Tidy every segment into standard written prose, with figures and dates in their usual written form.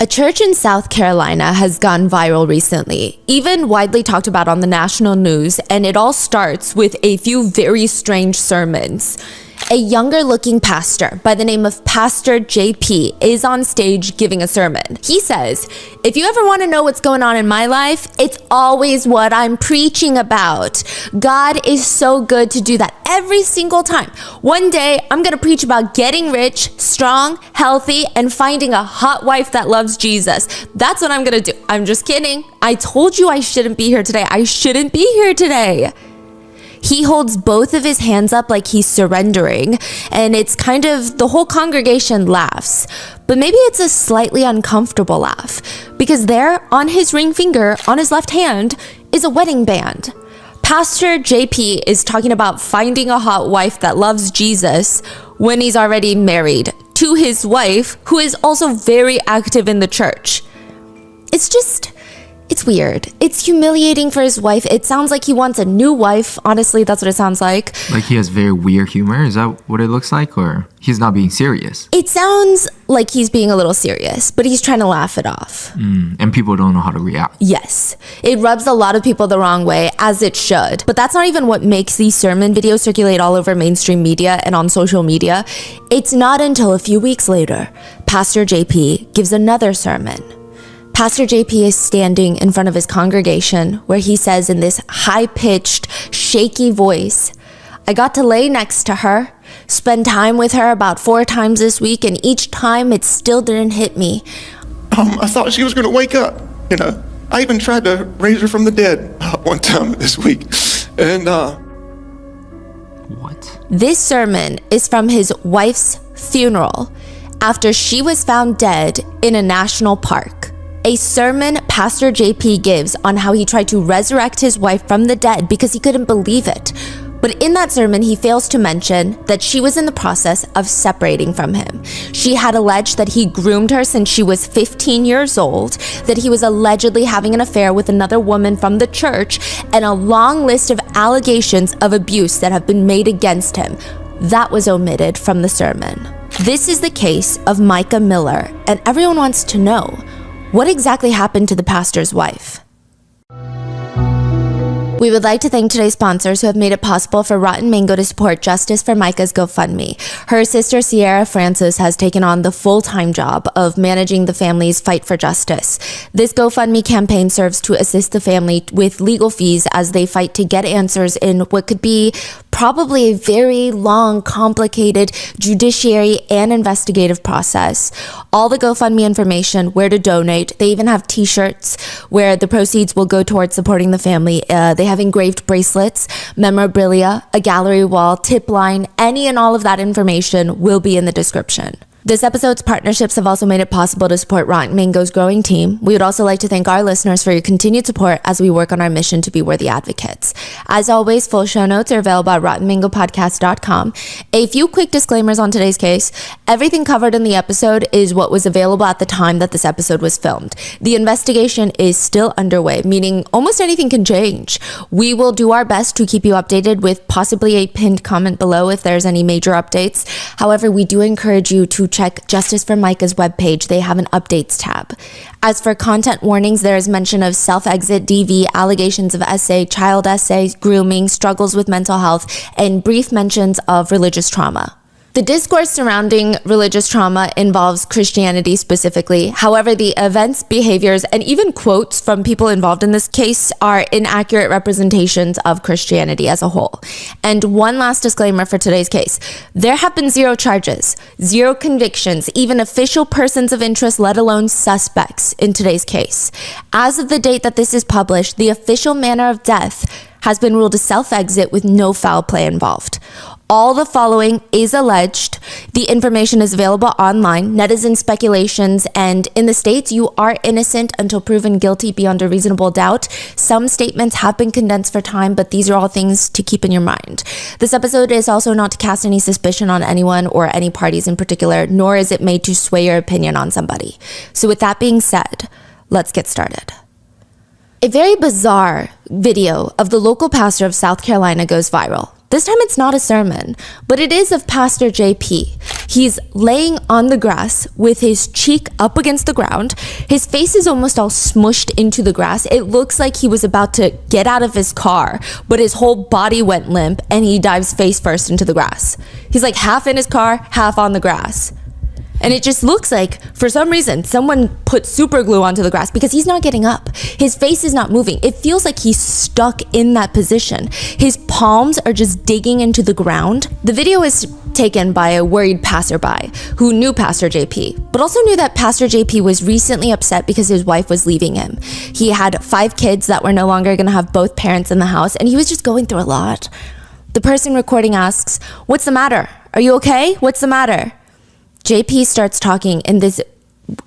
A church in South Carolina has gone viral recently, even widely talked about on the national news, and it all starts with a few very strange sermons. A younger looking pastor by the name of Pastor JP is on stage giving a sermon. He says, "If you ever want to know what's going on in my life, it's always what I'm preaching about. God is so good to do that every single time. One day, I'm going to preach about getting rich, strong, healthy, and finding a hot wife that loves Jesus. That's what I'm going to do." I'm just kidding. I told you I shouldn't be here today. I shouldn't be here today. He holds both of his hands up like he's surrendering, and it's kind of, the whole congregation laughs. But maybe it's a slightly uncomfortable laugh, because there, on his ring finger, on his left hand, is a wedding band. Pastor JP is talking about finding a hot wife that loves Jesus when he's already married to his wife, who is also very active in the church. It's weird. It's humiliating for his wife. It sounds like he wants a new wife. Honestly, that's what it sounds like. Like he has very weird humor? Is that what it looks like? Or he's not being serious? It sounds like he's being a little serious, but he's trying to laugh it off. And people don't know how to react. Yes. It rubs a lot of people the wrong way, as it should. But that's not even what makes these sermon videos circulate all over mainstream media and on social media. It's not until a few weeks later, Pastor JP gives another sermon. Pastor JP is standing in front of his congregation where he says in this high-pitched, shaky voice, "I got to lay next to her, spend time with her about 4 times this week, and each time it still didn't hit me. I thought she was going to wake up, I even tried to raise her from the dead one time this week. And, What? This sermon is from his wife's funeral after she was found dead in a national park. A sermon Pastor JP gives on how he tried to resurrect his wife from the dead because he couldn't believe it. But in that sermon, he fails to mention that she was in the process of separating from him. She had alleged that he groomed her since she was 15 years old, that he was allegedly having an affair with another woman from the church, and a long list of allegations of abuse that have been made against him. That was omitted from the sermon. This is the case of Micah Miller, and everyone wants to know, what exactly happened to the pastor's wife? We would like to thank today's sponsors who have made it possible for Rotten Mango to support Justice for Micah's GoFundMe. Her sister Sierra Francis has taken on the full-time job of managing the family's fight for justice. This GoFundMe campaign serves to assist the family with legal fees as they fight to get answers in what could be probably a very long, complicated judiciary and investigative process. All the GoFundMe information, where to donate, they even have t-shirts where the proceeds will go towards supporting the family. They have engraved bracelets, memorabilia, a gallery wall, tip line, any and all of that information will be in the description. This episode's partnerships have also made it possible to support Rotten Mango's growing team. We would also like to thank our listeners for your continued support as we work on our mission to be worthy advocates. As always, full show notes are available at rottenmangopodcast.com. A few quick disclaimers on today's case. Everything covered in the episode is what was available at the time that this episode was filmed. The investigation is still underway, meaning almost anything can change. We will do our best to keep you updated with possibly a pinned comment below if there's any major updates. However, we do encourage you to check Justice for Micah's webpage. They have an updates tab. As for content warnings, there is mention of self-exit, DV, allegations of SA, child SA, grooming, struggles with mental health, and brief mentions of religious trauma. The discourse surrounding religious trauma involves Christianity specifically. However, the events, behaviors, and even quotes from people involved in this case are inaccurate representations of Christianity as a whole. And one last disclaimer for today's case. There have been 0 charges, 0 convictions, even official persons of interest, let alone suspects in today's case. As of the date that this is published, the official manner of death has been ruled a self-exit with no foul play involved. All the following is alleged. The information is available online, netizen speculations, and in the States, you are innocent until proven guilty beyond a reasonable doubt. Some statements have been condensed for time, but these are all things to keep in your mind. This episode is also not to cast any suspicion on anyone or any parties in particular, nor is it made to sway your opinion on somebody. So with that being said, let's get started. A very bizarre video of the local pastor of South Carolina goes viral. This time it's not a sermon, but it is of Pastor JP. He's laying on the grass with his cheek up against the ground. His face is almost all smushed into the grass. It looks like he was about to get out of his car, but his whole body went limp and he dives face first into the grass. He's like half in his car, half on the grass. And it just looks like, for some reason, someone put super glue onto the grass because he's not getting up. His face is not moving. It feels like he's stuck in that position. His palms are just digging into the ground. The video is taken by a worried passerby who knew Pastor JP, but also knew that Pastor JP was recently upset because his wife was leaving him. He had 5 kids that were no longer going to have both parents in the house, and he was just going through a lot. The person recording asks, "What's the matter? Are you okay? What's the matter?" JP starts talking, and this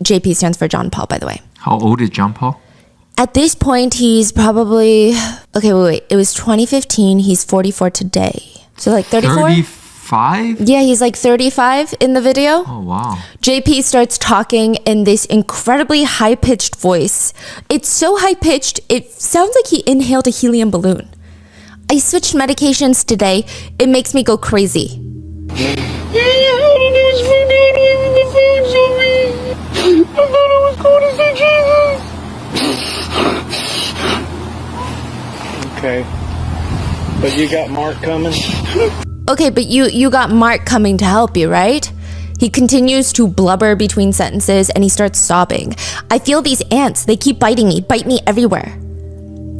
JP stands for John Paul, by the way. How old is John Paul? At this point, he's probably, wait. It was 2015. He's 44 today. So like 34? 35? Yeah, he's like 35 in the video. Oh, wow. JP starts talking in this incredibly high-pitched voice. It's so high-pitched, it sounds like he inhaled a helium balloon. I switched medications today. It makes me go crazy. Okay. But you got Mark coming? Okay, but you got Mark coming to help you, right? He continues to blubber between sentences and he starts sobbing. I feel these ants. They keep biting me, bite me everywhere.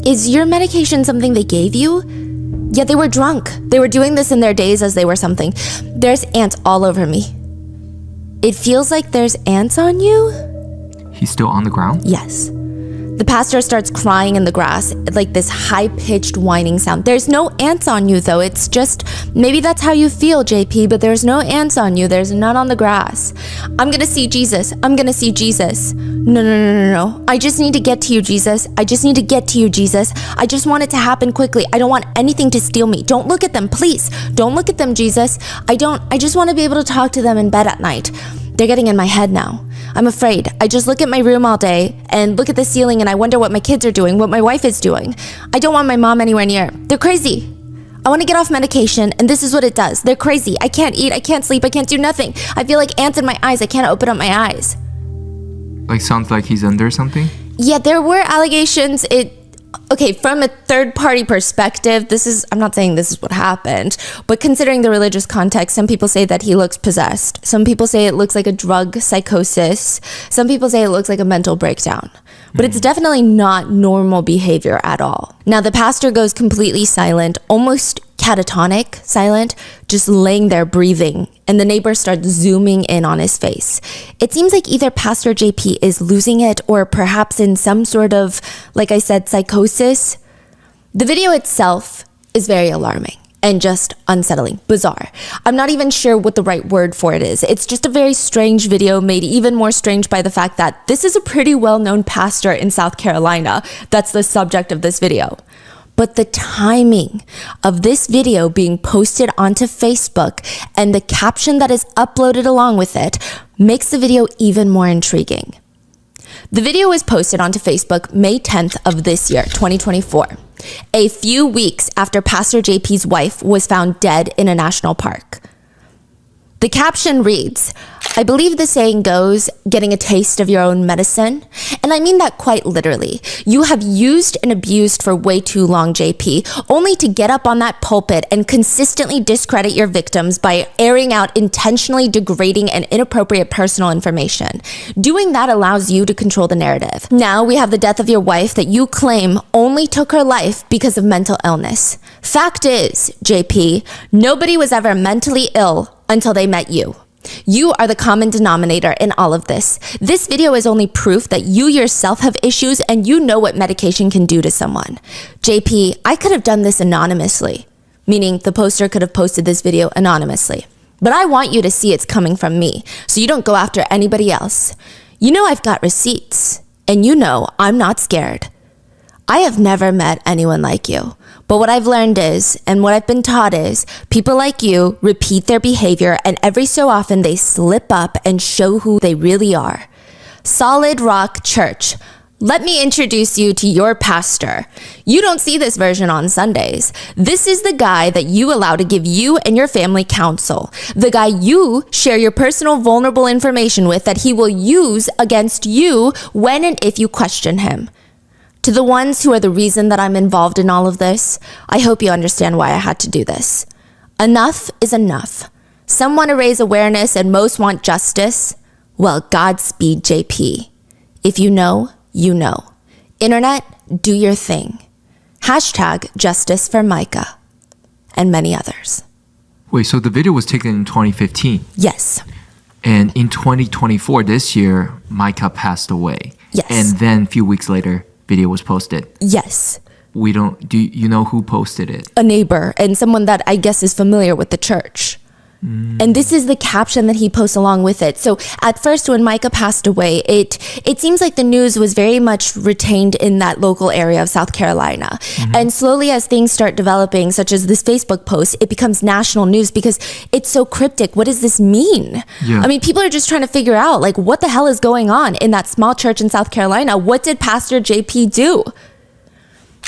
Is your medication something they gave you? Yeah, they were drunk. They were doing this in their days as they were something. There's ants all over me. It feels like there's ants on you? He's still on the ground? Yes. The pastor starts crying in the grass, like this high-pitched whining sound. There's no ants on you, though. It's just, maybe that's how you feel, JP, but there's no ants on you. There's none on the grass. I'm gonna see Jesus. I'm gonna see Jesus. No. I just need to get to you, Jesus. I just need to get to you, Jesus. I just want it to happen quickly. I don't want anything to steal me. Don't look at them, please. Don't look at them, Jesus. I just want to be able to talk to them in bed at night. They're getting in my head now. I'm afraid. I just look at my room all day and look at the ceiling and I wonder what my kids are doing, what my wife is doing. I don't want my mom anywhere near. They're crazy. I want to get off medication and this is what it does. They're crazy. I can't eat, I can't sleep, I can't do nothing. I feel like ants in my eyes. I can't open up my eyes. Like, sounds like he's under something? Yeah, there were allegations. Okay, from a third-party perspective, I'm not saying this is what happened, but considering the religious context, some people say that he looks possessed. Some people say it looks like a drug psychosis. Some people say it looks like a mental breakdown. But it's definitely not normal behavior at all. Now, the pastor goes completely silent, almost catatonic silent, just laying there breathing, and the neighbor starts zooming in on his face. It seems like either Pastor JP is losing it or perhaps in some sort of, like I said, psychosis. The video itself is very alarming and just unsettling, bizarre. I'm not even sure what the right word for it is. It's just a very strange video, made even more strange by the fact that this is a pretty well-known pastor in South Carolina that's the subject of this video. But the timing of this video being posted onto Facebook and the caption that is uploaded along with it makes the video even more intriguing. The video was posted onto Facebook May 10th of this year, 2024, a few weeks after Pastor JP's wife was found dead in a national park. The caption reads, I believe the saying goes, getting a taste of your own medicine. And I mean that quite literally. You have used and abused for way too long, JP, only to get up on that pulpit and consistently discredit your victims by airing out intentionally degrading and inappropriate personal information. Doing that allows you to control the narrative. Now we have the death of your wife that you claim only took her life because of mental illness. Fact is, JP, nobody was ever mentally ill until they met you. You are the common denominator in all of this. This video is only proof that you yourself have issues and you know what medication can do to someone. JP, I could have done this anonymously, meaning the poster could have posted this video anonymously. But I want you to see it's coming from me, so you don't go after anybody else. You know I've got receipts, and you know I'm not scared. I have never met anyone like you. But what I've learned is, and what I've been taught is, people like you repeat their behavior and every so often they slip up and show who they really are. Solid Rock Church, Let me introduce you to your pastor. You don't see this version on Sundays. This is the guy that you allow to give you and your family counsel. The guy you share your personal vulnerable information with that he will use against you when and if you question him. To the ones who are the reason that I'm involved in all of this, I hope you understand why I had to do this. Enough is enough. Some want to raise awareness and most want justice. Well, Godspeed, JP. If you know, you know. Internet, do your thing. Hashtag justice for Micah. And many others. Wait, so the video was taken in 2015? Yes. And in 2024, this year, Micah passed away. Yes. And then a few weeks later, video was posted. Yes. Do you know who posted it? A neighbor and someone that I guess is familiar with the church. And this is the caption that he posts along with it. So at first, when Micah passed away, it seems like the news was very much retained in that local area of South Carolina. And slowly as things start developing, such as this Facebook post, it becomes national news because it's so cryptic. What does this mean? Yeah. I mean, people are just trying to figure out, like, what the hell is going on in that small church in South Carolina? What did Pastor JP do?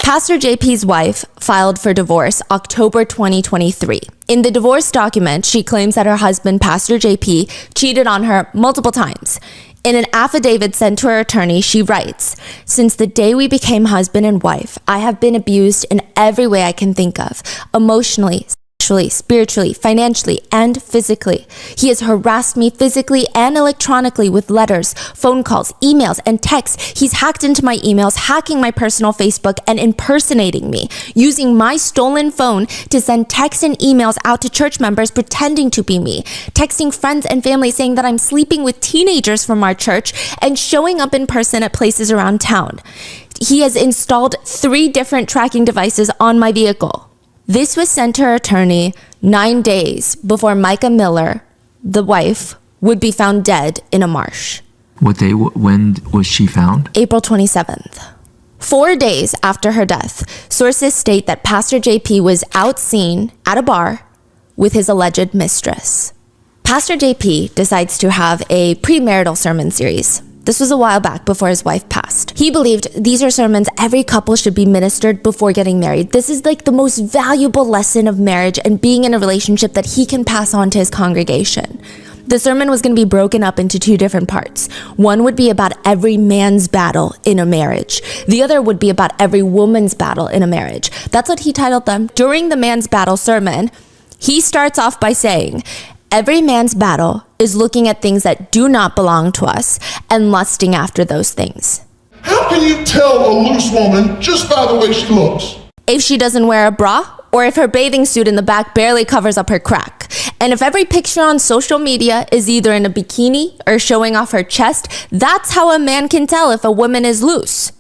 Pastor JP's wife filed for divorce October 2023. In the divorce document, she claims that her husband, Pastor JP, cheated on her multiple times. In an affidavit sent to her attorney, she writes, "Since the day we became husband and wife, I have been abused in every way I can think of, emotionally, sexually, spiritually, financially, and physically. He has harassed me physically and electronically with letters, phone calls, emails, and texts. He's hacked into my emails, hacking my personal Facebook, and impersonating me, using my stolen phone to send texts and emails out to church members pretending to be me, texting friends and family saying that I'm sleeping with teenagers from our church, and showing up in person at places around town. He has installed 3 different tracking devices on my vehicle." This was sent to her attorney 9 days before Micah Miller, the wife, would be found dead in a marsh. What day? When was she found? April 27th. 4 days after her death, sources state that Pastor JP was out seen at a bar with his alleged mistress. Pastor JP decides to have a premarital sermon series. This was a while back before his wife passed. He believed these are sermons every couple should be ministered before getting married. This is like the most valuable lesson of marriage and being in a relationship that he can pass on to his congregation. The sermon was going to be broken up into 2 different parts. One would be about every man's battle in a marriage. The other would be about every woman's battle in a marriage. That's what he titled them. During the man's battle sermon, he starts off by saying, "Every man's battle is looking at things that do not belong to us and lusting after those things." How can you tell a loose woman just by the way she looks? If she doesn't wear a bra, or if her bathing suit in the back barely covers up her crack. And if every picture on social media is either in a bikini or showing off her chest, that's how a man can tell if a woman is loose.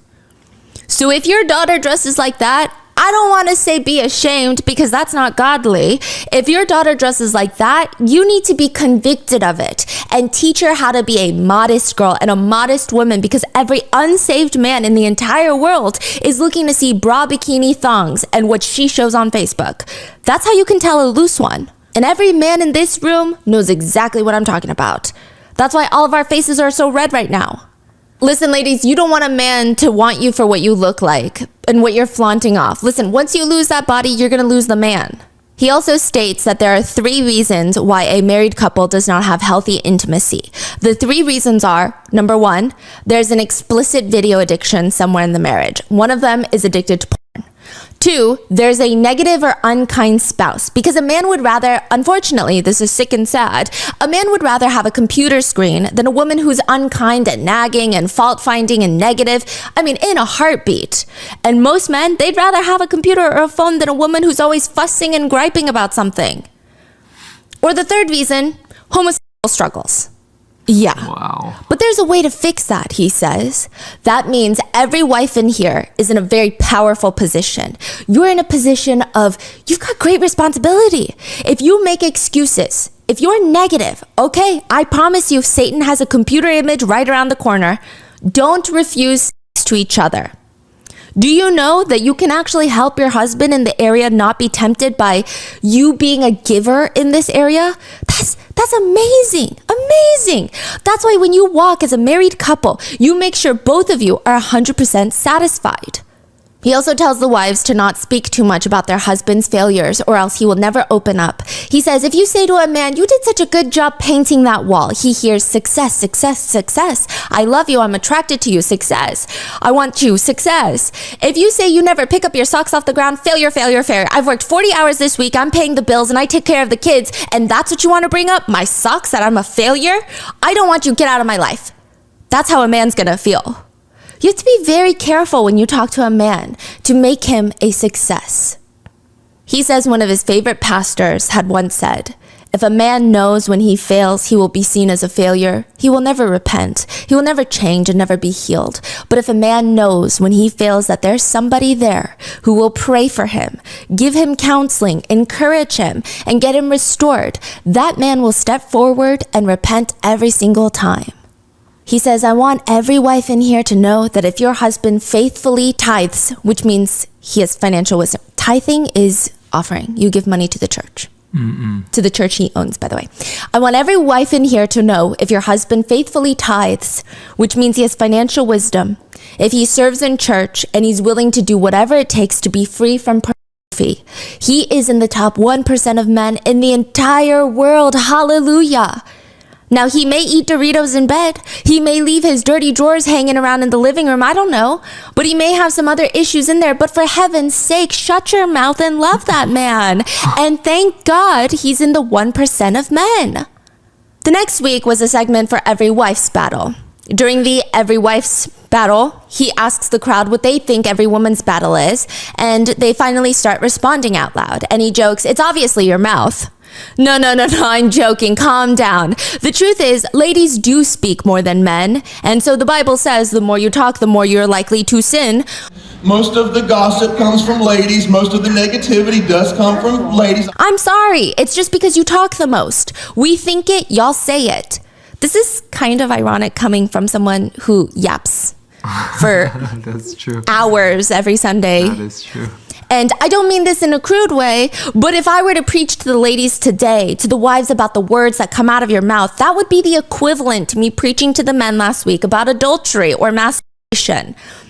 So if your daughter dresses like that, I don't want to say be ashamed because that's not godly. If your daughter dresses like that, you need to be convicted of it and teach her how to be a modest girl and a modest woman, because every unsaved man in the entire world is looking to see bra, bikini, thongs, and what she shows on Facebook. That's how you can tell a loose one. And every man in this room knows exactly what I'm talking about. That's why all of our faces are so red right now. Listen, ladies, you don't want a man to want you for what you look like and what you're flaunting off. Listen, once you lose that body, you're going to lose the man. He also states that there are 3 reasons why a married couple does not have healthy intimacy. The 3 reasons are, number 1, there's an explicit video addiction somewhere in the marriage. One of them is addicted to porn. 2, there's a negative or unkind spouse, because a man would rather, unfortunately, this is sick and sad, a man would rather have a computer screen than a woman who's unkind and nagging and fault-finding and negative. I mean, in a heartbeat. And most men, they'd rather have a computer or a phone than a woman who's always fussing and griping about something. Or the 3rd reason, homosexual struggles. Yeah. Wow. But there's a way to fix that, he says. That means every wife in here is in a very powerful position. You're in a position of, you've got great responsibility. If you make excuses, if you're negative, okay, I promise you, Satan has a computer image right around the corner. Don't refuse sex to each other. Do you know that you can actually help your husband in the area not be tempted by you being a giver in this area? That's amazing. Amazing. That's why when you walk as a married couple, you make sure both of you are 100% satisfied. He also tells the wives to not speak too much about their husband's failures or else he will never open up. He says, if you say to a man, you did such a good job painting that wall, he hears success, success, success. I love you. I'm attracted to you. Success. I want you. Success. If you say you never pick up your socks off the ground, failure, failure, failure. I've worked 40 hours this week. I'm paying the bills and I take care of the kids. And that's what you want to bring up? My socks, that I'm a failure? I don't want you. Get out of my life. That's how a man's going to feel. You have to be very careful when you talk to a man to make him a success. He says one of his favorite pastors had once said, if a man knows when he fails, he will be seen as a failure, he will never repent. He will never change and never be healed. But if a man knows when he fails that there's somebody there who will pray for him, give him counseling, encourage him, and get him restored, that man will step forward and repent every single time. He says, I want every wife in here to know that if your husband faithfully tithes, which means he has financial wisdom. Tithing is offering. You give money to the church. To the church he owns, by the way. I want every wife in here to know if your husband faithfully tithes, which means he has financial wisdom, if he serves in church and he's willing to do whatever it takes to be free from pornography, he is in the top 1% of men in the entire world. Hallelujah. Now, he may eat Doritos in bed. He may leave his dirty drawers hanging around in the living room. I don't know. But he may have some other issues in there. But for heaven's sake, shut your mouth and love that man. And thank God he's in the 1% of men. The next week was a segment for Every Wife's Battle. During the Every Wife's Battle, he asks the crowd what they think every woman's battle is. And they finally start responding out loud. And he jokes, it's obviously your mouth. No, I'm joking. Calm down. The truth is, ladies do speak more than men. And so the Bible says the more you talk, the more you're likely to sin. Most of the gossip comes from ladies. Most of the negativity does come from ladies. I'm sorry. It's just because you talk the most. We think it, y'all say it. This is kind of ironic coming from someone who yaps for That's true. hours every Sunday. That is true. And I don't mean this in a crude way, but if I were to preach to the ladies today, to the wives about the words that come out of your mouth, that would be the equivalent to me preaching to the men last week about adultery or masturbation.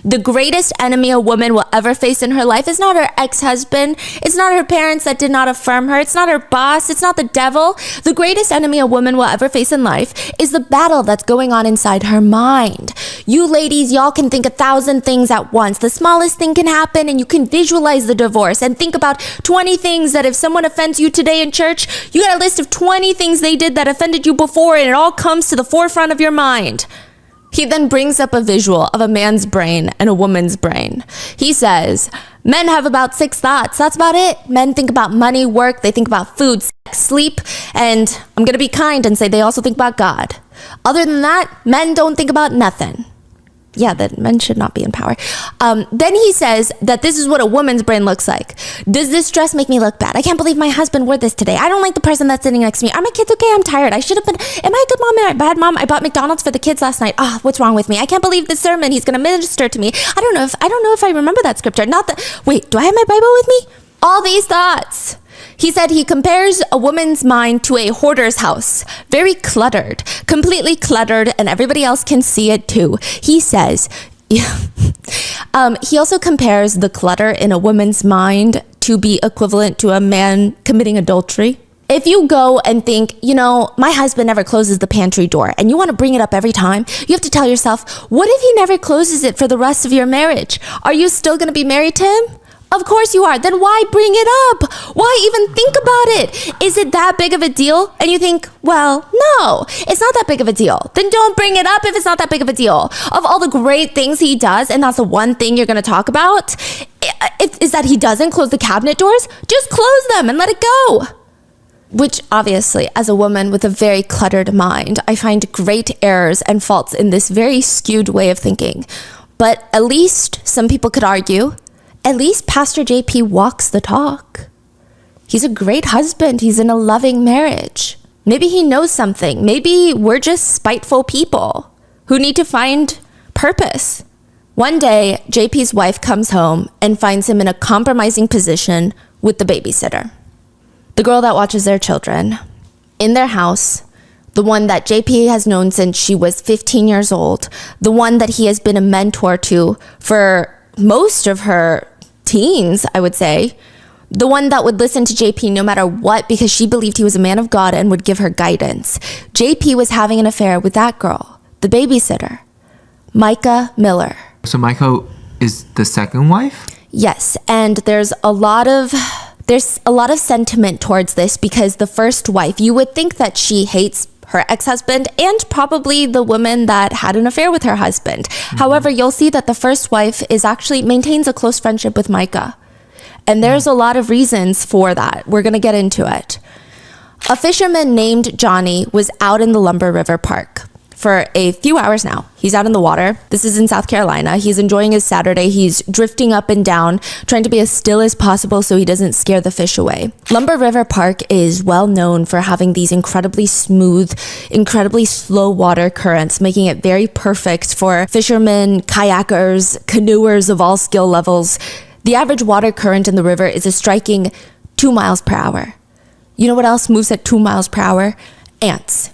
The greatest enemy a woman will ever face in her life is not her ex-husband. It's not her parents that did not affirm her. It's not her boss. It's not the devil. The greatest enemy a woman will ever face in life is the battle that's going on inside her mind. You ladies, y'all can think 1,000 things at once. The smallest thing can happen and you can visualize the divorce and think about 20 things that if someone offends you today in church, you got a list of 20 things they did that offended you before and it all comes to the forefront of your mind. He then brings up a visual of a man's brain and a woman's brain. He says, men have about 6 thoughts. That's about it. Men think about money, work. They think about food, sex, sleep. And I'm going to be kind and say they also think about God. Other than that, men don't think about nothing. Yeah, that men should not be in power. Then he says that this is what a woman's brain looks like. Does this dress make me look bad? I can't believe my husband wore this today. I don't like the person that's sitting next to me. Are my kids okay? I'm tired. I should have been. Am I a good mom? Am I a bad mom? I bought McDonald's for the kids last night. What's wrong with me? I can't believe this sermon. He's going to minister to me. I don't know if I remember that scripture. Not that. Wait, do I have my Bible with me? All these thoughts. He said he compares a woman's mind to a hoarder's house. Very cluttered, completely cluttered, and everybody else can see it too. He says, he also compares the clutter in a woman's mind to be equivalent to a man committing adultery. If you go and think, my husband never closes the pantry door and you want to bring it up every time, you have to tell yourself, what if he never closes it for the rest of your marriage? Are you still going to be married to him? Of course you are. Then why bring it up? Why even think about it? Is it that big of a deal? And you think, well, no, it's not that big of a deal. Then don't bring it up if it's not that big of a deal. Of all the great things he does, and that's the one thing you're going to talk about, is that he doesn't close the cabinet doors. Just close them and let it go. Which obviously, as a woman with a very cluttered mind, I find great errors and faults in this very skewed way of thinking. But at least some people could argue, at least Pastor JP walks the talk. He's a great husband. He's in a loving marriage. Maybe he knows something. Maybe we're just spiteful people who need to find purpose. One day, JP's wife comes home and finds him in a compromising position with the babysitter, the girl that watches their children. In their house, the one that JP has known since she was 15 years old, the one that he has been a mentor to for most of her teens, I would say, the one that would listen to JP no matter what because she believed he was a man of God and would give her guidance. JP was having an affair with that girl, the babysitter, Micah Miller. So Micah is the second wife? Yes, and there's a lot of sentiment towards this because the first wife, you would think that she hates her ex-husband and probably the woman that had an affair with her husband. However, you'll see that the first wife maintains a close friendship with Micah. And there's a lot of reasons for that. We're going to get into it. A fisherman named Johnny was out in the Lumber River Park for a few hours now. He's out in the water. This is in South Carolina. He's enjoying his Saturday. He's drifting up and down, trying to be as still as possible so he doesn't scare the fish away. Lumber River Park is well known for having these incredibly smooth, incredibly slow water currents, making it very perfect for fishermen, kayakers, canoers of all skill levels. The average water current in the river is a striking 2 miles per hour. You know what else moves at 2 miles per hour? Ants.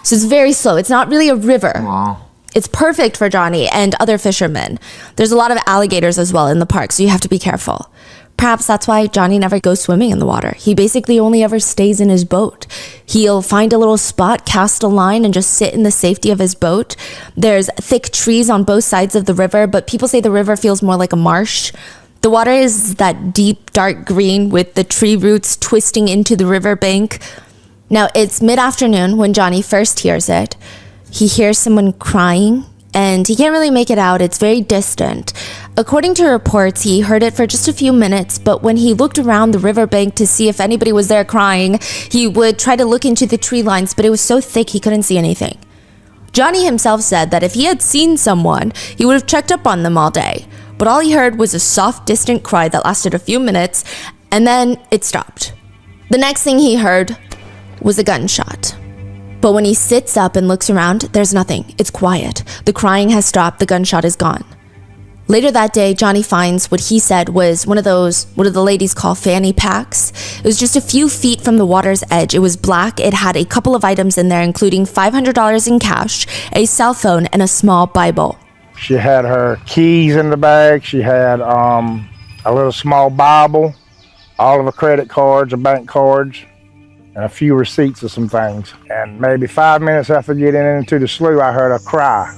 So it's very slow. It's not really a river. Wow. It's perfect for Johnny and other fishermen. There's a lot of alligators as well in the park, so you have to be careful. Perhaps that's why Johnny never goes swimming in the water. He basically only ever stays in his boat. He'll find a little spot, cast a line, and just sit in the safety of his boat. There's thick trees on both sides of the river, but people say the river feels more like a marsh. The water is that deep, dark green with the tree roots twisting into the riverbank. Now, it's mid-afternoon when Johnny first hears it. He hears someone crying, and he can't really make it out. It's very distant. According to reports, he heard it for just a few minutes, but when he looked around the riverbank to see if anybody was there crying, he would try to look into the tree lines, but it was so thick he couldn't see anything. Johnny himself said that if he had seen someone, he would have checked up on them all day. But all he heard was a soft, distant cry that lasted a few minutes, and then it stopped. The next thing he heard was a gunshot. But when he sits up and looks around, there's nothing. It's quiet. The crying has stopped. The gunshot is gone. Later that day, Johnny finds what he said was what do the ladies call fanny packs. It was just a few feet from the water's edge. It was black. It had a couple of items in there, including $500 in cash, a cell phone, and a small Bible. She had her keys in the bag. She had a little small Bible, all of her credit cards, her bank cards, and a few receipts of some things. And maybe 5 minutes after getting into the slough, I heard a cry,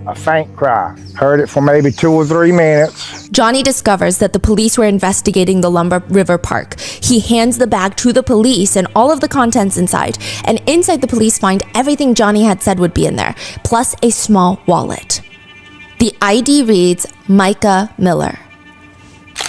a faint cry. Heard it for maybe 2 or 3 minutes. Johnny discovers that the police were investigating the Lumber River Park. He hands the bag to the police and all of the contents inside. And inside the police find everything Johnny had said would be in there, plus a small wallet. The ID reads Micah Miller.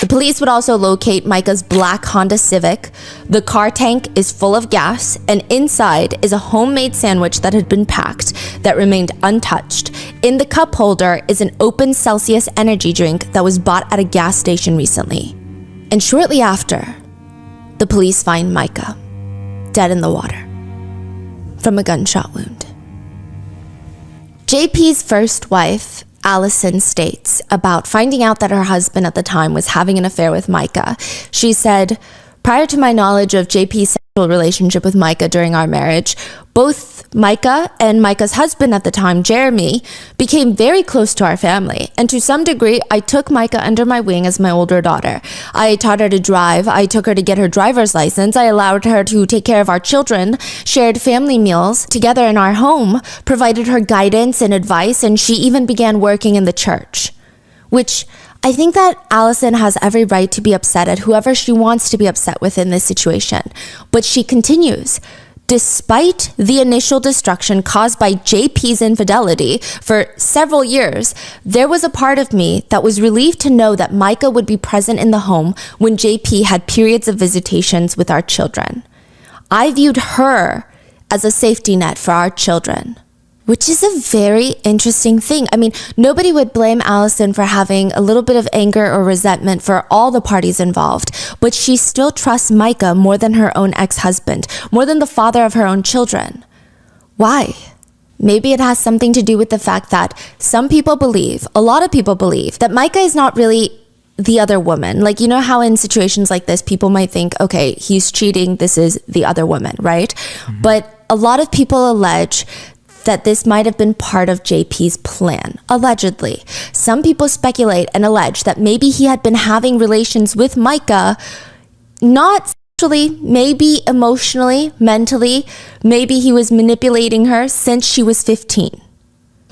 The police would also locate Micah's black Honda Civic. The car tank is full of gas, and inside is a homemade sandwich that had been packed that remained untouched. In the cup holder is an open Celsius energy drink that was bought at a gas station recently. And shortly after, the police find Micah dead in the water from a gunshot wound. JP's first wife, Allison, states about finding out that her husband at the time was having an affair with Micah. She said, "Prior to my knowledge of JP's sexual relationship with Micah during our marriage, both Micah and Micah's husband at the time, Jeremy, became very close to our family. And to some degree, I took Micah under my wing as my older daughter. I taught her to drive. I took her to get her driver's license. I allowed her to take care of our children, shared family meals together in our home, provided her guidance and advice, and she even began working in the church." Which I think that Allison has every right to be upset at whoever she wants to be upset with in this situation. But she continues, "Despite the initial destruction caused by JP's infidelity for several years, there was a part of me that was relieved to know that Micah would be present in the home when JP had periods of visitations with our children. I viewed her as a safety net for our children." Which is a very interesting thing. I mean, nobody would blame Allison for having a little bit of anger or resentment for all the parties involved, but she still trusts Micah more than her own ex-husband, more than the father of her own children. Why? Maybe it has something to do with the fact that some people believe, a lot of people believe, that Micah is not really the other woman. Like, you know how in situations like this, people might think, okay, he's cheating, this is the other woman, right? Mm-hmm. But a lot of people allege that this might have been part of JP's plan, allegedly. Some people speculate and allege that maybe he had been having relations with Micah, not sexually, maybe emotionally, mentally. Maybe he was manipulating her since she was 15.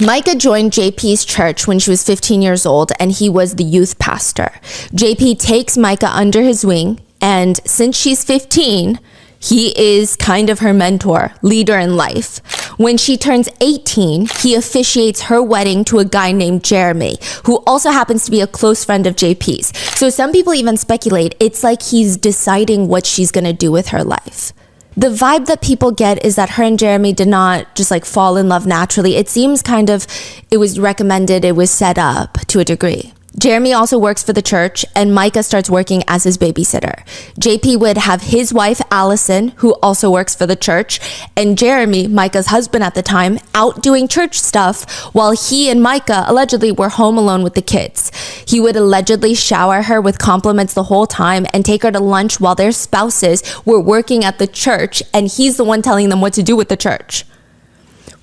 Micah joined JP's church when she was 15 years old, and he was the youth pastor. JP takes Micah under his wing, and since she's 15, he is kind of her mentor, leader in life. When she turns 18, he officiates her wedding to a guy named Jeremy, who also happens to be a close friend of JP's. So some people even speculate it's like he's deciding what she's gonna do with her life. The vibe that people get is that her and Jeremy did not just like fall in love naturally. It seems kind of, it was recommended, it was set up to a degree. Jeremy also works for the church, and Micah starts working as his babysitter. JP would have his wife, Allison, who also works for the church, and Jeremy, Micah's husband at the time, out doing church stuff while he and Micah allegedly were home alone with the kids. He would allegedly shower her with compliments the whole time and take her to lunch while their spouses were working at the church, and he's the one telling them what to do with the church.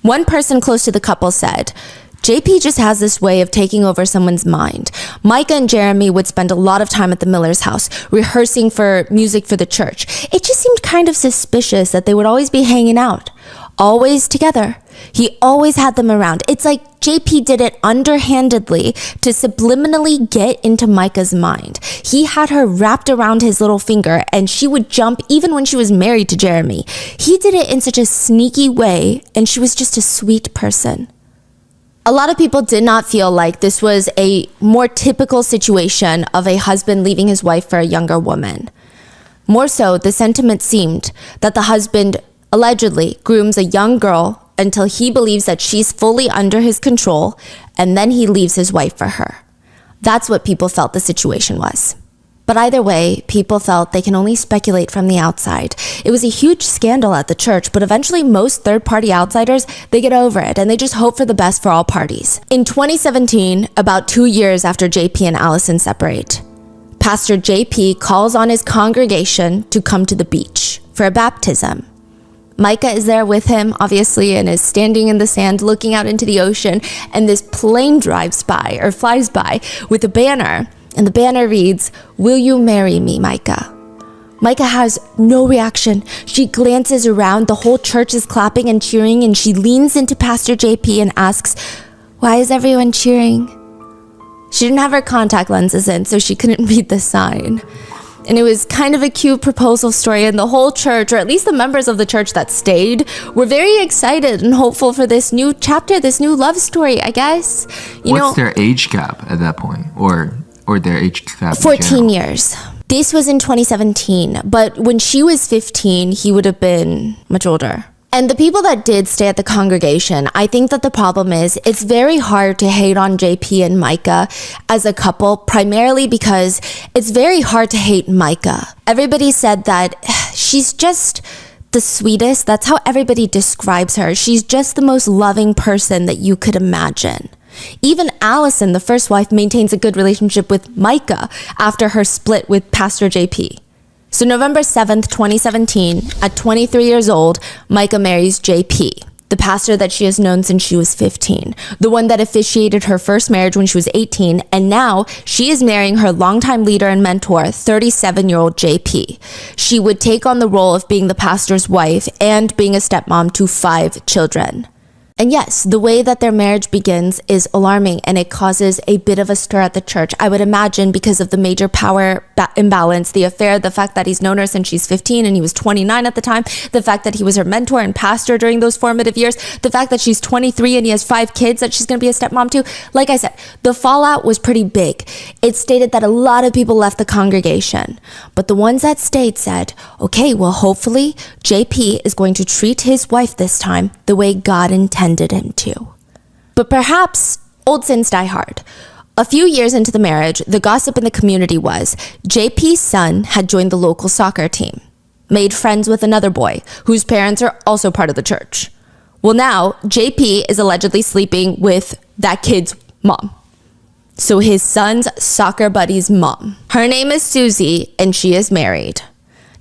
One person close to the couple said, JP just has this way of taking over someone's mind. Micah and Jeremy would spend a lot of time at the Miller's house, rehearsing for music for the church. It just seemed kind of suspicious that they would always be hanging out, always together. He always had them around. It's like JP did it underhandedly to subliminally get into Micah's mind. He had her wrapped around his little finger, and she would jump even when she was married to Jeremy. He did it in such a sneaky way, and she was just a sweet person. A lot of people did not feel like this was a more typical situation of a husband leaving his wife for a younger woman. More so, the sentiment seemed that the husband allegedly grooms a young girl until he believes that she's fully under his control, and then he leaves his wife for her. That's what people felt the situation was. But either way, people felt they can only speculate from the outside. It was a huge scandal at the church, but eventually most third-party outsiders, they get over it and they just hope for the best for all parties. In 2017, about 2 years after JP and Allison separate, Pastor JP calls on his congregation to come to the beach for a baptism. Micah is there with him, obviously, and is standing in the sand looking out into the ocean, and this plane flies by with a banner. And the banner reads, "Will you marry me, Micah?" Micah has no reaction. She glances around, the whole church is clapping and cheering, and she leans into Pastor JP and asks, "Why is everyone cheering?" She didn't have her contact lenses in, so she couldn't read the sign. And it was kind of a cute proposal story, and the whole church, or at least the members of the church that stayed, were very excited and hopeful for this new chapter, this new love story, I guess. What's their age gap at that point? Or their age gap? 14 years. This was in 2017, but when she was 15, he would have been much older. And the people that did stay at the congregation, I think that the problem is it's very hard to hate on JP and Micah as a couple, primarily because it's very hard to hate Micah. Everybody said that she's just the sweetest. That's how everybody describes her. She's just the most loving person that you could imagine. Even Allison, the first wife, maintains a good relationship with Micah after her split with Pastor JP. So November 7th, 2017, at 23 years old, Micah marries JP, the pastor that she has known since she was 15, the one that officiated her first marriage when she was 18, and now she is marrying her longtime leader and mentor, 37-year-old JP. She would take on the role of being the pastor's wife and being a stepmom to 5 children. And yes, the way that their marriage begins is alarming, and it causes a bit of a stir at the church. I would imagine because of the major power imbalance, the affair, the fact that he's known her since she's 15 and he was 29 at the time, the fact that he was her mentor and pastor during those formative years, the fact that she's 23 and he has 5 kids that she's going to be a stepmom to. Like I said, the fallout was pretty big. It stated that a lot of people left the congregation, but the ones that stayed said, okay, well, hopefully JP is going to treat his wife this time the way God intended him to. But perhaps old sins die hard. A few years into the marriage, the gossip in the community was JP's son had joined the local soccer team, made friends with another boy whose parents are also part of the church. Well, now JP is allegedly sleeping with that kid's mom. So his son's soccer buddy's mom. Her name is Susie, and she is married.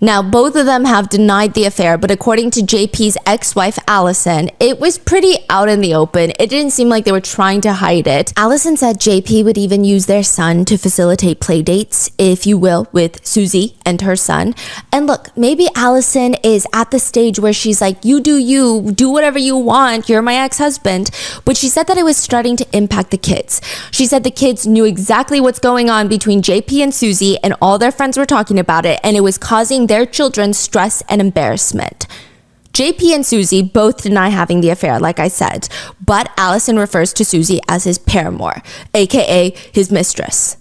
Now, both of them have denied the affair, but according to JP's ex-wife, Allison, it was pretty out in the open. It didn't seem like they were trying to hide it. Allison said JP would even use their son to facilitate play dates, if you will, with Susie and her son. And look, maybe Allison is at the stage where she's like, you, do whatever you want, you're my ex-husband. But she said that it was starting to impact the kids. She said the kids knew exactly what's going on between JP and Susie, and all their friends were talking about it, and it was causing their children stress and embarrassment. JP and Susie both deny having the affair, like I said, but Allison refers to Susie as his paramour, aka his mistress.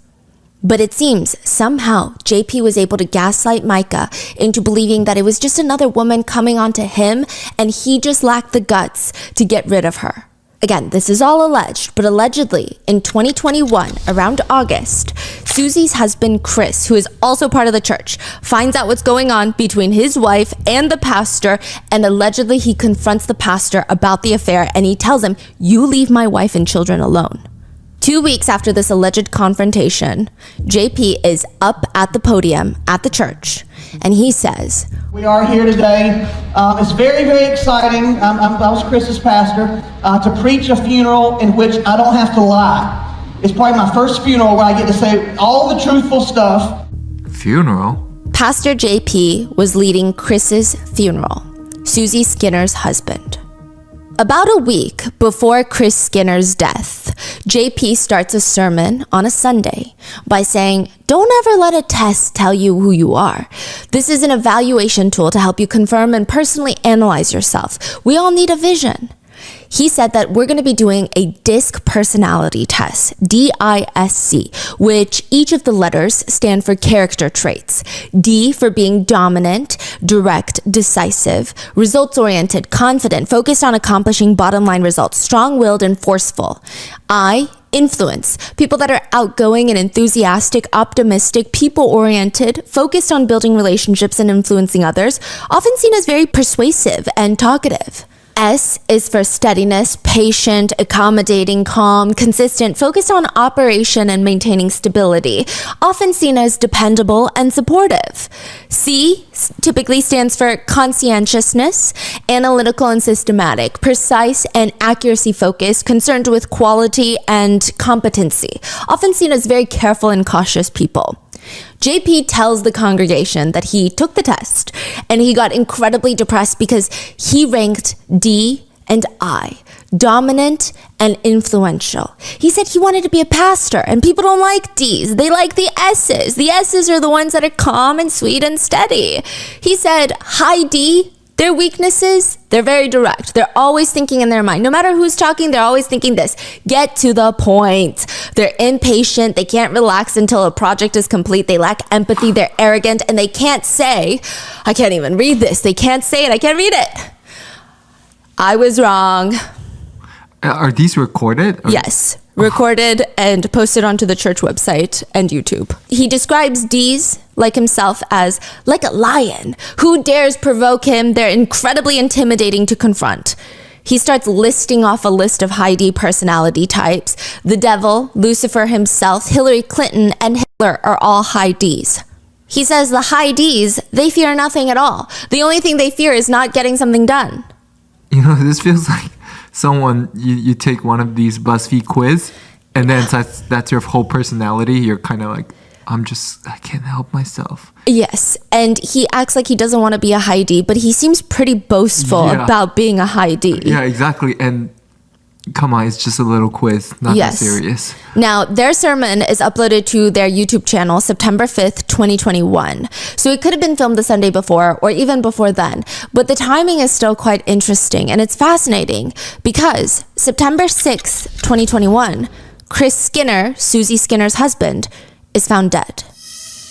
But it seems somehow JP was able to gaslight Micah into believing that it was just another woman coming onto him, and he just lacked the guts to get rid of her. Again, this is all alleged, but allegedly in 2021, around August, Susie's husband, Chris, who is also part of the church, finds out what's going on between his wife and the pastor, and allegedly he confronts the pastor about the affair, and he tells him, "You leave my wife and children alone." 2 weeks after this alleged confrontation, JP is up at the podium at the church, and he says, "We are here today. It's very, very exciting. I was Chris's pastor, to preach a funeral in which I don't have to lie. It's probably my first funeral where I get to say all the truthful stuff." Funeral? Pastor JP was leading Chris's funeral, Susie Skinner's husband. About a week before Chris Skinner's death, JP starts a sermon on a Sunday by saying, "Don't ever let a test tell you who you are. This is an evaluation tool to help you confirm and personally analyze yourself. We all need a vision." He said that we're going to be doing a DISC personality test, DISC, which each of the letters stand for character traits. D for being dominant, direct, decisive, results-oriented, confident, focused on accomplishing bottom-line results, strong-willed, and forceful. I, influence, people that are outgoing and enthusiastic, optimistic, people-oriented, focused on building relationships and influencing others, often seen as very persuasive and talkative. S is for steadiness, patient, accommodating, calm, consistent, focused on operation and maintaining stability, often seen as dependable and supportive. C typically stands for conscientiousness, analytical and systematic, precise and accuracy focused, concerned with quality and competency, often seen as very careful and cautious people. JP tells the congregation that he took the test and he got incredibly depressed because he ranked D and I, dominant and influential. He said he wanted to be a pastor, and people don't like D's. They like the S's. The S's are the ones that are calm and sweet and steady. He said high D, their weaknesses, they're very direct. They're always thinking in their mind. No matter who's talking, they're always thinking this. Get to the point. They're impatient. They can't relax until a project is complete. They lack empathy. They're arrogant. And they can't say, "I can't even read this." They can't say it. "I can't read it." I was wrong. Are these recorded? Yes. Recorded and posted onto the church website and YouTube. He describes D's like himself as like a lion. Who dares provoke him? They're incredibly intimidating to confront. He starts listing off a list of high D personality types. The devil, Lucifer himself, Hillary Clinton, and Hitler are all high D's. He says the high D's, they fear nothing at all. The only thing they fear is not getting something done. You know, this feels like someone, you take one of these BuzzFeed quiz, and then that's your whole personality. You're kind of like, I can't help myself. Yes, and he acts like he doesn't want to be a high D, but he seems pretty boastful about being a high D. Yeah, exactly. And come on, it's just a little quiz, not that serious. Now, their sermon is uploaded to their YouTube channel September 5th, 2021. So it could have been filmed the Sunday before or even before then. But the timing is still quite interesting, and it's fascinating because September 6th, 2021, Chris Skinner, Susie Skinner's husband, is found dead.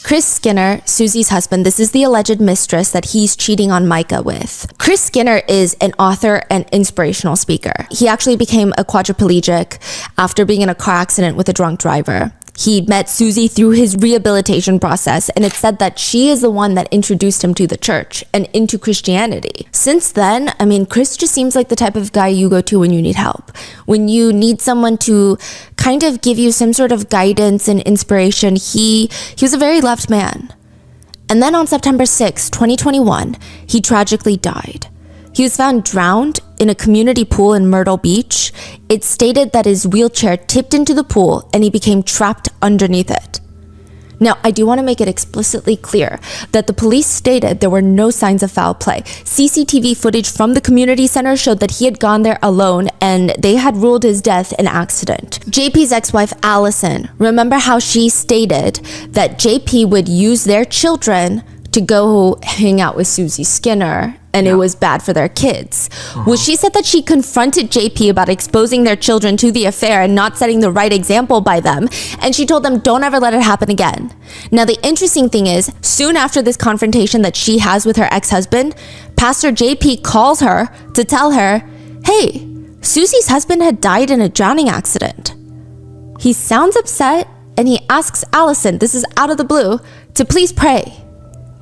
Chris Skinner, Susie's husband, this is the alleged mistress that he's cheating on Micah with. Chris Skinner is an author and inspirational speaker. He actually became a quadriplegic after being in a car accident with a drunk driver. He met Susie through his rehabilitation process, and it's said that she is the one that introduced him to the church and into Christianity. Since then, I mean, Chris just seems like the type of guy you go to when you need help. When you need someone to kind of give you some sort of guidance and inspiration, he was a very loved man. And then on September 6, 2021, he tragically died. He was found drowned in a community pool in Myrtle Beach. It stated that his wheelchair tipped into the pool and he became trapped underneath it. Now, I do want to make it explicitly clear that the police stated there were no signs of foul play. CCTV footage from the community center showed that he had gone there alone and they had ruled his death an accident. JP's ex-wife, Allison, remember how she stated that JP would use their children to go hang out with Susie Skinner, and it was bad for their kids. Well, she said that she confronted JP about exposing their children to the affair and not setting the right example by them, and she told them, don't ever let it happen again. Now, the interesting thing is, soon after this confrontation that she has with her ex-husband, Pastor JP calls her to tell her, hey, Susie's husband had died in a drowning accident. He sounds upset, and he asks Allison, this is out of the blue, to please pray.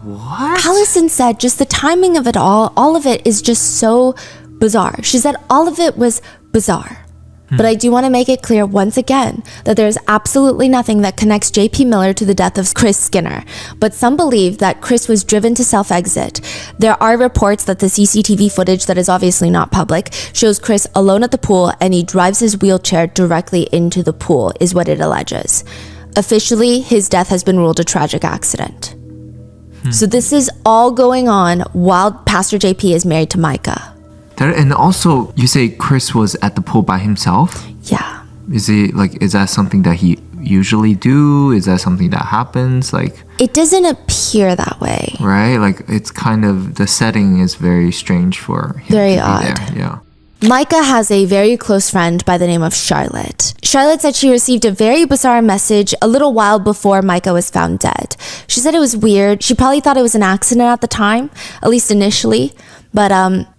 What? Allison said just the timing of it all of it is just so bizarre. She said all of it was bizarre. But I do want to make it clear once again that there's absolutely nothing that connects JP Miller to the death of Chris Skinner. But some believe that Chris was driven to self-exit. There are reports that the CCTV footage that is obviously not public shows Chris alone at the pool and he drives his wheelchair directly into the pool, is what it alleges. Officially, his death has been ruled a tragic accident. So this is all going on while Pastor JP is married to Micah. And also, you say Chris was at the pool by himself? Yeah. Is that something that he usually do? Is that something that happens? It doesn't appear that way. Right? It's kind of, the setting is very strange for him Very to be odd. there. Yeah. Micah has a very close friend by the name of Charlotte. Charlotte said she received a very bizarre message a little while before Micah was found dead. She said it was weird. She probably thought it was an accident at the time, at least initially. But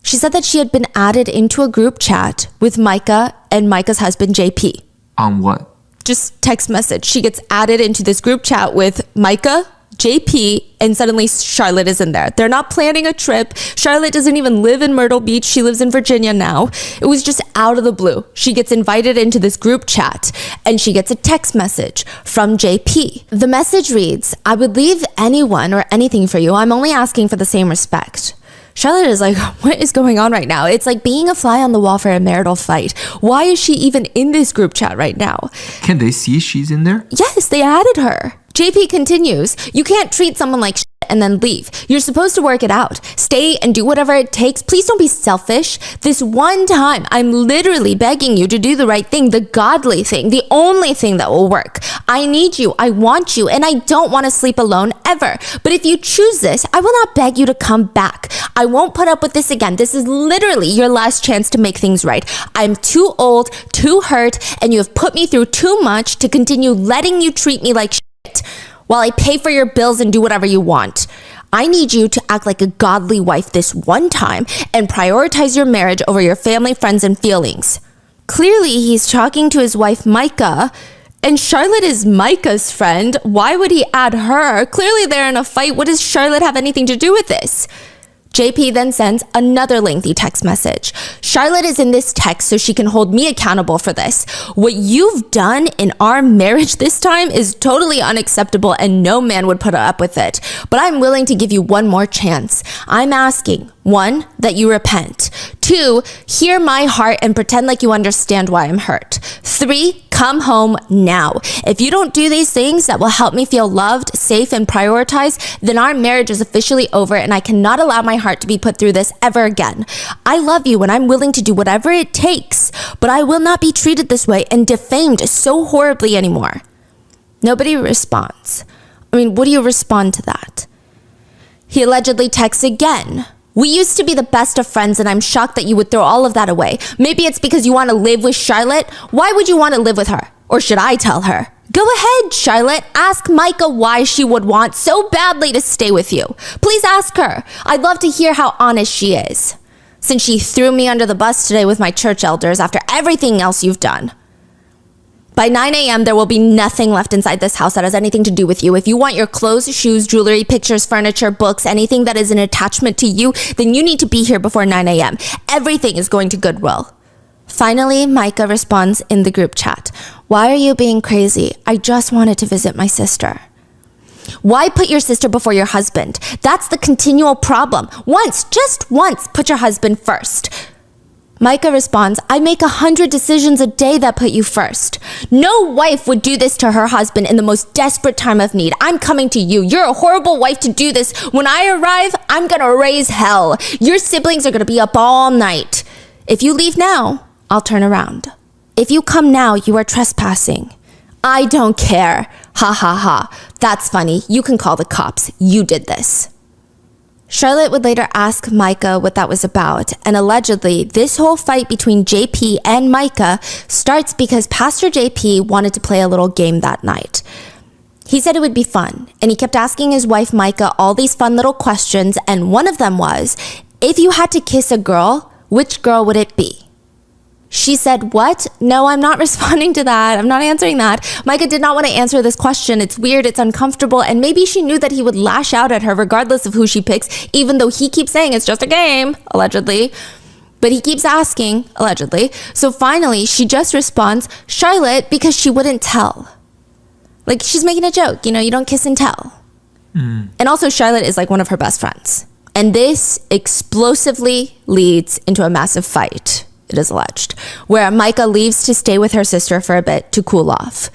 she said that she had been added into a group chat with Micah and Micah's husband, JP. On what? Just text message. She gets added into this group chat with Micah, JP, and suddenly Charlotte is in there. They're not planning a trip. Charlotte doesn't even live in Myrtle Beach. She lives in Virginia now. It was just out of the blue. She gets invited into this group chat and she gets a text message from JP. The message reads, I would leave anyone or anything for you. I'm only asking for the same respect. Charlotte is like, what is going on right now? It's like being a fly on the wall for a marital fight. Why is she even in this group chat right now? Can they see she's in there? Yes, they added her. JP continues, you can't treat someone like shit and then leave. You're supposed to work it out. Stay and do whatever it takes. Please don't be selfish. This one time, I'm literally begging you to do the right thing, the godly thing, the only thing that will work. I need you, I want you, and I don't want to sleep alone ever. But if you choose this, I will not beg you to come back. I won't put up with this again. This is literally your last chance to make things right. I'm too old, too hurt, and you have put me through too much to continue letting you treat me like shit while I pay for your bills and do whatever you want. I need you to act like a godly wife this one time and prioritize your marriage over your family, friends, and feelings. Clearly, he's talking to his wife, Micah, and Charlotte is Micah's friend. Why would he add her? Clearly, they're in a fight. What does Charlotte have anything to do with this? JP then sends another lengthy text message. Charlotte is in this text so she can hold me accountable for this. What you've done in our marriage this time is totally unacceptable and no man would put up with it. But I'm willing to give you one more chance. I'm asking, 1, that you repent. 2, hear my heart and pretend like you understand why I'm hurt. 3, come home now. If you don't do these things that will help me feel loved, safe, and prioritized, then our marriage is officially over and I cannot allow my heart to be put through this ever again. I love you and I'm willing to do whatever it takes, but I will not be treated this way and defamed so horribly anymore. Nobody responds. What do you respond to that? He allegedly texts again. We used to be the best of friends and I'm shocked that you would throw all of that away. Maybe it's because you want to live with Charlotte. Why would you want to live with her? Or should I tell her? Go ahead, Charlotte. Ask Micah why she would want so badly to stay with you. Please ask her. I'd love to hear how honest she is. Since she threw me under the bus today with my church elders after everything else you've done. By 9 a.m., there will be nothing left inside this house that has anything to do with you. If you want your clothes, shoes, jewelry, pictures, furniture, books, anything that is an attachment to you, then you need to be here before 9 a.m. Everything is going to Goodwill. Finally, Micah responds in the group chat. Why are you being crazy? I just wanted to visit my sister. Why put your sister before your husband? That's the continual problem. Just once, put your husband first. Micah responds, I make 100 decisions a day that put you first. No wife would do this to her husband in the most desperate time of need. I'm coming to you. You're a horrible wife to do this. When I arrive, I'm gonna raise hell. Your siblings are gonna be up all night. If you leave now, I'll turn around. If you come now, you are trespassing. I don't care. Ha ha ha. That's funny. You can call the cops. You did this. Charlotte would later ask Micah what that was about, and allegedly, this whole fight between JP and Micah starts because Pastor JP wanted to play a little game that night. He said it would be fun, and he kept asking his wife Micah all these fun little questions, and one of them was, if you had to kiss a girl, which girl would it be? She said, what? No, I'm not responding to that. I'm not answering that. Micah did not want to answer this question. It's weird. It's uncomfortable. And maybe she knew that he would lash out at her regardless of who she picks, even though he keeps saying it's just a game, allegedly. But he keeps asking, allegedly. So finally, she just responds, Charlotte, because she wouldn't tell. Like, she's making a joke. You know, you don't kiss and tell. And also, Charlotte is like one of her best friends. And this explosively leads into a massive fight. It is alleged, where Micah leaves to stay with her sister for a bit to cool off.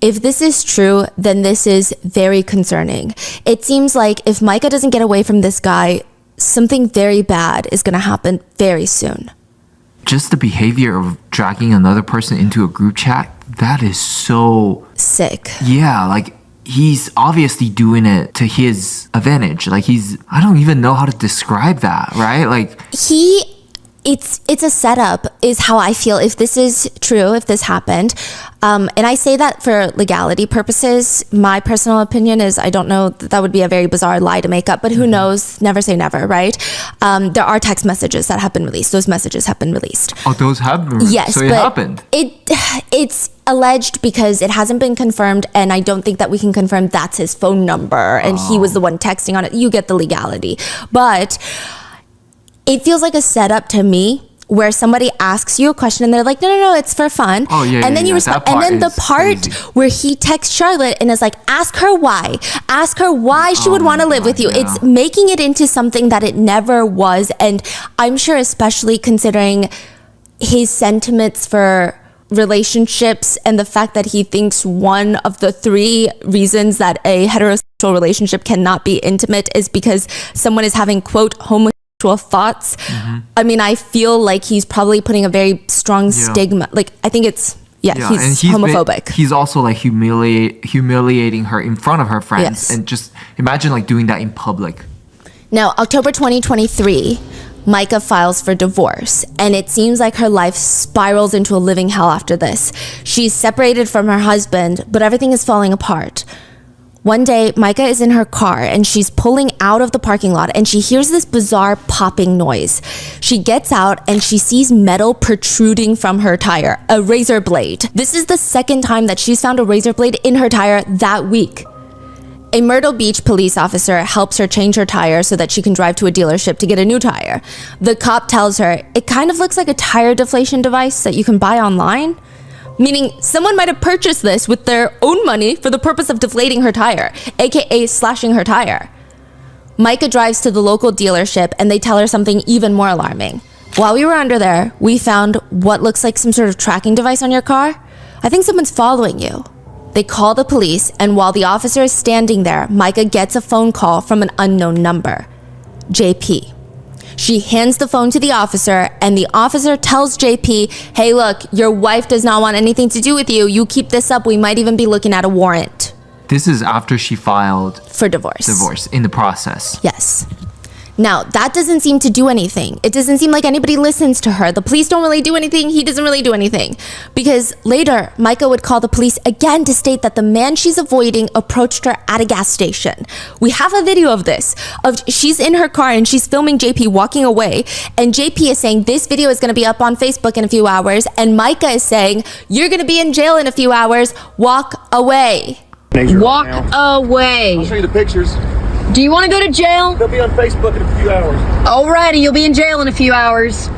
If this is true, then this is very concerning. It seems like if Micah doesn't get away from this guy, something very bad is going to happen very soon. Just the behavior of dragging another person into a group chat, that is so sick. Yeah, like he's obviously doing it to his advantage. Like I don't even know how to describe that, right? Like It's a setup is how I feel if this is true, if this happened. And I say that for legality purposes. My personal opinion is I don't know, that would be a very bizarre lie to make up, but who knows? Never say never, right? There are text messages that have been released. Those messages have been released. Oh, those have been released? Yes, so it happened? It's alleged because it hasn't been confirmed, and I don't think that we can confirm that's his phone number and he was the one texting on it. You get the legality. But it feels like a setup to me where somebody asks you a question and they're like, no, it's for fun. Oh, yeah, and then you respond. And then the part crazy. where he texts Charlotte and is like, ask her why she would want to live with you. Yeah. It's making it into something that it never was. And I'm sure, especially considering his sentiments for relationships and the fact that he thinks one of the 3 reasons that a heterosexual relationship cannot be intimate is because someone is having, quote, homosexual thoughts. I mean, I feel like he's probably putting a very strong stigma. Like, I think it's, he's homophobic. He's also like humiliating her in front of her friends. Yes. And just imagine like doing that in public. Now, October 2023, Micah files for divorce, and it seems like her life spirals into a living hell after this. She's separated from her husband, but everything is falling apart. One day, Micah is in her car and she's pulling out of the parking lot and she hears this bizarre popping noise. She gets out and she sees metal protruding from her tire, a razor blade. This is the second time that she's found a razor blade in her tire that week. A Myrtle Beach police officer helps her change her tire so that she can drive to a dealership to get a new tire. The cop tells her it kind of looks like a tire deflation device that you can buy online. Meaning someone might have purchased this with their own money for the purpose of deflating her tire, aka slashing her tire. Micah drives to the local dealership and they tell her something even more alarming. While we were under there, we found what looks like some sort of tracking device on your car. I think someone's following you. They call the police, and while the officer is standing there, Micah gets a phone call from an unknown number, JP. She hands the phone to the officer, and the officer tells JP, hey, look, your wife does not want anything to do with you. You keep this up, we might even be looking at a warrant. This is after she filed for divorce. Divorce in the process. Yes. Now, that doesn't seem to do anything. It doesn't seem like anybody listens to her. The police don't really do anything. He doesn't really do anything. Because later, Micah would call the police again to state that the man she's avoiding approached her at a gas station. We have a video of this. She's in her car and she's filming JP walking away. And JP is saying, this video is going to be up on Facebook in a few hours. And Micah is saying, you're going to be in jail in a few hours. Walk away. Walk away. I'll show you the pictures. Do you want to go to jail? They'll be on Facebook in a few hours. Alrighty, you'll be in jail in a few hours.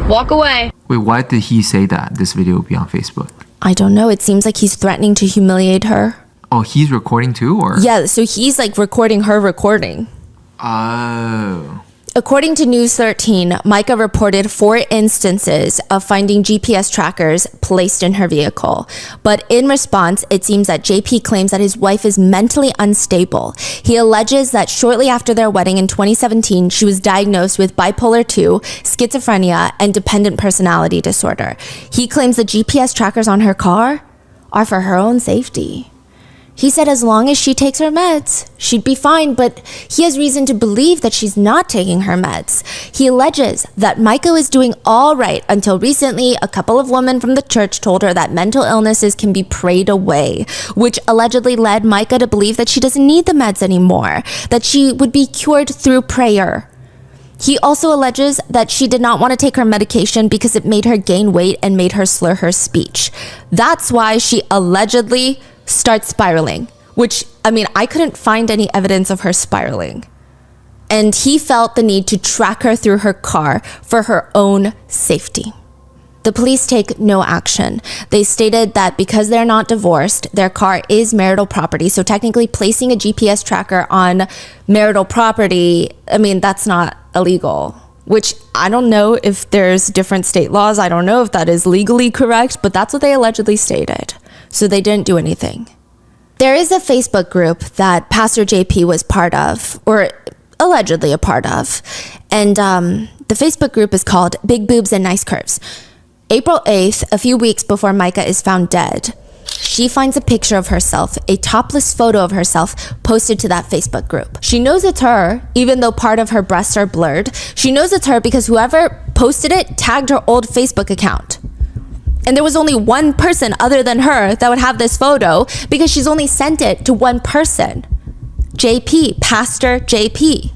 Walk away. Wait, why did he say that this video will be on Facebook? I don't know. It seems like he's threatening to humiliate her. Oh, he's recording too, or? Yeah, so he's like recording her recording. Oh. According to News 13, Micah reported 4 instances of finding GPS trackers placed in her vehicle. But in response, it seems that JP claims that his wife is mentally unstable. He alleges that shortly after their wedding in 2017, she was diagnosed with bipolar 2, schizophrenia, and dependent personality disorder. He claims the GPS trackers on her car are for her own safety. He said as long as she takes her meds, she'd be fine, but he has reason to believe that she's not taking her meds. He alleges that Micah was doing all right until recently a couple of women from the church told her that mental illnesses can be prayed away, which allegedly led Micah to believe that she doesn't need the meds anymore, that she would be cured through prayer. He also alleges that she did not want to take her medication because it made her gain weight and made her slur her speech. That's why she allegedly starts spiraling, which, I mean, I couldn't find any evidence of her spiraling. And he felt the need to track her through her car for her own safety. The police take no action. They stated that because they're not divorced, their car is marital property. So technically placing a GPS tracker on marital property, I mean, that's not illegal. Which I don't know if there's different state laws. I don't know if that is legally correct, but that's what they allegedly stated. So they didn't do anything. There is a Facebook group that Pastor JP was part of, or allegedly a part of. And the Facebook group is called Big Boobs and Nice Curves. April 8th, a few weeks before Micah is found dead, she finds a picture of herself, a topless photo of herself posted to that Facebook group. She knows it's her, even though part of her breasts are blurred. She knows it's her because whoever posted it tagged her old Facebook account. And there was only one person other than her that would have this photo because she's only sent it to one person. JP, Pastor JP.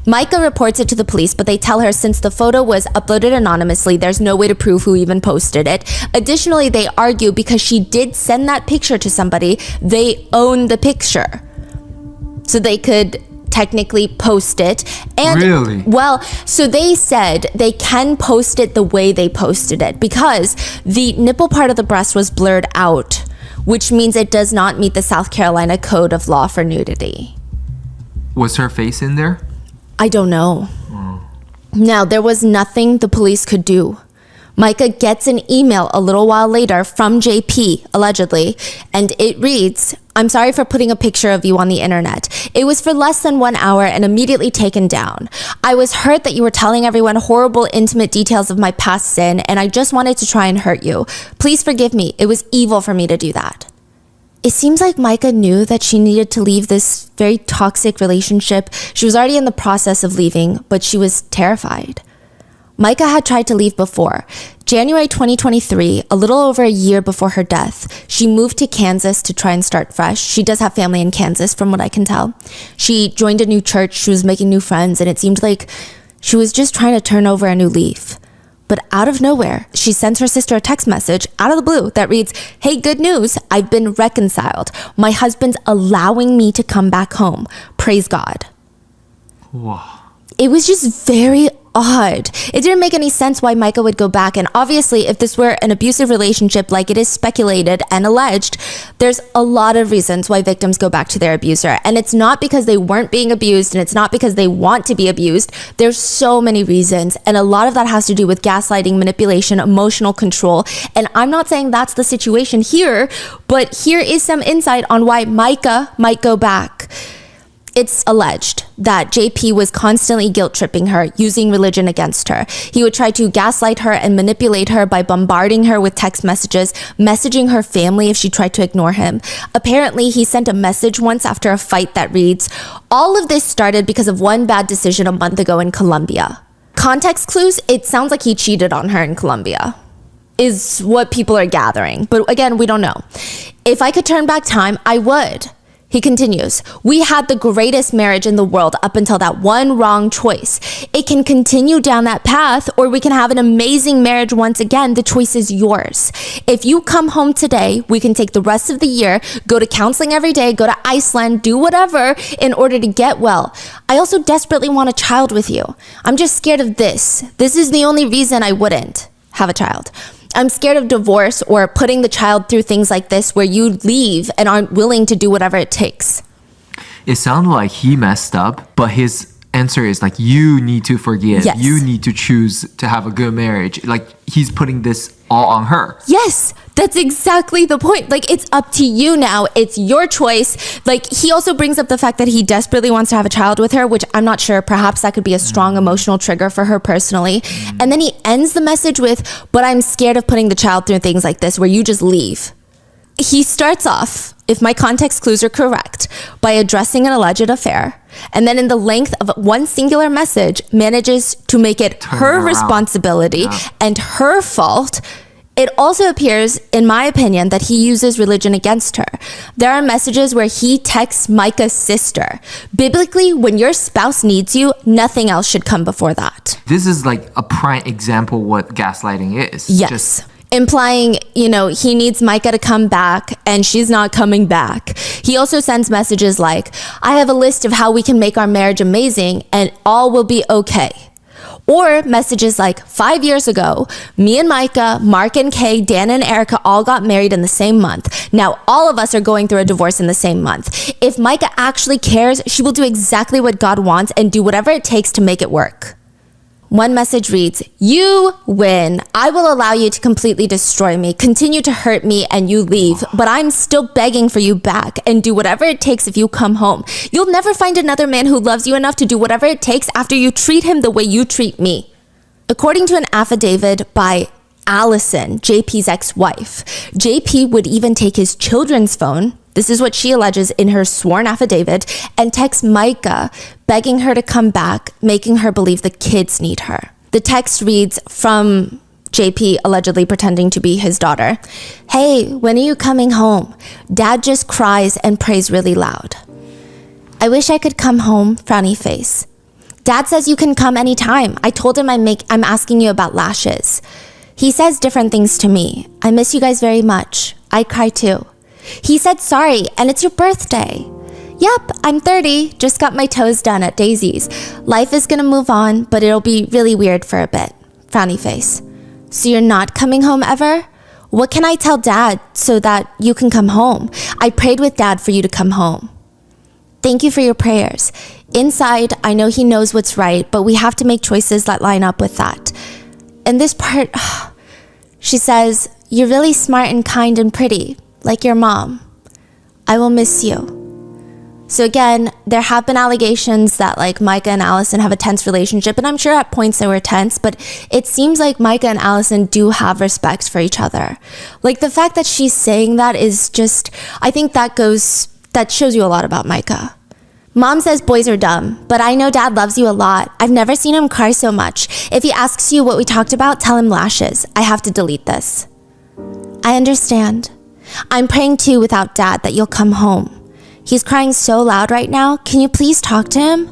Micah reports it to the police, but they tell her since the photo was uploaded anonymously, there's no way to prove who even posted it. Additionally, they argue because she did send that picture to somebody, they own the picture. So they could technically post it. And really? Well, so they said they can post it the way they posted it because the nipple part of the breast was blurred out, which means it does not meet the South Carolina Code of Law for nudity. Was her face in there? I don't know. Now, there was nothing the police could do. Micah gets an email a little while later from JP, allegedly, and it reads, "I'm sorry for putting a picture of you on the internet. It was for less than 1 hour and immediately taken down. I was hurt that you were telling everyone horrible, intimate details of my past sin, and I just wanted to try and hurt you. Please forgive me. It was evil for me to do that." It seems like Micah knew that she needed to leave this very toxic relationship. She was already in the process of leaving, but she was terrified. Micah had tried to leave before. January 2023, a little over a year before her death, she moved to Kansas to try and start fresh. She does have family in Kansas, from what I can tell. She joined a new church, she was making new friends, and it seemed like she was just trying to turn over a new leaf. But out of nowhere, she sends her sister a text message out of the blue that reads, "Hey, good news, I've been reconciled. My husband's allowing me to come back home. Praise God." Wow. It was just very odd. It didn't make any sense why Micah would go back. And obviously, if this were an abusive relationship like it is speculated and alleged, there's a lot of reasons why victims go back to their abuser. And it's not because they weren't being abused and it's not because they want to be abused. There's so many reasons. And a lot of that has to do with gaslighting, manipulation, emotional control. And I'm not saying that's the situation here, but here is some insight on why Micah might go back. It's alleged that JP was constantly guilt-tripping her, using religion against her. He would try to gaslight her and manipulate her by bombarding her with text messages, messaging her family if she tried to ignore him. Apparently, he sent a message once after a fight that reads, "All of this started because of one bad decision a month ago in Colombia." Context clues, it sounds like he cheated on her in Colombia, is what people are gathering. But again, we don't know. "If I could turn back time, I would." He continues, "We had the greatest marriage in the world up until that one wrong choice. It can continue down that path, or we can have an amazing marriage once again. The choice is yours. If you come home today, we can take the rest of the year, go to counseling every day, go to Iceland, do whatever in order to get well. I also desperately want a child with you. I'm just scared of this. This is the only reason I wouldn't have a child. I'm scared of divorce or putting the child through things like this where you leave and aren't willing to do whatever it takes. It sounded like he messed up, but his answer is like, you need to forgive. Yes. You need to choose to have a good marriage. Like, he's putting this all on her. Yes, that's exactly the point. Like, it's up to you now. It's your choice. Like, he also brings up the fact that he desperately wants to have a child with her, which I'm not sure. Perhaps that could be a strong emotional trigger for her personally. And then he ends the message with, but I'm scared of putting the child through things like this where you just leave. He starts off, if my context clues are correct, by addressing an alleged affair, and then in the length of one singular message manages to make it her responsibility and her fault. It also appears, in my opinion, that he uses religion against her. There are messages where he texts Micah's sister. Biblically, when your spouse needs you, nothing else should come before that. This is like a prime example what gaslighting is. Yes. Implying, he needs Micah to come back and she's not coming back. He also sends messages like, I have a list of how we can make our marriage amazing and all will be okay. Or messages like, 5 years ago, me and Micah, Mark and Kay, Dan and Erica all got married in the same month. Now all of us are going through a divorce in the same month. If Micah actually cares, she will do exactly what God wants and do whatever it takes to make it work. One message reads, you win. I will allow you to completely destroy me, continue to hurt me, and you leave. But I'm still begging for you back and do whatever it takes if you come home. You'll never find another man who loves you enough to do whatever it takes after you treat him the way you treat me. According to an affidavit by Allison, JP's ex-wife, JP would even take his children's phone, this is what she alleges in her sworn affidavit, and text Micah, begging her to come back, making her believe the kids need her. The text reads from JP allegedly pretending to be his daughter. Hey, when are you coming home? Dad just cries and prays really loud. I wish I could come home, frowny face. Dad says you can come anytime. I told him I'm asking you about lashes. He says different things to me. I miss you guys very much. I cry too. He said sorry, and it's your birthday. Yep, I'm 30, just got my toes done at Daisy's. Life is gonna move on, but it'll be really weird for a bit. Frowny face. So you're not coming home ever? What can I tell Dad so that you can come home? I prayed with Dad for you to come home. Thank you for your prayers. Inside, I know he knows what's right, but we have to make choices that line up with that. And this part, she says, you're really smart and kind and pretty. Like your mom. I will miss you. So again, there have been allegations that like Micah and Allison have a tense relationship, and I'm sure at points they were tense, but it seems like Micah and Allison do have respect for each other. Like the fact that she's saying that is just, I think that shows you a lot about Micah. Mom says boys are dumb, but I know Dad loves you a lot. I've never seen him cry so much. If he asks you what we talked about, tell him lashes. I have to delete this. I understand. I'm praying too without Dad that you'll come home. He's crying so loud right now. Can you please talk to him?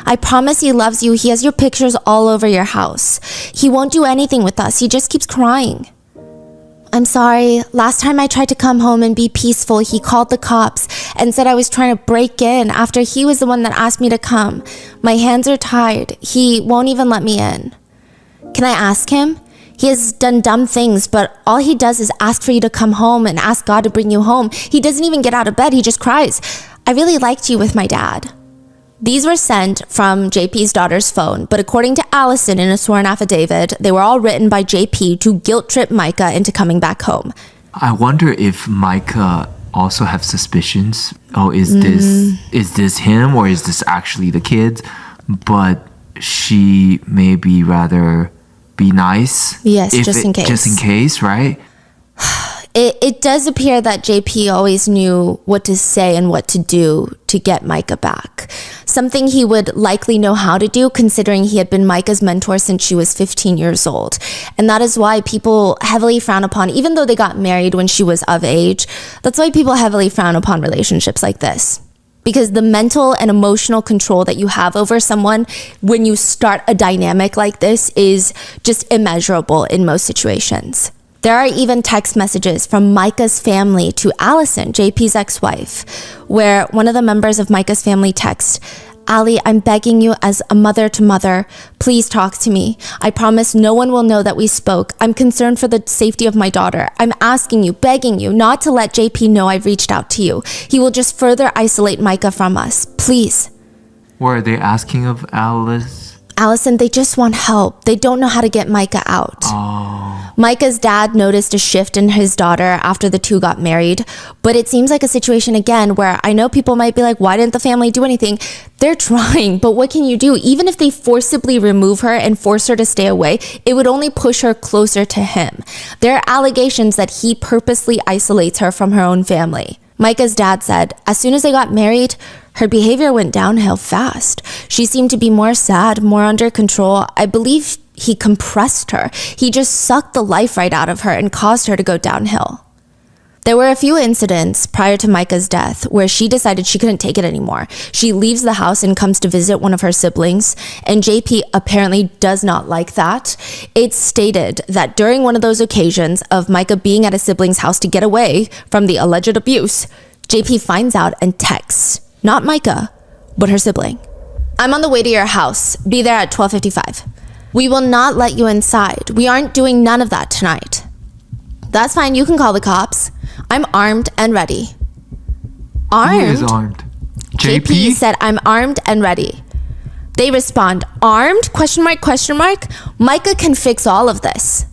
I promise he loves you. He has your pictures all over your house. He won't do anything with us. He just keeps crying. I'm sorry. Last time I tried to come home and be peaceful, he called the cops and said I was trying to break in after he was the one that asked me to come. My hands are tied. He won't even let me in. Can I ask him? He has done dumb things, but all he does is ask for you to come home and ask God to bring you home. He doesn't even get out of bed. He just cries. I really liked you with my dad. These were sent from JP's daughter's phone, but according to Allison in a sworn affidavit, they were all written by JP to guilt trip Micah into coming back home. I wonder if Micah also have suspicions. Oh, is this him or is this actually the kids? But she maybe rather be nice. Yes, just in case. Just in case, right? It does appear that JP always knew what to say and what to do to get Micah back. Something he would likely know how to do considering he had been Micah's mentor since she was 15 years old. And that is why people heavily frown upon, even though they got married when she was of age, that's why people heavily frown upon relationships like this. Because the mental and emotional control that you have over someone when you start a dynamic like this is just immeasurable in most situations. There are even text messages from Micah's family to Allison, JP's ex-wife, where one of the members of Micah's family texts, Allie, I'm begging you as a mother to mother, please talk to me. I promise no one will know that we spoke. I'm concerned for the safety of my daughter. I'm asking you, begging you, not to let JP know I've reached out to you. He will just further isolate Micah from us. Please. What are they asking of Alice? Allison, they just want help. They don't know how to get Micah out. Micah's dad noticed a shift in his daughter after the two got married, but it seems like a situation again where I know people might be like, why didn't the family do anything? They're trying, but what can you do? Even if they forcibly remove her and force her to stay away, it would only push her closer to him. There are allegations that he purposely isolates her from her own family. Micah's dad said, as soon as they got married, her behavior went downhill fast. She seemed to be more sad, more under control. I believe he compressed her. He just sucked the life right out of her and caused her to go downhill. There were a few incidents prior to Micah's death where she decided she couldn't take it anymore. She leaves the house and comes to visit one of her siblings, and JP apparently does not like that. It's stated that during one of those occasions of Micah being at a sibling's house to get away from the alleged abuse, JP finds out and texts, not Micah, but her sibling. I'm on the way to your house. Be there at 12:55. We will not let you inside. We aren't doing none of that tonight. That's fine. You can call the cops. I'm armed and ready. Armed? Who is armed? JP said, I'm armed and ready. They respond, armed? Question mark, question mark. Micah can fix all of this.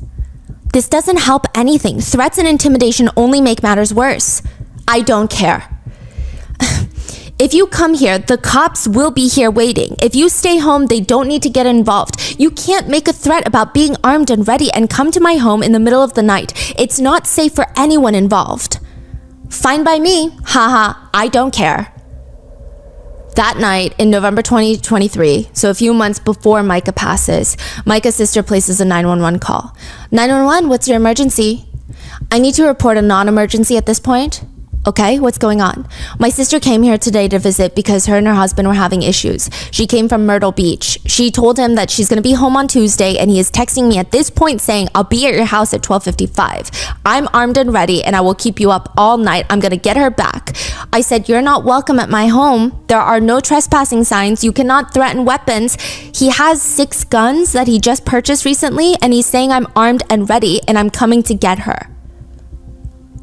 This doesn't help anything. Threats and intimidation only make matters worse. I don't care. If you come here, the cops will be here waiting. If you stay home, they don't need to get involved. You can't make a threat about being armed and ready and come to my home in the middle of the night. It's not safe for anyone involved. Fine by me. Haha, I don't care. That night in November 2023, so a few months before Micah passes, Micah's sister places a 911 call. 911, what's your emergency? I need to report a non-emergency at this point. Okay, what's going on? My sister came here today to visit because her and her husband were having issues. She came from Myrtle Beach. She told him that she's going to be home on Tuesday, and he is texting me at this point saying, I'll be at your house at 12:55. I'm armed and ready, and I will keep you up all night. I'm going to get her back. I said, you're not welcome at my home. There are no trespassing signs. You cannot threaten weapons. He has 6 guns that he just purchased recently, and he's saying I'm armed and ready, and I'm coming to get her.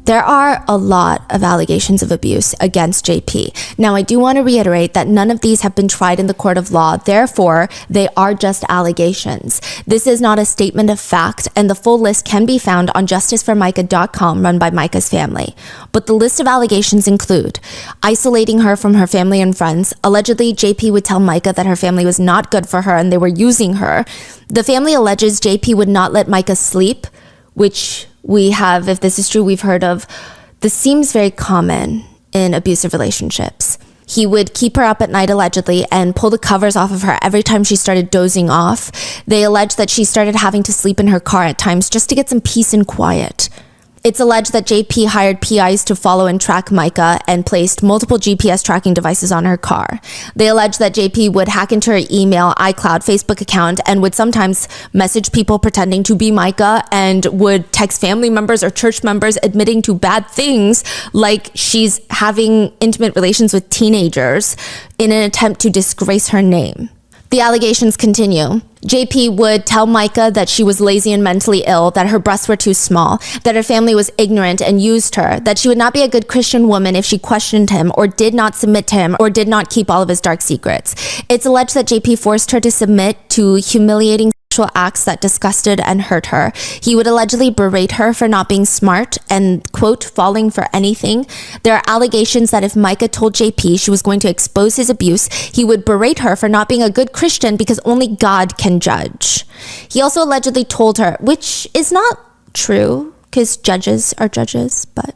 There are a lot of allegations of abuse against JP. Now, I do want to reiterate that none of these have been tried in the court of law. Therefore, they are just allegations. This is not a statement of fact, and the full list can be found on justiceformicah.com, run by Micah's family. But the list of allegations include isolating her from her family and friends. Allegedly, JP would tell Micah that her family was not good for her and they were using her. The family alleges JP would not let Micah sleep, which we have, if this is true, we've heard of. This seems very common in abusive relationships. He would keep her up at night allegedly and pull the covers off of her every time she started dozing off. They allege that she started having to sleep in her car at times just to get some peace and quiet. It's alleged that JP hired PIs to follow and track Micah and placed multiple GPS tracking devices on her car. They allege that JP would hack into her email, iCloud, Facebook account, and would sometimes message people pretending to be Micah and would text family members or church members admitting to bad things, like she's having intimate relations with teenagers in an attempt to disgrace her name. The allegations continue. JP would tell Micah that she was lazy and mentally ill, that her breasts were too small, that her family was ignorant and used her, that she would not be a good Christian woman if she questioned him or did not submit to him or did not keep all of his dark secrets. It's alleged that JP forced her to submit to humiliating sexual acts that disgusted and hurt her. He would allegedly berate her for not being smart and, quote, falling for anything. There are allegations that if Micah told JP she was going to expose his abuse, he would berate her for not being a good Christian because only God can judge. He also allegedly told her, which is not true because judges are judges, but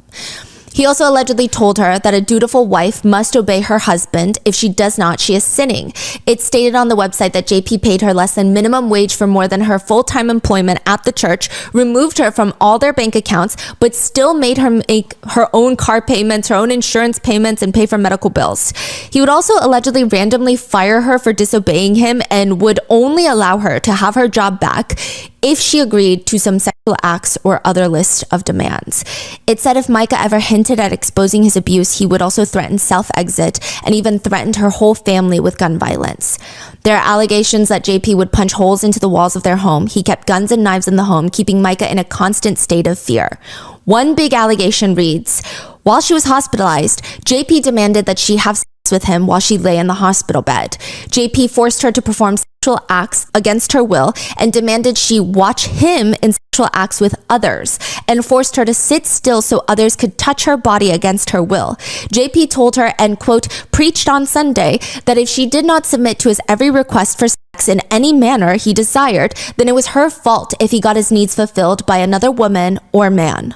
he also allegedly told her that a dutiful wife must obey her husband. If she does not, she is sinning. It's stated on the website that JP paid her less than minimum wage for more than her full-time employment at the church, removed her from all their bank accounts, but still made her make her own car payments, her own insurance payments, and pay for medical bills. He would also allegedly randomly fire her for disobeying him and would only allow her to have her job back if she agreed to some sexual acts or other list of demands. It said if Micah ever hinted at exposing his abuse, he would also threaten self-exit and even threatened her whole family with gun violence. There are allegations that JP would punch holes into the walls of their home. He kept guns and knives in the home, keeping Micah in a constant state of fear. One big allegation reads, while she was hospitalized, JP demanded that she have sex with him while she lay in the hospital bed. JP forced her to perform sexual acts against her will and demanded she watch him in sexual acts with others and forced her to sit still so others could touch her body against her will. JP told her and, quote, preached on Sunday that if she did not submit to his every request for sex in any manner he desired, then it was her fault if he got his needs fulfilled by another woman or man.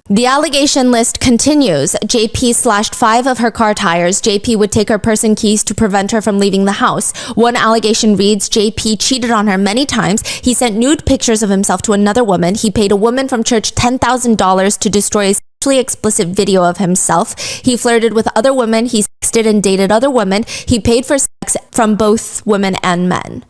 The allegation list continues. JP slashed 5 of her car tires. JP would take her purse and keys to prevent her from leaving the house. One allegation reads, JP cheated on her many times. He sent nude pictures of himself to another woman. He paid a woman from church $10,000 to destroy a sexually explicit video of himself. He flirted with other women. He sexted and dated other women. He paid for sex from both women and men.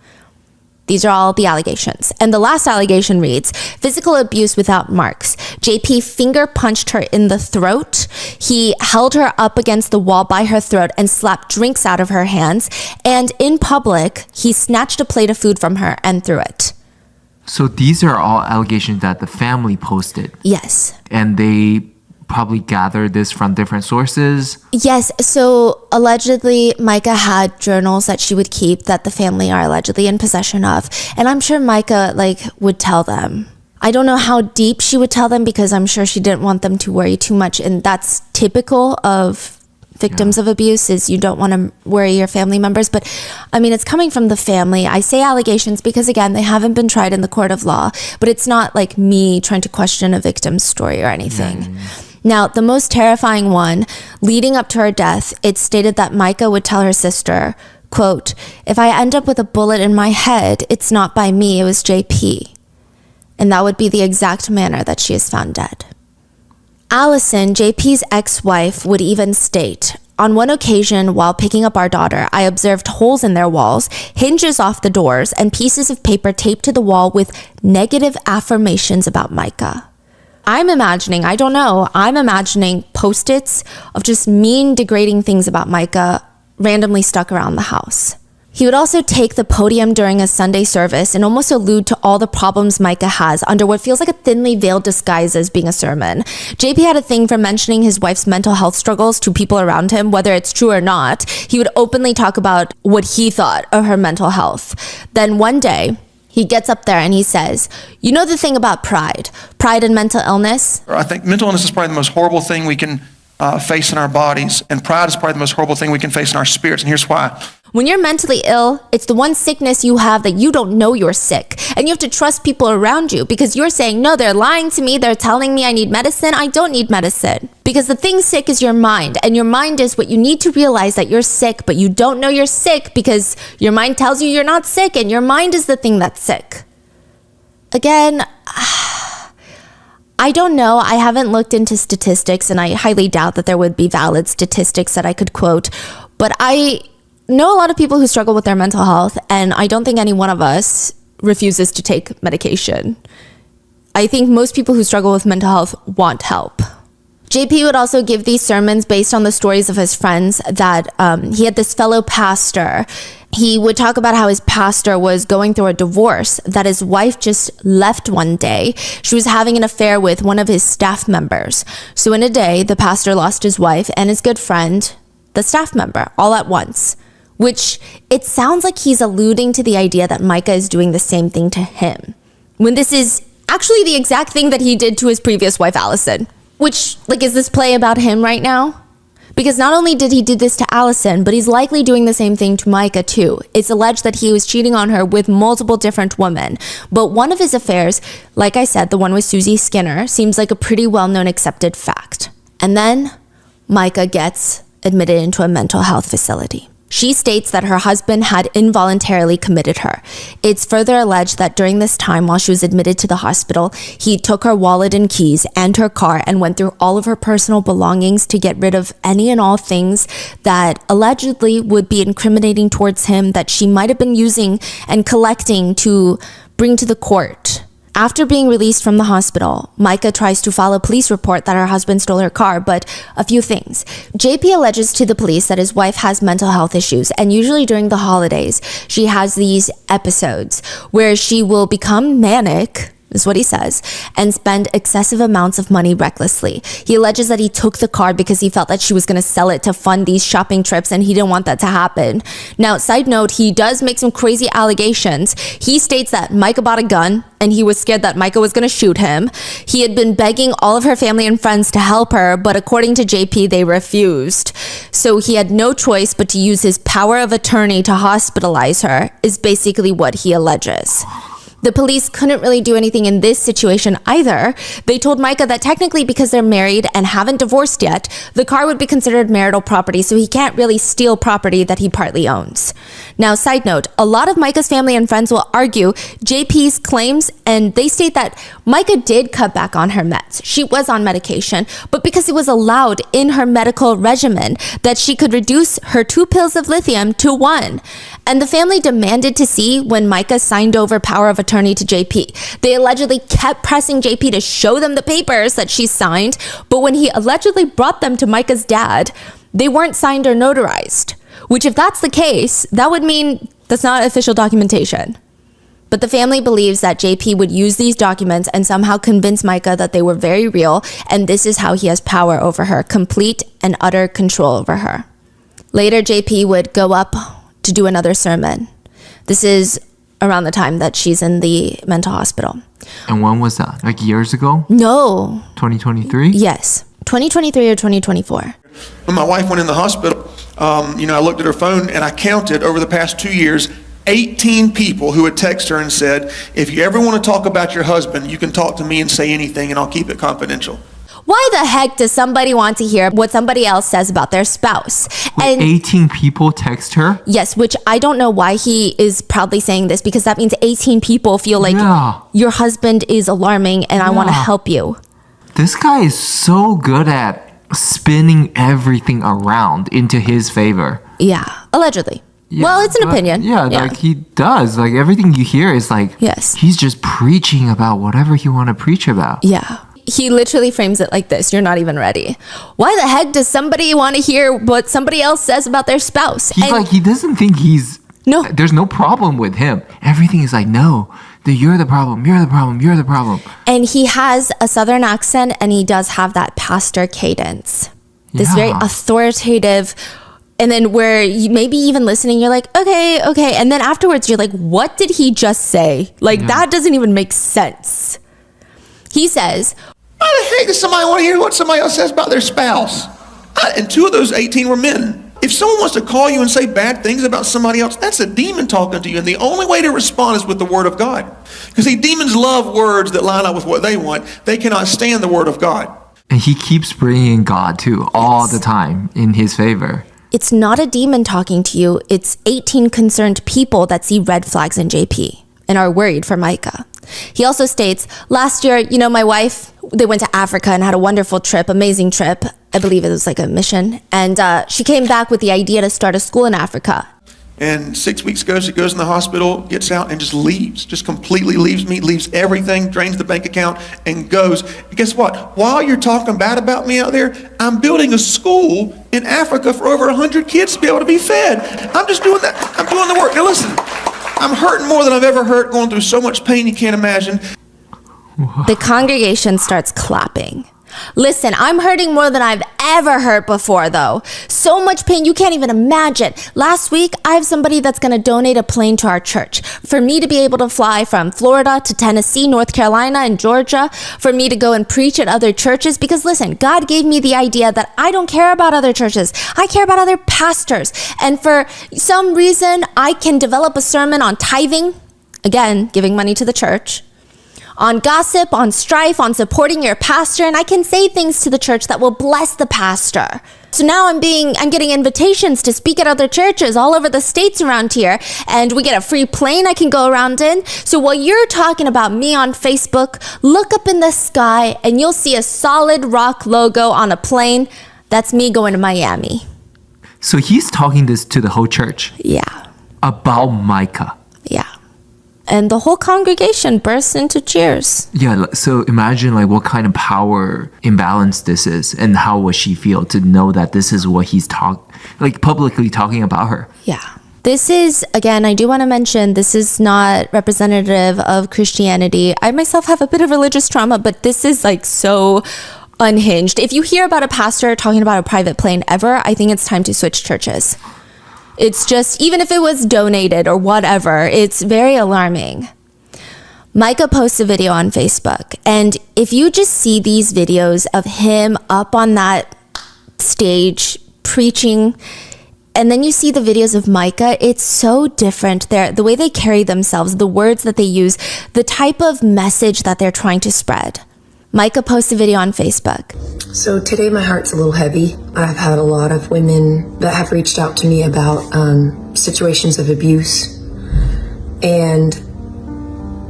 These are all the allegations. And the last allegation reads, physical abuse without marks. JP finger punched her in the throat. He held her up against the wall by her throat and slapped drinks out of her hands. And in public, he snatched a plate of food from her and threw it. So these are all allegations that the family posted. Yes. And they probably gathered this from different sources. Yes. So allegedly, Micah had journals that she would keep that the family are allegedly in possession of. And I'm sure Micah would tell them. I don't know how deep she would tell them because I'm sure she didn't want them to worry too much. And that's typical of victims of abuse, is you don't want to worry your family members. But I mean, it's coming from the family. I say allegations because, again, they haven't been tried in the court of law. But it's not like me trying to question a victim's story or anything. Now, the most terrifying one, leading up to her death, it stated that Micah would tell her sister, quote, if I end up with a bullet in my head, it's not by me, it was JP. And that would be the exact manner that she is found dead. Allison, JP's ex-wife, would even state, on one occasion, while picking up our daughter, I observed holes in their walls, hinges off the doors, and pieces of paper taped to the wall with negative affirmations about Micah. I'm imagining Post-its of just mean, degrading things about Micah randomly stuck around the house. He would also take the podium during a Sunday service and almost allude to all the problems Micah has under what feels like a thinly veiled disguise as being a sermon. JP had a thing for mentioning his wife's mental health struggles to people around him, whether it's true or not. He would openly talk about what he thought of her mental health. Then one day, he gets up there and he says, you know the thing about pride and mental illness? I think mental illness is probably the most horrible thing we can face in our bodies, and pride is probably the most horrible thing we can face in our spirits, and here's why. When you're mentally ill, it's the one sickness you have that you don't know you're sick. And you have to trust people around you because you're saying, no, they're lying to me. They're telling me I need medicine. I don't need medicine. Because the thing sick is your mind. And your mind is what you need to realize that you're sick, but you don't know you're sick because your mind tells you you're not sick. And your mind is the thing that's sick. Again, I don't know. I haven't looked into statistics, and I highly doubt that there would be valid statistics that I could quote. But I know a lot of people who struggle with their mental health, and I don't think any one of us refuses to take medication. I think most people who struggle with mental health want help. JP would also give these sermons based on the stories of his friends that he had this fellow pastor. He would talk about how his pastor was going through a divorce, that his wife just left one day. She was having an affair with one of his staff members. So in a day, the pastor lost his wife and his good friend, the staff member, all at once. Which it sounds like he's alluding to the idea that Micah is doing the same thing to him, when this is actually the exact thing that he did to his previous wife, Allison. Which, is this play about him right now? Because not only did he do this to Allison, but he's likely doing the same thing to Micah too. It's alleged that he was cheating on her with multiple different women. But one of his affairs, like I said, the one with Susie Skinner, seems like a pretty well-known accepted fact. And then Micah gets admitted into a mental health facility. She states that her husband had involuntarily committed her. It's further alleged that during this time, while she was admitted to the hospital, he took her wallet and keys and her car and went through all of her personal belongings to get rid of any and all things that allegedly would be incriminating towards him, that she might have been using and collecting to bring to the court After being released from the hospital, Micah tries to file a police report that her husband stole her car, but a few things. JP alleges to the police that his wife has mental health issues, and usually during the holidays, she has these episodes where she will become manic, is what he says, and spend excessive amounts of money recklessly. He alleges that he took the car because he felt that she was going to sell it to fund these shopping trips, and he didn't want that to happen. Now, side note, he does make some crazy allegations. He states that Micah bought a gun and he was scared that Micah was going to shoot him. He had been begging all of her family and friends to help her, but according to JP, they refused. So he had no choice but to use his power of attorney to hospitalize her, is basically what he alleges. The police couldn't really do anything in this situation either. They told Micah that technically because they're married and haven't divorced yet, the car would be considered marital property, so he can't really steal property that he partly owns. Now, side note, a lot of Micah's family and friends will argue JP's claims, and they state that Micah did cut back on her meds. She was on medication, but because it was allowed in her medical regimen that she could reduce her 2 pills of lithium to 1. And the family demanded to see when Micah signed over power of attorney to JP. They allegedly kept pressing JP to show them the papers that she signed, but when he allegedly brought them to Micah's dad, they weren't signed or notarized. Which, if that's the case, that would mean that's not official documentation. But the family believes that JP would use these documents and somehow convince Micah that they were very real, and this is how he has power over her, complete and utter control over her. Later, JP would go up to do another sermon. This is around the time that she's in the mental hospital. And when was that? Like years ago? No. 2023? Yes. 2023 or 2024. When my wife went in the hospital, I looked at her phone and I counted over the past 2 years, 18 people who would text her and said, if you ever want to talk about your husband, you can talk to me and say anything and I'll keep it confidential. Why the heck does somebody want to hear what somebody else says about their spouse? Wait, 18 people text her? Yes, which I don't know why he is proudly saying this, because that means 18 people feel like your husband is alarming and I want to help you. This guy is so good at spinning everything around into his favor. Yeah, allegedly. Yeah, well, it's an opinion. Yeah, like he does. Like everything you hear is like, yes, he's just preaching about whatever you want to preach about. Yeah. He literally frames it like this. You're not even ready. Why the heck does somebody want to hear what somebody else says about their spouse? He doesn't think there's no problem with him. Everything is like, no, you're the problem, you're the problem, you're the problem. And he has a southern accent and he does have that pastor cadence. This very authoritative, and then where you maybe even listening, you're like, okay. And then afterwards you're like, what did he just say? Like that doesn't even make sense. He says, why the heck does somebody want to hear what somebody else says about their spouse? And 2 of those 18 were men. If someone wants to call you and say bad things about somebody else, that's a demon talking to you. And the only way to respond is with the word of God. Because demons love words that line up with what they want. They cannot stand the word of God. And he keeps bringing God too, all the time in his favor. It's not a demon talking to you. It's 18 concerned people that see red flags in JP and are worried for Micah. He also states, last year, my wife, they went to Africa and had a wonderful trip, amazing trip. I believe it was like a mission. And she came back with the idea to start a school in Africa. And 6 weeks ago, she goes in the hospital, gets out, and just leaves. Just completely leaves me, leaves everything, drains the bank account, and goes. And guess what? While you're talking bad about me out there, I'm building a school in Africa for over 100 kids to be able to be fed. I'm just doing that. I'm doing the work. Now listen, I'm hurting more than I've ever hurt, going through so much pain you can't imagine. The congregation starts clapping. Listen, I'm hurting more than I've ever hurt before, though. So much pain you can't even imagine. Last week, I have somebody that's going to donate a plane to our church for me to be able to fly from Florida to Tennessee, North Carolina, and Georgia, for me to go and preach at other churches. Because listen, God gave me the idea that I don't care about other churches. I care about other pastors. And for some reason, I can develop a sermon on tithing, again, giving money to the church, on gossip, on strife, on supporting your pastor, and I can say things to the church that will bless the pastor. So now I'm getting invitations to speak at other churches all over the states around here, and we get a free plane I can go around in. So while you're talking about me on Facebook, look up in the sky and you'll see a solid rock logo on a plane. That's me going to Miami. So he's talking this to the whole church? Yeah. About Micah? Yeah. And the whole congregation bursts into cheers. Yeah, so imagine like what kind of power imbalance this is, and how would she feel to know that this is what he's publicly talking about her. Yeah. This is, again, I do want to mention, this is not representative of Christianity. I myself have a bit of religious trauma, but this is like so unhinged. If you hear about a pastor talking about a private plane ever, I think it's time to switch churches. It's just, even if it was donated or whatever, it's very alarming. Micah posts a video on Facebook, and if you just see these videos of him up on that stage preaching, and then you see the videos of Micah, it's so different. The way they carry themselves, the words that they use, the type of message that they're trying to spread. Micah posts a video on Facebook. So today my heart's a little heavy. I've had a lot of women that have reached out to me about situations of abuse. And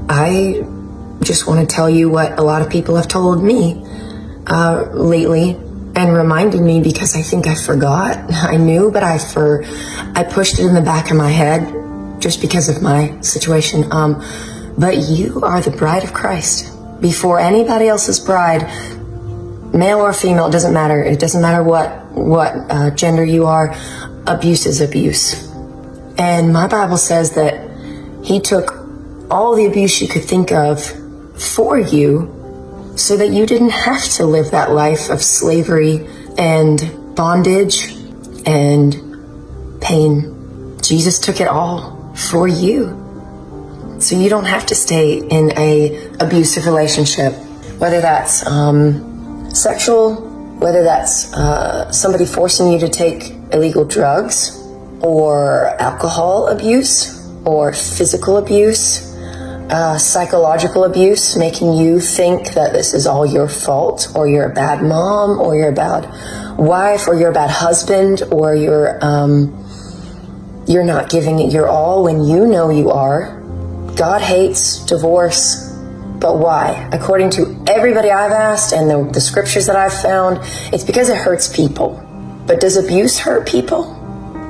I just want to tell you what a lot of people have told me lately, and reminded me, because I think I forgot. I knew, but I pushed it in the back of my head just because of my situation. But you are the bride of Christ. Before anybody else's bride, male or female, it doesn't matter. It doesn't matter what gender you are. Abuse is abuse. And my Bible says that he took all the abuse you could think of for you, so that you didn't have to live that life of slavery and bondage and pain. Jesus took it all for you. So you don't have to stay in a abusive relationship, whether that's sexual, whether that's somebody forcing you to take illegal drugs, or alcohol abuse, or physical abuse, psychological abuse, making you think that this is all your fault, or you're a bad mom, or you're a bad wife, or you're a bad husband, or you're not giving it your all when you know you are. God hates divorce, but why? According to everybody I've asked and the scriptures that I've found, it's because it hurts people. But does abuse hurt people?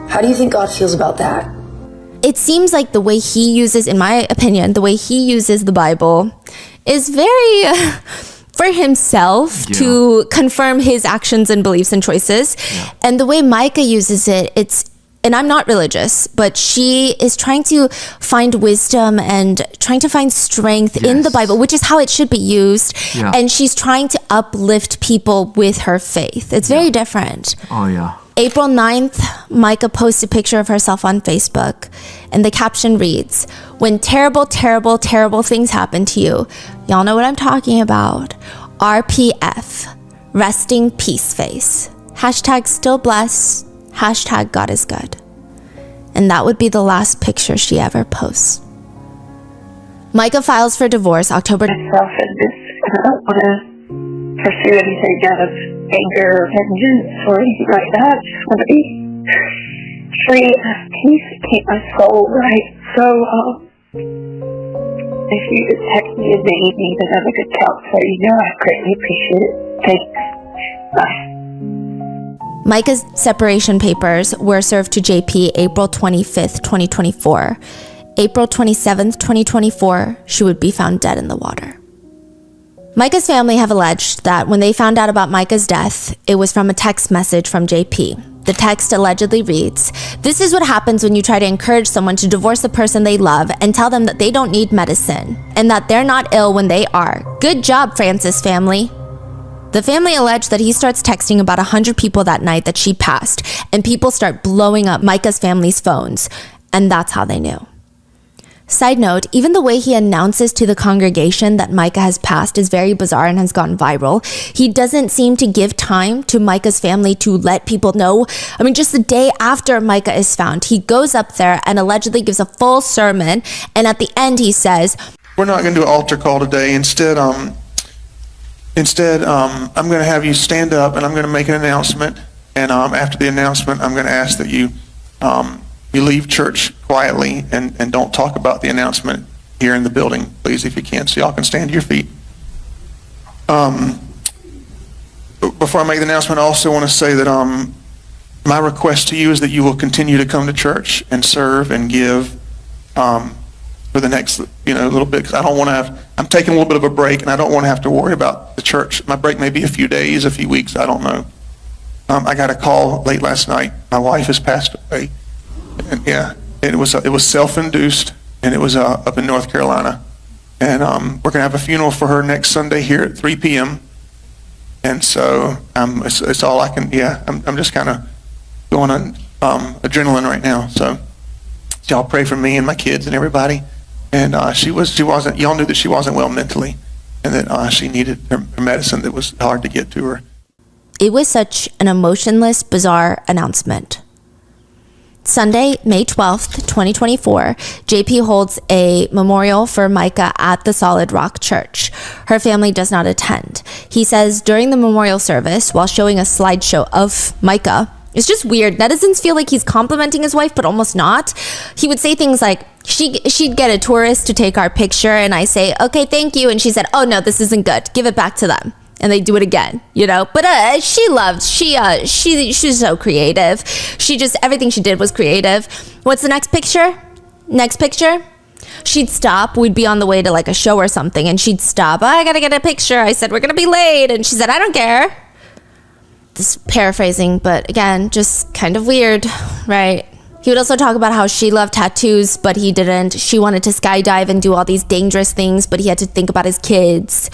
How do you think God feels about that? It seems like the way he uses, in my opinion, the way he uses the Bible is very for himself to confirm his actions and beliefs and choices. Yeah. And the way Micah uses it, and I'm not religious, but she is trying to find wisdom and trying to find strength in the Bible, which is how it should be used. Yeah. And she's trying to uplift people with her faith. It's very different. Oh, yeah. April 9th, Micah posts a picture of herself on Facebook, and the caption reads, "When terrible, terrible, terrible things happen to you," y'all know what I'm talking about, RPF, resting peace face, hashtag still blessed, hashtag God is good. And that would be the last picture she ever posts. Micah files for divorce October. Selfishness. I don't want to pursue anything out of anger or vengeance or anything like that. I just want to be free and have peace and keep my soul right. So, if you just text me and need another good counselor, I greatly appreciate it. Thanks. Bye. Micah's separation papers were served to JP April 25th, 2024. April 27th, 2024, she would be found dead in the water. Micah's family have alleged that when they found out about Micah's death, it was from a text message from JP. The text allegedly reads, "This is what happens when you try to encourage someone to divorce the person they love and tell them that they don't need medicine and that they're not ill when they are. Good job, Francis family." The family alleged that he starts texting about 100 people that night that she passed, and people start blowing up Micah's family's phones, and that's how they knew. Side note, even the way he announces to the congregation that Micah has passed is very bizarre and has gone viral. He doesn't seem to give time to Micah's family to let people know. I mean, just the day after Micah is found, he goes up there and allegedly gives a full sermon, and at the end he says, "We're not going to do an altar call today. Instead, I'm going to have you stand up, and I'm going to make an announcement. And after the announcement, I'm going to ask that you leave church quietly and don't talk about the announcement here in the building, please, if you can, so y'all can stand to your feet." Before I make the announcement, I also want to say that my request to you is that you will continue to come to church and serve and give. for the next, little bit, because I don't want to I'm taking a little bit of a break, and I don't want to have to worry about the church. My break may be a few days, a few weeks, I don't know. I got a call late last night. My wife has passed away. And it was self-induced, and it was up in North Carolina. And we're going to have a funeral for her next Sunday here at 3 p.m. And so it's all I can, I'm just kind of going on adrenaline right now. So y'all pray for me and my kids and everybody. And y'all knew that she wasn't well mentally, and that she needed her medicine that was hard to get to her. It was such an emotionless, bizarre announcement. Sunday, May 12th, 2024, JP holds a memorial for Micah at the Solid Rock Church. Her family does not attend. He says during the memorial service, while showing a slideshow of Micah, it's just weird. Netizens feel like he's complimenting his wife, but almost not. He would say things like, she'd get a tourist to take our picture, and I say, okay, thank you. And she said, oh no, this isn't good. Give it back to them. And they do it again, But she's so creative. Everything she did was creative. What's the next picture? Next picture? She'd stop. We'd be on the way to like a show or something, and she'd stop. I gotta get a picture. I said, we're gonna be late. And she said, I don't care. This is paraphrasing, but again, just kind of weird, right? He would also talk about how she loved tattoos, but he didn't. She wanted to skydive and do all these dangerous things, but he had to think about his kids.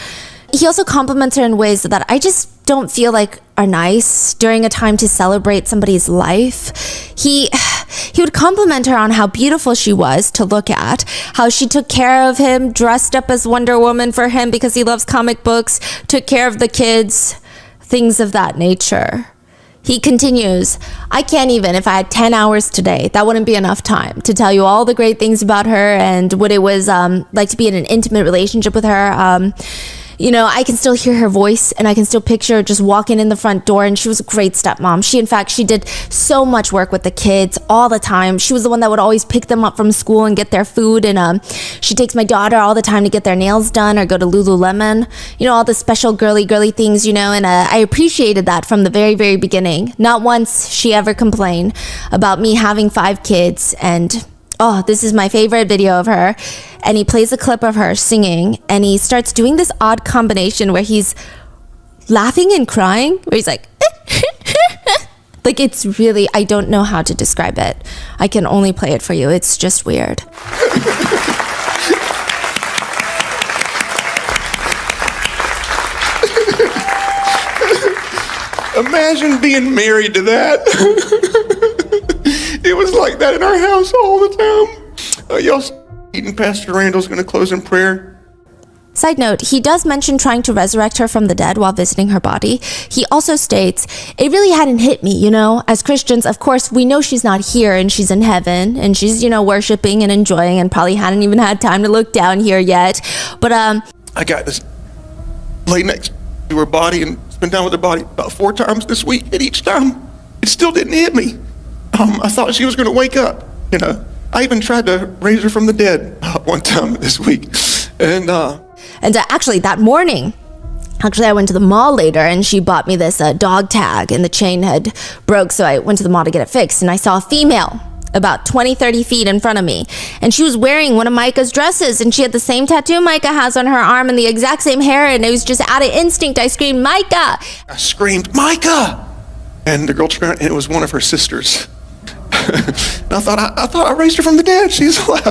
He also compliments her in ways that I just don't feel like are nice during a time to celebrate somebody's life. He would compliment her on how beautiful she was to look at, how she took care of him, dressed up as Wonder Woman for him because he loves comic books, took care of the kids, things of that nature. He continues, I can't even, if I had 10 hours today, that wouldn't be enough time to tell you all the great things about her and what it was like to be in an intimate relationship with her. I can still hear her voice, and I can still picture her just walking in the front door, and she was a great stepmom. She did so much work with the kids all the time. She was the one that would always pick them up from school and get their food, and she takes my daughter all the time to get their nails done or go to Lululemon, all the special girly things, and I appreciated that from the very, very beginning. Not once she ever complained about me having 5 kids, and this is my favorite video of her. And he plays a clip of her singing, and he starts doing this odd combination where he's laughing and crying, where he's like, like it's really, I don't know how to describe it. I can only play it for you. It's just weird. Imagine being married to that. It was like that in our house all the time. Y'all eating. Pastor Randall's going to close in prayer. Side note, he does mention trying to resurrect her from the dead while visiting her body. He also states, it really hadn't hit me, As Christians, of course, we know she's not here and she's in heaven and she's, worshiping and enjoying and probably hadn't even had time to look down here yet. But, I got this lay next to her body and spent time with her body about 4 times this week, and each time it still didn't hit me. I thought she was going to wake up, I even tried to raise her from the dead one time this week. And actually that morning, I went to the mall later, and she bought me this dog tag, and the chain had broke, so I went to the mall to get it fixed, and I saw a female about 20-30 feet in front of me, and she was wearing one of Micah's dresses, and she had the same tattoo Micah has on her arm and the exact same hair, and it was just out of instinct. I screamed, Micah! I screamed, Micah! And the girl turned around, and it was one of her sisters. And I thought I raised her from the dead. She's alive,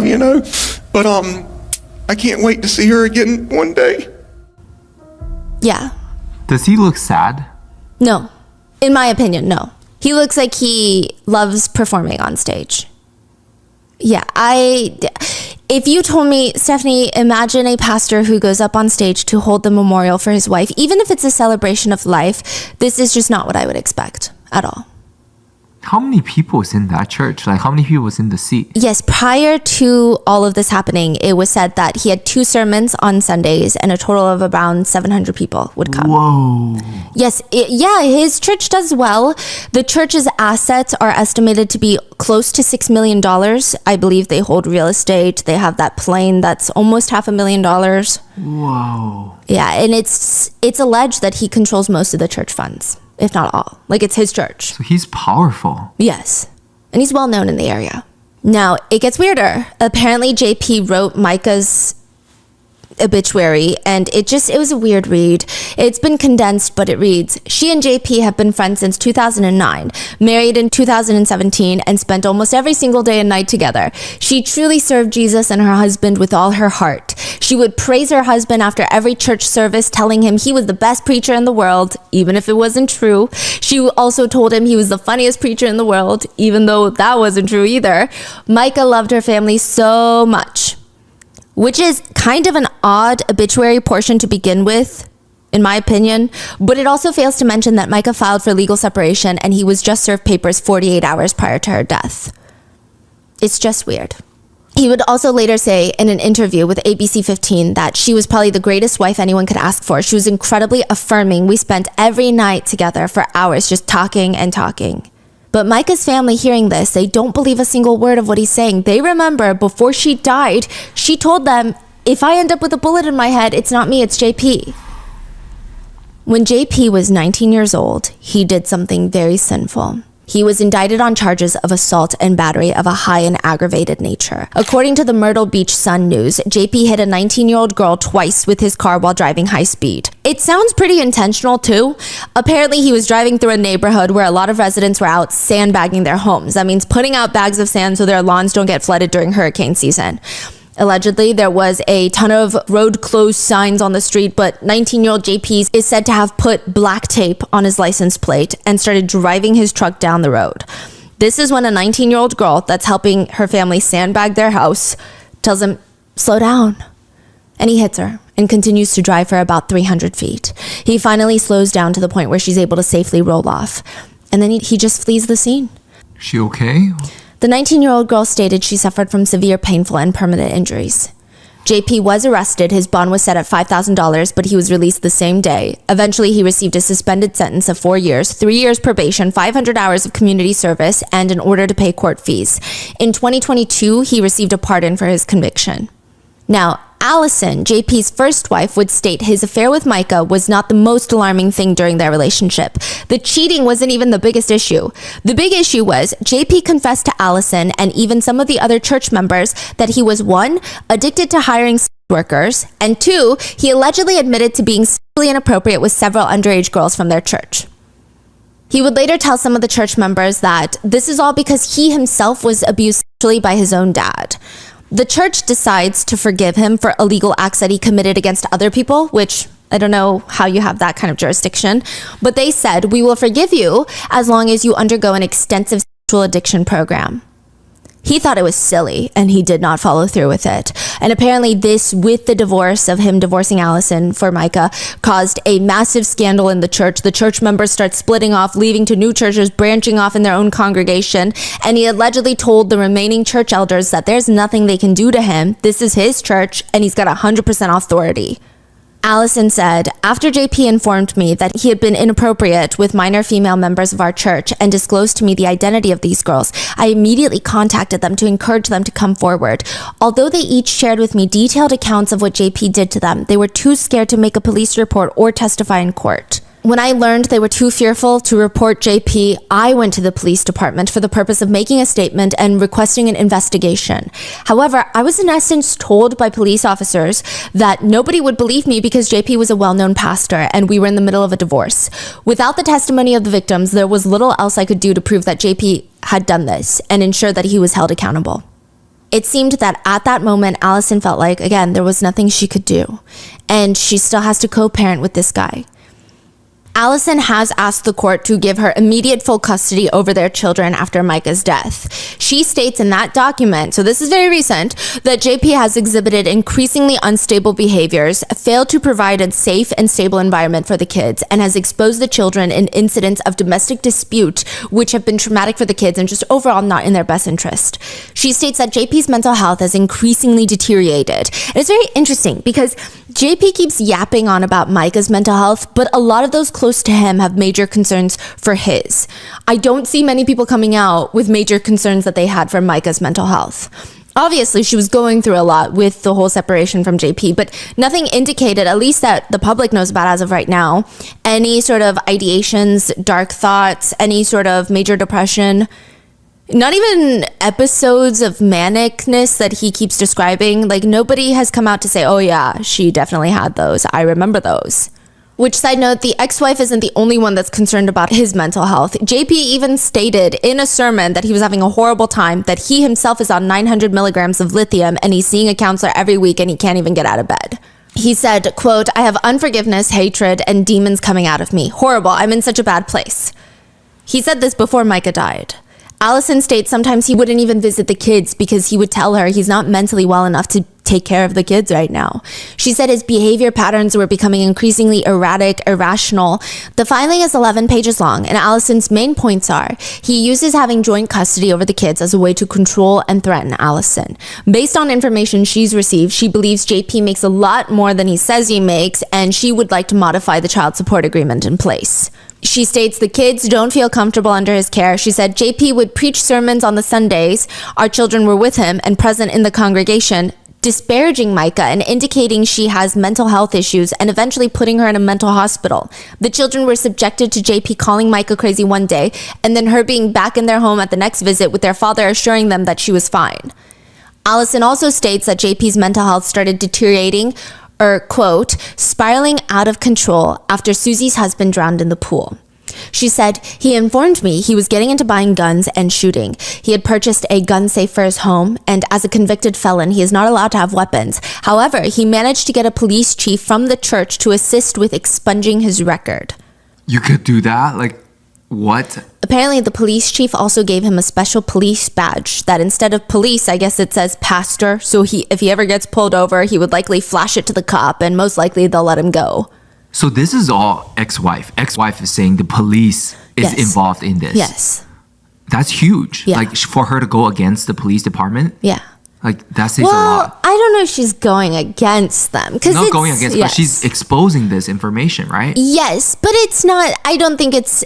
But I can't wait to see her again one day. Yeah. Does he look sad? No. In my opinion, no. He looks like he loves performing on stage. Yeah, if you told me, Stephanie, imagine a pastor who goes up on stage to hold the memorial for his wife, even if it's a celebration of life, this is just not what I would expect at all. How many people was in that church? Like, how many people was in the seat? Yes, prior to all of this happening, it was said that he had 2 sermons on Sundays, and a total of around 700 people would come. Whoa. Yes, his church does well. The church's assets are estimated to be close to $6 million. I believe they hold real estate. They have that plane that's almost $500,000. Whoa. Yeah, and it's alleged that he controls most of the church funds, if not all. Like, it's his church. So he's powerful. Yes. And he's well known in the area. Now, it gets weirder. Apparently, JP wrote Micah's obituary, and it was a weird read. It's been condensed, but it reads, she and JP have been friends since 2009, married in 2017, and spent almost every single day and night together. She truly served Jesus and her husband with all her heart. She would praise her husband after every church service, telling him he was the best preacher in the world, even if it wasn't true. She also told him he was the funniest preacher in the world, even though that wasn't true either. Micah loved her family so much, which is kind of an odd obituary portion to begin with, in my opinion, but it also fails to mention that Micah filed for legal separation and he was just served papers 48 hours prior to her death. It's just weird. He would also later say in an interview with ABC 15 that she was probably the greatest wife anyone could ask for. She was incredibly affirming. We spent every night together for hours just talking and talking. But Micah's family hearing this, they don't believe a single word of what he's saying. They remember before she died, she told them, if I end up with a bullet in my head, it's not me, it's JP. When JP was 19 years old, he did something very sinful. He was indicted on charges of assault and battery of a high and aggravated nature. According to the Myrtle Beach Sun News, JP hit a 19-year-old girl twice with his car while driving high speed. It sounds pretty intentional too. Apparently, he was driving through a neighborhood where a lot of residents were out sandbagging their homes. That means putting out bags of sand so their lawns don't get flooded during hurricane season. Allegedly, there was a ton of road closed signs on the street, but 19-year-old JP is said to have put black tape on his license plate and started driving his truck down the road. This is when a 19-year-old girl that's helping her family sandbag their house tells him, slow down. And he hits her and continues to drive for about 300 feet. He finally slows down to the point where she's able to safely roll off. And then he just flees the scene. She okay? The 19-year-old girl stated she suffered from severe, painful, and permanent injuries. JP was arrested. His bond was set at $5,000, but he was released the same day. Eventually, he received a suspended sentence of 4 years, 3 years probation, 500 hours of community service, and an order to pay court fees. In 2022, he received a pardon for his conviction. Now, Allison, JP's first wife, would state his affair with Micah was not the most alarming thing during their relationship. The cheating wasn't even the biggest issue. The big issue was JP confessed to Allison and even some of the other church members that he was, 1, addicted to hiring sex workers, and 2, he allegedly admitted to being sexually inappropriate with several underage girls from their church. He would later tell some of the church members that this is all because he himself was abused sexually by his own dad. The church decides to forgive him for illegal acts that he committed against other people, which I don't know how you have that kind of jurisdiction, but they said, we will forgive you as long as you undergo an extensive sexual addiction program. He thought it was silly and he did not follow through with it. And apparently this, with the divorce of him divorcing Allison for Micah, caused a massive scandal in the church. The church members start splitting off, leaving to new churches, branching off in their own congregation. And he allegedly told the remaining church elders that there's nothing they can do to him. This is his church and he's got 100% authority. Allison said, after JP informed me that he had been inappropriate with minor female members of our church and disclosed to me the identity of these girls, I immediately contacted them to encourage them to come forward. Although they each shared with me detailed accounts of what JP did to them, they were too scared to make a police report or testify in court. When I learned they were too fearful to report JP, I went to the police department for the purpose of making a statement and requesting an investigation. However, I was in essence told by police officers that nobody would believe me because JP was a well-known pastor and we were in the middle of a divorce. Without the testimony of the victims, there was little else I could do to prove that JP had done this and ensure that he was held accountable. It seemed that at that moment, Allison felt like, again, there was nothing she could do, and she still has to co-parent with this guy. Allison has asked the court to give her immediate full custody over their children after Micah's death. She states in that document, so this is very recent, that JP has exhibited increasingly unstable behaviors, failed to provide a safe and stable environment for the kids, and has exposed the children in incidents of domestic dispute, which have been traumatic for the kids and just overall not in their best interest. She states that JP's mental health has increasingly deteriorated. And it's very interesting because JP keeps yapping on about Micah's mental health, but a lot of those close to him have major concerns for his. I don't see many people coming out with major concerns that they had for Micah's mental health. Obviously, she was going through a lot with the whole separation from JP, but nothing indicated, at least that the public knows about as of right now, any sort of ideations, dark thoughts, any sort of major depression. Not even episodes of manicness that he keeps describing. Like, nobody has come out to say, oh yeah, she definitely had those. I remember those. Which, side note, the ex-wife isn't the only one that's concerned about his mental health. JP even stated in a sermon that he was having a horrible time, that he himself is on 900 milligrams of lithium and he's seeing a counselor every week and he can't even get out of bed. He said, quote, I have unforgiveness, hatred, and demons coming out of me. Horrible. I'm in such a bad place. He said this before Micah died. Allison states sometimes he wouldn't even visit the kids because he would tell her he's not mentally well enough to take care of the kids right now. She said his behavior patterns were becoming increasingly erratic, irrational. The filing is 11 pages long, and Allison's main points are he uses having joint custody over the kids as a way to control and threaten Allison. Based on information she's received, she believes JP makes a lot more than he says he makes, and she would like to modify the child support agreement in place. She states the kids don't feel comfortable under his care. She said JP would preach sermons on the Sundays our children were with him and present in the congregation, disparaging Micah and indicating she has mental health issues and eventually putting her in a mental hospital. The children were subjected to JP calling Micah crazy one day and then her being back in their home at the next visit with their father assuring them that she was fine. Allison also states that JP's mental health started deteriorating, or, quote, spiraling out of control after Susie's husband drowned in the pool. She said, he informed me he was getting into buying guns and shooting. He had purchased a gun safe for his home, and as a convicted felon, he is not allowed to have weapons. However, he managed to get a police chief from the church to assist with expunging his record. You could do that? Like, what? Apparently, the police chief also gave him a special police badge that instead of police, I guess it says pastor. So if he ever gets pulled over, he would likely flash it to the cop and most likely they'll let him go. So this is all ex-wife. Ex-wife is saying the police is involved in this. Yes. That's huge. Yeah. Like, for her to go against the police department. Yeah. Like, that says a lot. Well, I don't know if she's going against them. Not going against, but she's exposing this information, right? Yes, but it's not, I don't think it's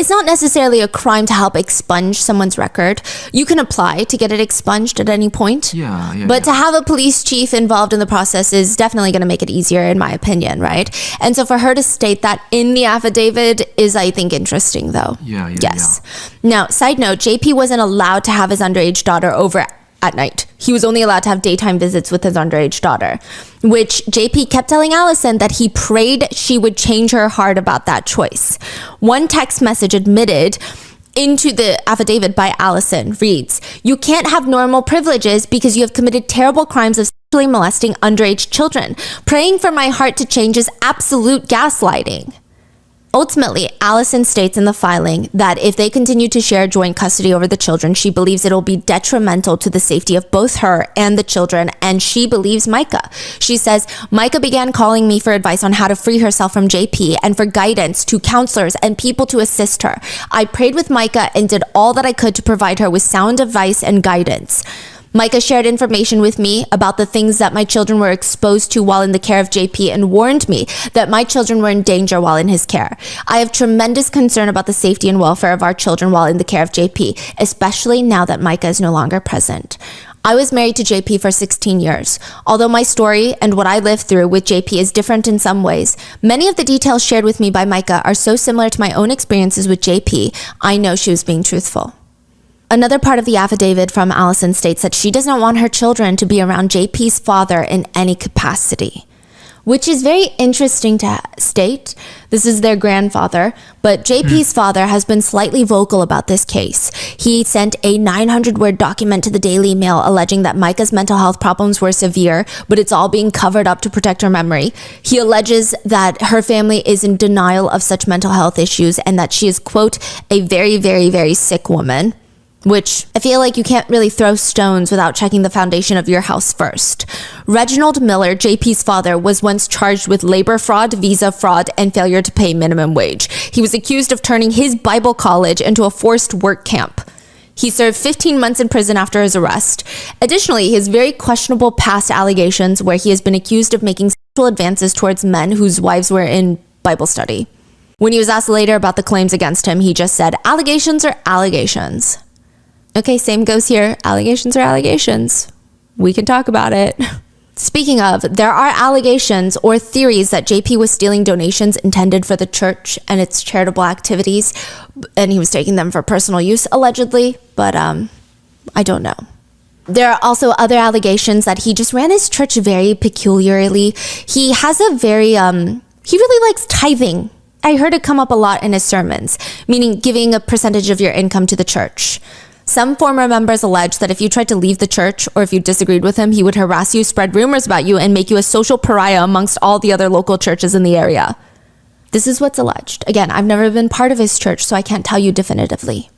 not necessarily a crime to help expunge someone's record. You can apply to get it expunged at any point. But to have a police chief involved in the process is definitely going to make it easier, in my opinion, right? And so for her to state that in the affidavit is, I think, interesting, though. Yes. Now, side note, JP wasn't allowed to have his underage daughter over at night. He was only allowed to have daytime visits with his underage daughter, which JP kept telling Allison that he prayed she would change her heart about that choice. One text message admitted into the affidavit by Allison reads, "You can't have normal privileges because you have committed terrible crimes of sexually molesting underage children. Praying for my heart to change is absolute gaslighting." Ultimately, Allison states in the filing that if they continue to share joint custody over the children, she believes it'll be detrimental to the safety of both her and the children, and she believes Micah. She says, Micah began calling me for advice on how to free herself from JP and for guidance to counselors and people to assist her. I prayed with Micah and did all that I could to provide her with sound advice and guidance. Micah shared information with me about the things that my children were exposed to while in the care of JP and warned me that my children were in danger while in his care. I have tremendous concern about the safety and welfare of our children while in the care of JP, especially now that Micah is no longer present. I was married to JP for 16 years. Although my story and what I lived through with JP is different in some ways, many of the details shared with me by Micah are so similar to my own experiences with JP, I know she was being truthful. Another part of the affidavit from Allison states that she does not want her children to be around JP's father in any capacity, which is very interesting to state. This is their grandfather, but JP's father has been slightly vocal about this case. He sent a 900-word document to the Daily Mail alleging that Micah's mental health problems were severe, but it's all being covered up to protect her memory. He alleges that her family is in denial of such mental health issues and that she is, quote, a very, very, very sick woman. Which I feel like you can't really throw stones without checking the foundation of your house first. Reginald Miller, JP's father, was once charged with labor fraud, visa fraud, and failure to pay minimum wage. He was accused of turning his Bible college into a forced work camp. He served 15 months in prison after his arrest. Additionally, his very questionable past allegations where he has been accused of making sexual advances towards men whose wives were in Bible study. When he was asked later about the claims against him, he just said, allegations are allegations. Okay, same goes here. Allegations are allegations. We can talk about it. Speaking of, there are allegations or theories that JP was stealing donations intended for the church and its charitable activities, and he was taking them for personal use, allegedly, but I don't know. There are also other allegations that he just ran his church very peculiarly. He has a very, he really likes tithing. I heard it come up a lot in his sermons, meaning giving a percentage of your income to the church. Some former members allege that if you tried to leave the church or if you disagreed with him, he would harass you, spread rumors about you, and make you a social pariah amongst all the other local churches in the area. This is what's alleged. Again, I've never been part of his church, so I can't tell you definitively.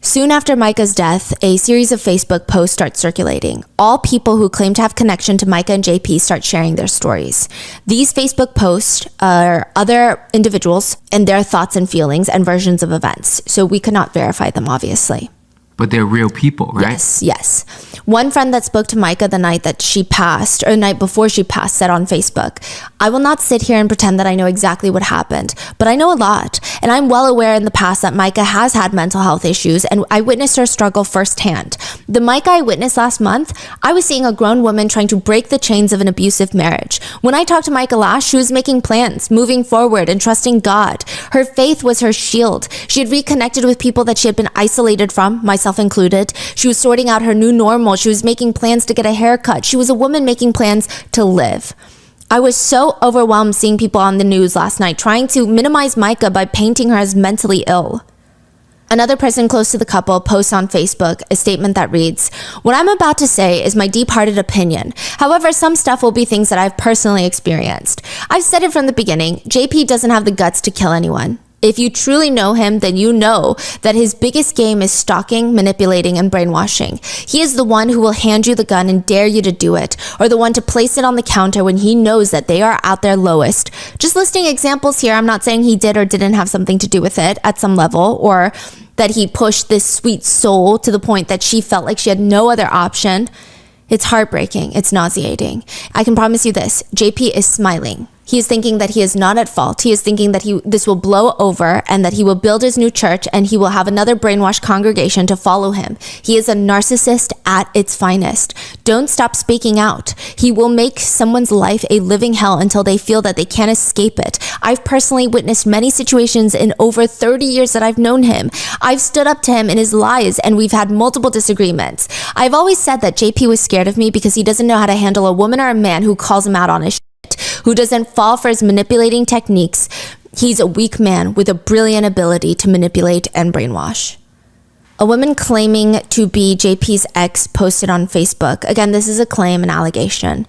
Soon after Micah's death, a series of Facebook posts start circulating. All people who claim to have connection to Micah and JP start sharing their stories. These Facebook posts are other individuals and their thoughts and feelings and versions of events, so we could not verify them, obviously. But they're real people, right? Yes. One friend that spoke to Micah the night that she passed, or the night before she passed, said on Facebook, "I will not sit here and pretend that I know exactly what happened, but I know a lot. And I'm well aware in the past that Micah has had mental health issues, and I witnessed her struggle firsthand. The Micah I witnessed last month, I was seeing a grown woman trying to break the chains of an abusive marriage. When I talked to Micah last, she was making plans, moving forward, and trusting God. Her faith was her shield. She had reconnected with people that she had been isolated from, myself included. She was sorting out her new normal. She was making plans to get a haircut. She was a woman making plans to live. I was so overwhelmed seeing people on the news last night trying to minimize Micah by painting her as mentally ill." Another person close to the couple posts on Facebook a statement that reads, "What I'm about to say is my deep-hearted opinion. However, some stuff will be things that I've personally experienced. I've said it from the beginning, JP doesn't have the guts to kill anyone. If you truly know him, then you know that his biggest game is stalking, manipulating, and brainwashing. He is the one who will hand you the gun and dare you to do it, or the one to place it on the counter when he knows that they are at their lowest. Just listing examples here, I'm not saying he did or didn't have something to do with it at some level, or that he pushed this sweet soul to the point that she felt like she had no other option. It's heartbreaking. It's nauseating. I can promise you this, JP is smiling. He is thinking that he is not at fault. He is thinking that this will blow over and that he will build his new church and he will have another brainwashed congregation to follow him. He is a narcissist at its finest. Don't stop speaking out. He will make someone's life a living hell until they feel that they can't escape it. I've personally witnessed many situations in over 30 years that I've known him. I've stood up to him in his lies and we've had multiple disagreements. I've always said that JP was scared of me because he doesn't know how to handle a woman or a man who calls him out on his who doesn't fall for his manipulating techniques. He's a weak man with a brilliant ability to manipulate and brainwash." A woman claiming to be JP's ex posted on Facebook. Again, this is a claim, an allegation.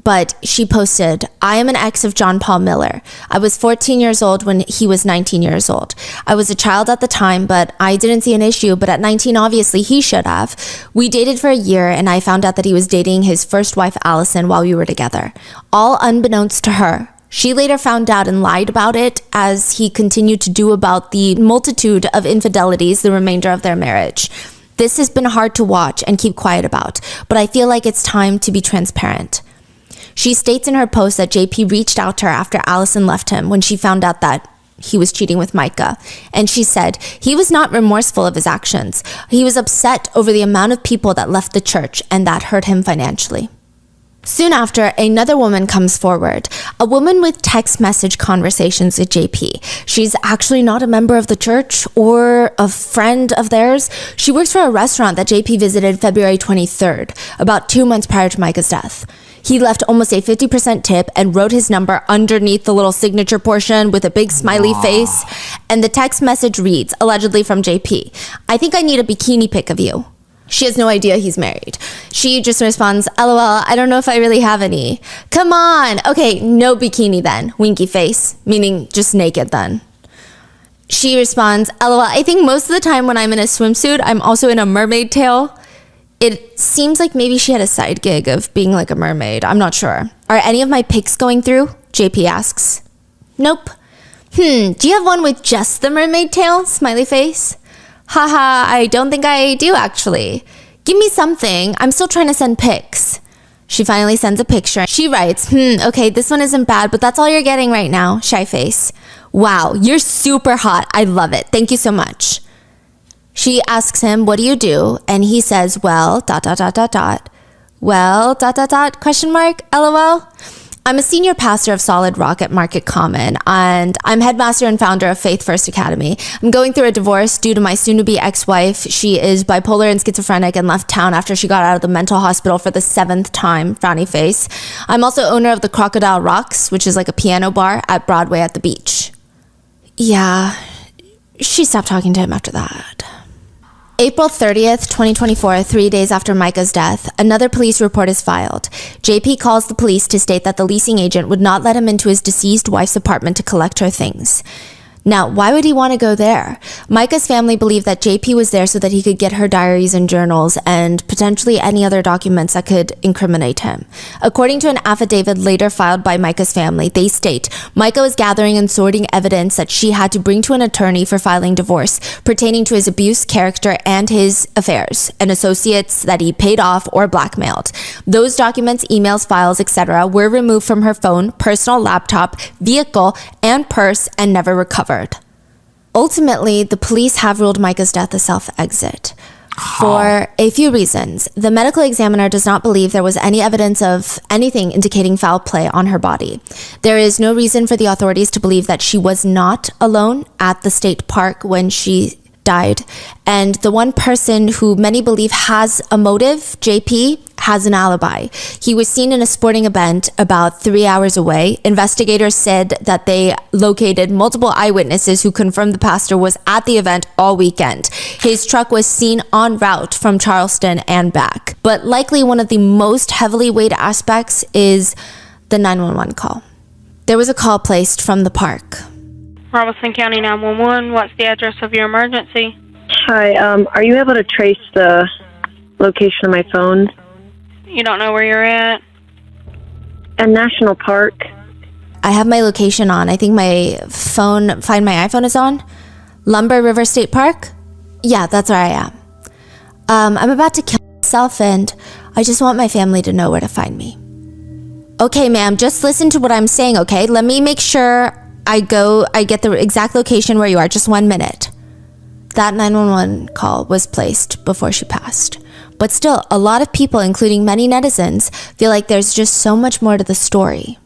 But she posted, "I am an ex of John Paul Miller. I was 14 years old when he was 19 years old. I was a child at the time, but I didn't see an issue. But at 19, obviously, he should have. We dated for a year, and I found out that he was dating his first wife, Allison, while we were together. All unbeknownst to her. She later found out and lied about it, as he continued to do about the multitude of infidelities the remainder of their marriage. This has been hard to watch and keep quiet about, but I feel like it's time to be transparent." She states in her post that JP reached out to her after Allison left him when she found out that he was cheating with Micah. And she said, he was not remorseful of his actions. He was upset over the amount of people that left the church and that hurt him financially. Soon after, another woman comes forward, a woman with text message conversations with JP. She's actually not a member of the church or a friend of theirs. She works for a restaurant that JP visited February 23rd, about 2 months prior to Micah's death. He left almost a 50% tip and wrote his number underneath the little signature portion with a big smiley face. And the text message reads, allegedly from JP, "I think I need a bikini pic of you." She has no idea he's married. She just responds, "LOL, I don't know if I really have any." "Come on." "Okay, no bikini then." Winky face, meaning just naked then. She responds, "LOL, I think most of the time when I'm in a swimsuit, I'm also in a mermaid tail." It seems like maybe she had a side gig of being like a mermaid. I'm not sure. "Are any of my pics going through?" JP asks. "Nope." Do you have one with just the mermaid tail?" Smiley face. "Haha, I don't think I do actually. Give me something. I'm still trying to send pics." She finally sends a picture. She writes, "Okay, this one isn't bad, but that's all you're getting right now." Shy face. "Wow, you're super hot. I love it. Thank you so much." She asks him, "What do you do?" And he says, "Well, ... Well, ... question mark, LOL. I'm a senior pastor of Solid Rock at Market Common, and I'm headmaster and founder of Faith First Academy. I'm going through a divorce due to my soon-to-be ex-wife. She is bipolar and schizophrenic and left town after she got out of the mental hospital for the 7th time, frowny face. I'm also owner of the Crocodile Rocks, which is like a piano bar at Broadway at the beach. Yeah, she stopped talking to him after that. April 30th, 2024, 3 days after Micah's death, another police report is filed. JP calls the police to state that the leasing agent would not let him into his deceased wife's apartment to collect her things. Now, why would he want to go there? Micah's family believed that JP was there so that he could get her diaries and journals and potentially any other documents that could incriminate him. According to an affidavit later filed by Micah's family, they state, Micah was gathering and sorting evidence that she had to bring to an attorney for filing divorce pertaining to his abuse, character, and his affairs, and associates that he paid off or blackmailed. Those documents, emails, files, etc. were removed from her phone, personal laptop, vehicle, and purse and never recovered. Ultimately, the police have ruled Micah's death a self-exit. For a few reasons. The medical examiner does not believe there was any evidence of anything indicating foul play on her body. There is no reason for the authorities to believe that she was not alone at the state park when she died. And the one person who many believe has a motive, JP, has an alibi. He was seen in a sporting event about 3 hours away. Investigators said that they located multiple eyewitnesses who confirmed the pastor was at the event all weekend. His truck was seen en route from Charleston and back. But likely one of the most heavily weighed aspects is the 911 call. There was a call placed from the park. Robeson County 911, what's the address of your emergency? Hi, are you able to trace the location of my phone? You don't know where you're at? A national park. I have my location on. I think my phone, Find My iPhone is on. Lumber River State Park? Yeah, that's where I am. I'm about to kill myself and I just want my family to know where to find me. Okay, ma'am, just listen to what I'm saying, okay? Let me make sure I get the exact location where you are. Just 1 minute. That 911 call was placed before she passed. But still, a lot of people, including many netizens, feel like there's just so much more to the story.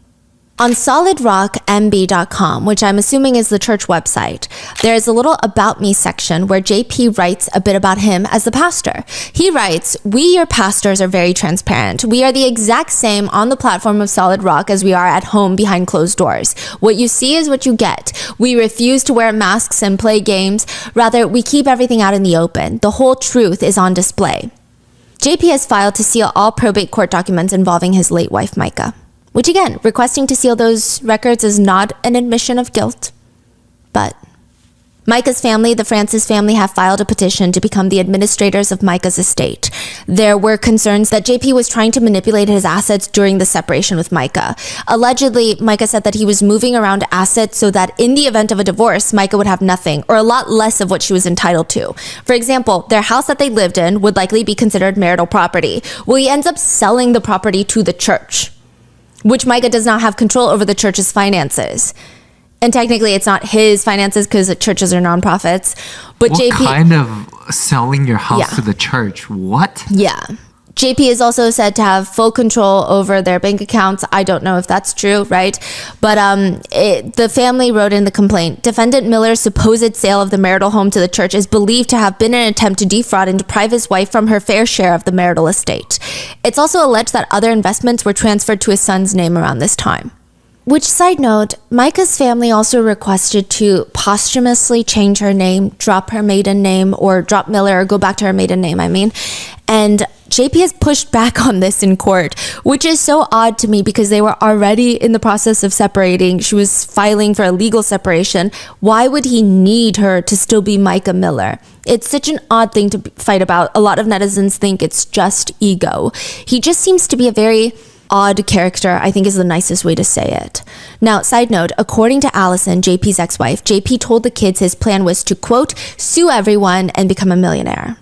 On solidrockmb.com, which I'm assuming is the church website, there is a little About Me section where JP writes a bit about him as the pastor. He writes, "We, your pastors, are very transparent. We are the exact same on the platform of Solid Rock as we are at home behind closed doors. What you see is what you get. We refuse to wear masks and play games. Rather, we keep everything out in the open. The whole truth is on display." JP has filed to seal all probate court documents involving his late wife, Micah. Which again, requesting to seal those records is not an admission of guilt. But Micah's family, the Francis family, have filed a petition to become the administrators of Micah's estate. There were concerns that JP was trying to manipulate his assets during the separation with Micah. Allegedly, Micah said that he was moving around assets so that in the event of a divorce, Micah would have nothing or a lot less of what she was entitled to. For example, their house that they lived in would likely be considered marital property. Well, he ends up selling the property to the church, which Micah does not have control over the church's finances. And technically it's not his finances because churches are nonprofits. But what JP kind of selling your house to the church? What? Yeah. JP is also said to have full control over their bank accounts. I don't know if that's true, right? But the family wrote in the complaint, Defendant Miller's supposed sale of the marital home to the church is believed to have been an attempt to defraud and deprive his wife from her fair share of the marital estate. It's also alleged that other investments were transferred to his son's name around this time. Which, side note, Micah's family also requested to posthumously change her name, drop her maiden name, or drop Miller, or go back to her maiden name, And JP has pushed back on this in court, which is so odd to me because they were already in the process of separating. She was filing for a legal separation. Why would he need her to still be Micah Miller? It's such an odd thing to fight about. A lot of netizens think it's just ego. He just seems to be a very odd character, I think is the nicest way to say it. Now, side note, according to Allison, JP's ex-wife, JP told the kids his plan was to, quote, sue everyone and become a millionaire.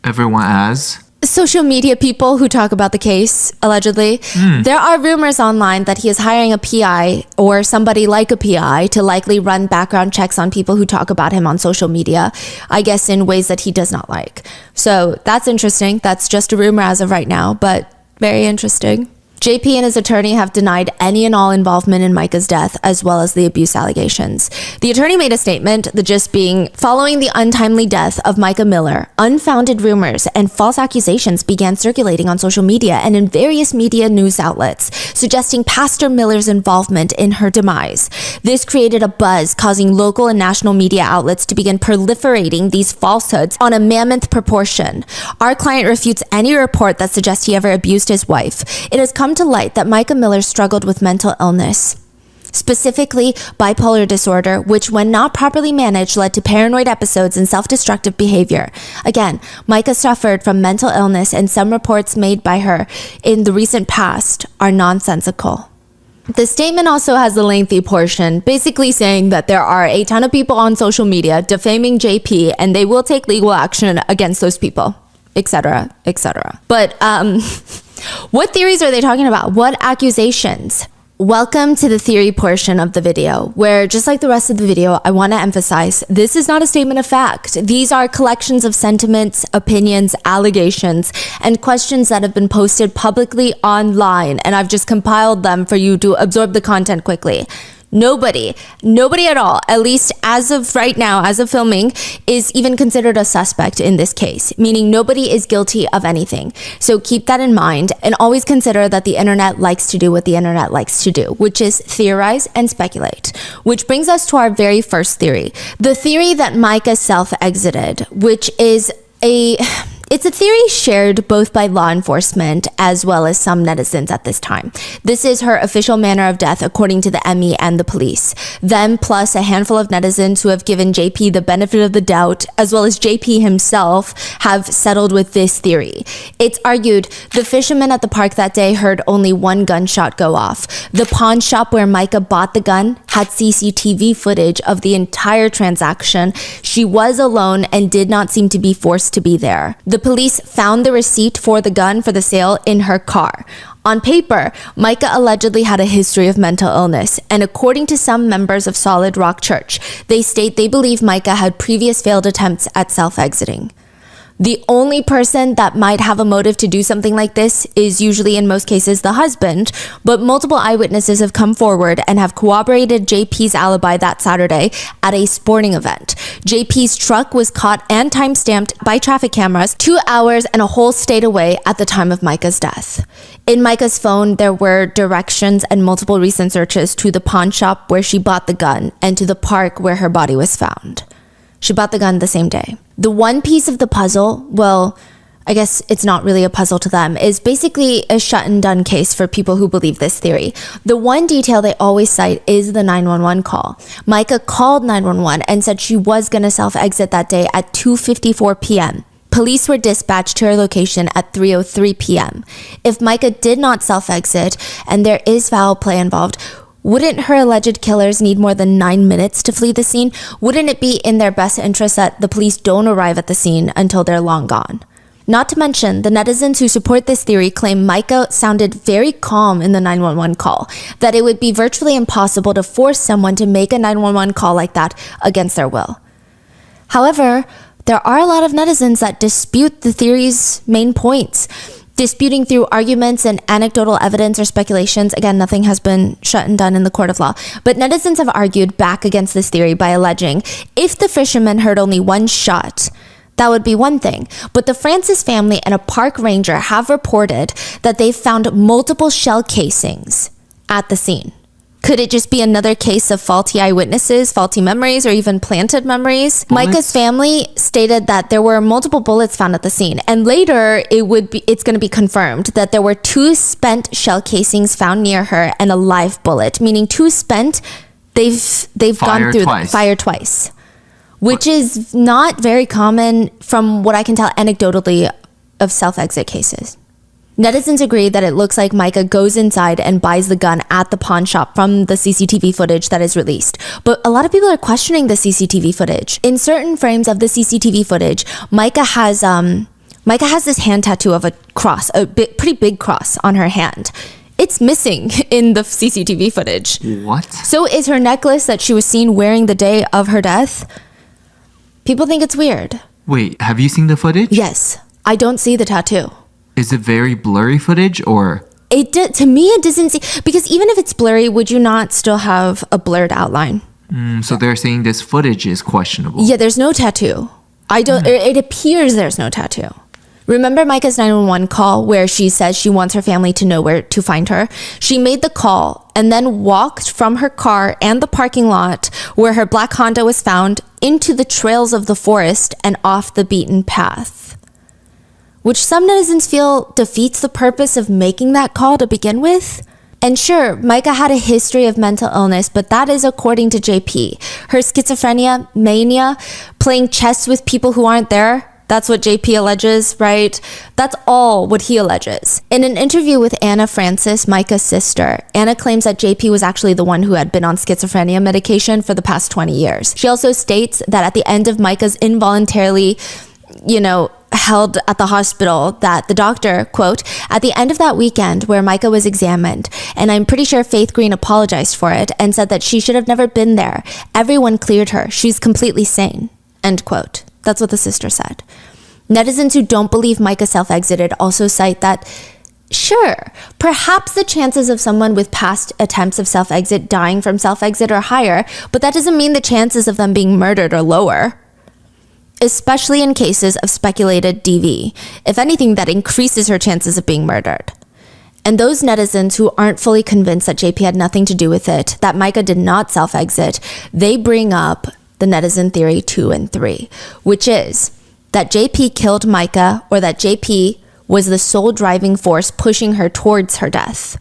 Everyone as? Social media people who talk about the case, allegedly. There are rumors online that he is hiring a PI or somebody like a PI to likely run background checks on people who talk about him on social media, I guess in ways that he does not like. So that's interesting. That's just a rumor as of right now, but Very interesting. JP and his attorney have denied any and all involvement in Micah's death, as well as the abuse allegations. The attorney made a statement, the gist being, following the untimely death of Micah Miller, unfounded rumors and false accusations began circulating on social media and in various media news outlets, suggesting Pastor Miller's involvement in her demise. This created a buzz, causing local and national media outlets to begin proliferating these falsehoods on a mammoth proportion. Our client refutes any report that suggests he ever abused his wife. It has come to light that Micah Miller struggled with mental illness, specifically bipolar disorder, which when not properly managed led to paranoid episodes and self-destructive behavior. Again, Micah suffered from mental illness, and some reports made by her in the recent past are nonsensical. The statement also has a lengthy portion, basically saying that there are a ton of people on social media defaming JP, and they will take legal action against those people, etc., etc. But, what theories are they talking about? What accusations? Welcome to the theory portion of the video, where just like the rest of the video, I want to emphasize this is not a statement of fact. These are collections of sentiments, opinions, allegations, and questions that have been posted publicly online, and I've just compiled them for you to absorb the content quickly. Nobody at all, at least as of right now, as of filming, is even considered a suspect in this case, meaning nobody is guilty of anything. So keep that in mind, and always consider that the internet likes to do what the internet likes to do, which is theorize and speculate. Which brings us to our very first theory. The theory that Micah self-exited, which is it's a theory shared both by law enforcement as well as some netizens at this time. This is her official manner of death according to the ME and the police. Them plus a handful of netizens who have given JP the benefit of the doubt, as well as JP himself, have settled with this theory. It's argued the fisherman at the park that day heard only one gunshot go off. The pawn shop where Micah bought the gun had CCTV footage of the entire transaction. She was alone and did not seem to be forced to be there. The police found the receipt for the gun for the sale in her car. On paper, Micah allegedly had a history of mental illness, and according to some members of Solid Rock Church, they state they believe Micah had previous failed attempts at self-exiting. The only person that might have a motive to do something like this is usually, in most cases, the husband, but multiple eyewitnesses have come forward and have corroborated JP's alibi that Saturday at a sporting event. JP's truck was caught and time-stamped by traffic cameras 2 hours and a whole state away at the time of Micah's death. In Micah's phone, there were directions and multiple recent searches to the pawn shop where she bought the gun and to the park where her body was found. She bought the gun the same day. The one piece of the puzzle, well, I guess it's not really a puzzle to them, is basically a shut and done case for people who believe this theory. The one detail they always cite is the 911 call. Micah called 911 and said she was going to self-exit that day at 2:54 p.m. Police were dispatched to her location at 3:03 p.m. If Micah did not self-exit and there is foul play involved, wouldn't her alleged killers need more than 9 minutes to flee the scene? Wouldn't it be in their best interest that the police don't arrive at the scene until they're long gone? Not to mention, the netizens who support this theory claim Micah sounded very calm in the 911 call, that it would be virtually impossible to force someone to make a 911 call like that against their will. However, there are a lot of netizens that dispute the theory's main points. Disputing through arguments and anecdotal evidence or speculations. Again, nothing has been shut and done in the court of law. But netizens have argued back against this theory by alleging if the fisherman heard only one shot, that would be one thing. But the Francis family and a park ranger have reported that they've found multiple shell casings at the scene. Could it just be another case of faulty eyewitnesses, faulty memories, or even planted memories? Bullets? Micah's family stated that there were multiple bullets found at the scene, and later it's going to be confirmed that there were 2 spent shell casings found near her and a live bullet, meaning 2 spent. They've gone through fired twice, which is not very common from what I can tell anecdotally of self-exit cases. Netizens agree that it looks like Micah goes inside and buys the gun at the pawn shop from the CCTV footage that is released. But a lot of people are questioning the CCTV footage. In certain frames of the CCTV footage, Micah has this hand tattoo of a cross, pretty big cross on her hand. It's missing in the CCTV footage. What? So is her necklace that she was seen wearing the day of her death. People think it's weird. Wait, have you seen the footage? Yes, I don't see the tattoo. Is it very blurry footage or? To me, it doesn't seem, because even if it's blurry, would you not still have a blurred outline? So they're saying this footage is questionable. Yeah, there's no tattoo. It appears there's no tattoo. Remember Micah's 911 call where she says she wants her family to know where to find her? She made the call and then walked from her car and the parking lot where her black Honda was found into the trails of the forest and off the beaten path, which some netizens feel defeats the purpose of making that call to begin with. And sure, Micah had a history of mental illness, but that is according to JP. Her schizophrenia, mania, playing chess with people who aren't there, that's what JP alleges, right? That's all what he alleges. In an interview with Anna Francis, Micah's sister, Anna claims that JP was actually the one who had been on schizophrenia medication for the past 20 years. She also states that at the end of Micah's involuntarily, held at the hospital, that the doctor, quote, at the end of that weekend where Micah was examined, and I'm pretty sure Faith Green apologized for it and said that she should have never been there. Everyone cleared her. She's completely sane, end quote. That's what the sister said. Netizens who don't believe Micah self-exited also cite that, sure, perhaps the chances of someone with past attempts of self-exit dying from self-exit are higher, but that doesn't mean the chances of them being murdered are lower, especially in cases of speculated DV. If anything, that increases her chances of being murdered. And those netizens who aren't fully convinced that JP had nothing to do with it, that Micah did not self-exit, they bring up the netizen theory 2 and 3, which is that JP killed Micah or that JP was the sole driving force pushing her towards her death.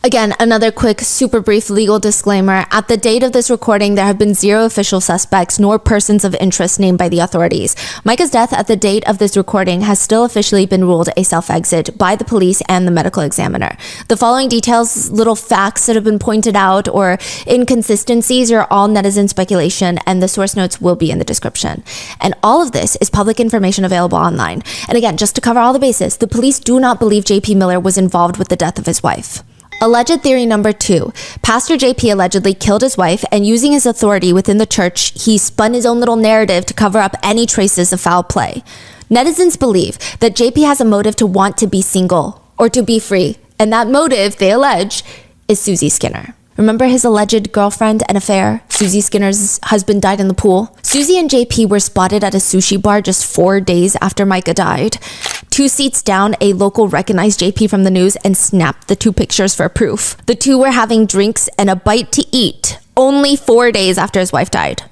Again, another quick, super brief legal disclaimer. At the date of this recording, there have been 0 official suspects nor persons of interest named by the authorities. Micah's death at the date of this recording has still officially been ruled a self-exit by the police and the medical examiner. The following details, little facts that have been pointed out or inconsistencies are all netizen speculation, and the source notes will be in the description. And all of this is public information available online. And again, just to cover all the bases, the police do not believe JP Miller was involved with the death of his wife. Alleged theory number 2. Pastor JP allegedly killed his wife, and using his authority within the church, he spun his own little narrative to cover up any traces of foul play. Netizens believe that JP has a motive to want to be single or to be free, and that motive, they allege, is Susie Skinner. Remember his alleged girlfriend and affair? Susie Skinner's husband died in the pool. Susie and JP were spotted at a sushi bar just 4 days after Micah died. 2 seats down, a local recognized JP from the news and snapped the 2 pictures for proof. The 2 were having drinks and a bite to eat only 4 days after his wife died.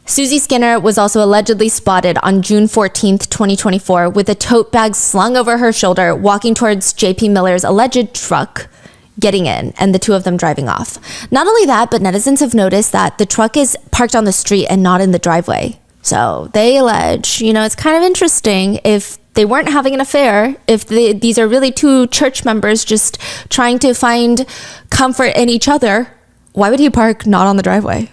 Susie Skinner was also allegedly spotted on June 14th, 2024, with a tote bag slung over her shoulder, walking towards JP Miller's alleged truck, getting in, and the 2 of them driving off. Not only that, but netizens have noticed that the truck is parked on the street and not in the driveway. So they allege, it's kind of interesting if they weren't having an affair, if these are really 2 church members just trying to find comfort in each other, why would he park not on the driveway?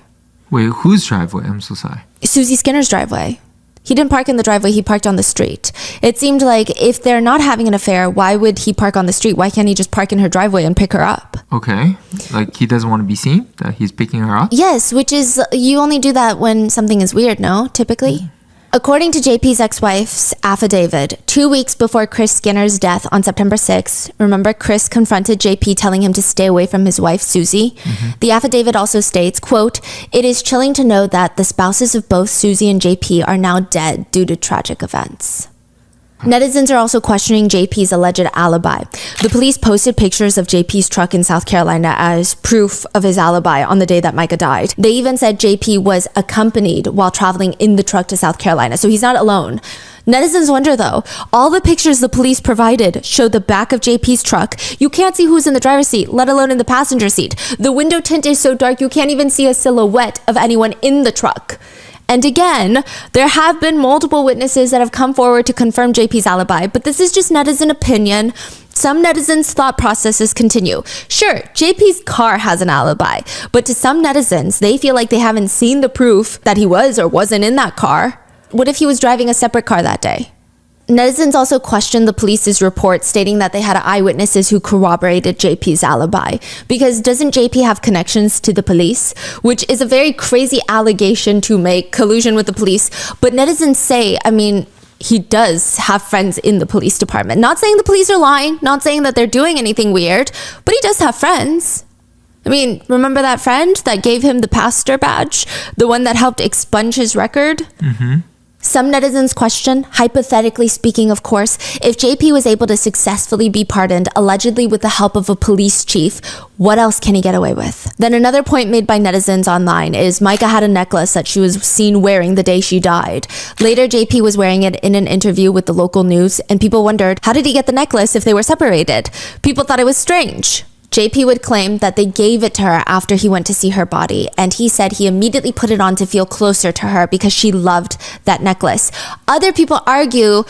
Wait, whose driveway? I'm so sorry. Susie Skinner's driveway. He didn't park in the driveway, he parked on the street. It seemed like if they're not having an affair, why would he park on the street? Why can't he just park in her driveway and pick her up? Okay. Like he doesn't want to be seen, that he's picking her up? Yes, which is, you only do that when something is weird, no? Typically? According to JP's ex-wife's affidavit, 2 weeks before Chris Skinner's death on September 6th, remember Chris confronted JP telling him to stay away from his wife, Susie? Mm-hmm. The affidavit also states, quote, "It is chilling to know that the spouses of both Susie and JP are now dead due to tragic events." Netizens are also questioning JP's alleged alibi. The police posted pictures of JP's truck in South Carolina as proof of his alibi on the day that Micah died. They even said JP was accompanied while traveling in the truck to South Carolina, so he's not alone. Netizens wonder though, all the pictures the police provided showed the back of JP's truck. You can't see who's in the driver's seat, let alone in the passenger seat. The window tint is so dark you can't even see a silhouette of anyone in the truck. And again, there have been multiple witnesses that have come forward to confirm JP's alibi, but this is just netizen opinion. Some netizens' thought processes continue. Sure, JP's car has an alibi, but to some netizens, they feel like they haven't seen the proof that he was or wasn't in that car. What if he was driving a separate car that day? Netizens also questioned the police's report stating that they had eyewitnesses who corroborated JP's alibi. Because doesn't JP have connections to the police? Which is a very crazy allegation to make, collusion with the police. But netizens say, he does have friends in the police department. Not saying the police are lying, not saying that they're doing anything weird, but he does have friends. I mean, remember that friend that gave him the pastor badge? The one that helped expunge his record? Mm-hmm. Some netizens question, hypothetically speaking, of course, if JP was able to successfully be pardoned, allegedly with the help of a police chief, what else can he get away with? Then another point made by netizens online is Micah had a necklace that she was seen wearing the day she died. Later, JP was wearing it in an interview with the local news, and people wondered, how did he get the necklace if they were separated? People thought it was strange. JP would claim that they gave it to her after he went to see her body, and he said he immediately put it on to feel closer to her because she loved that necklace. Other people argue,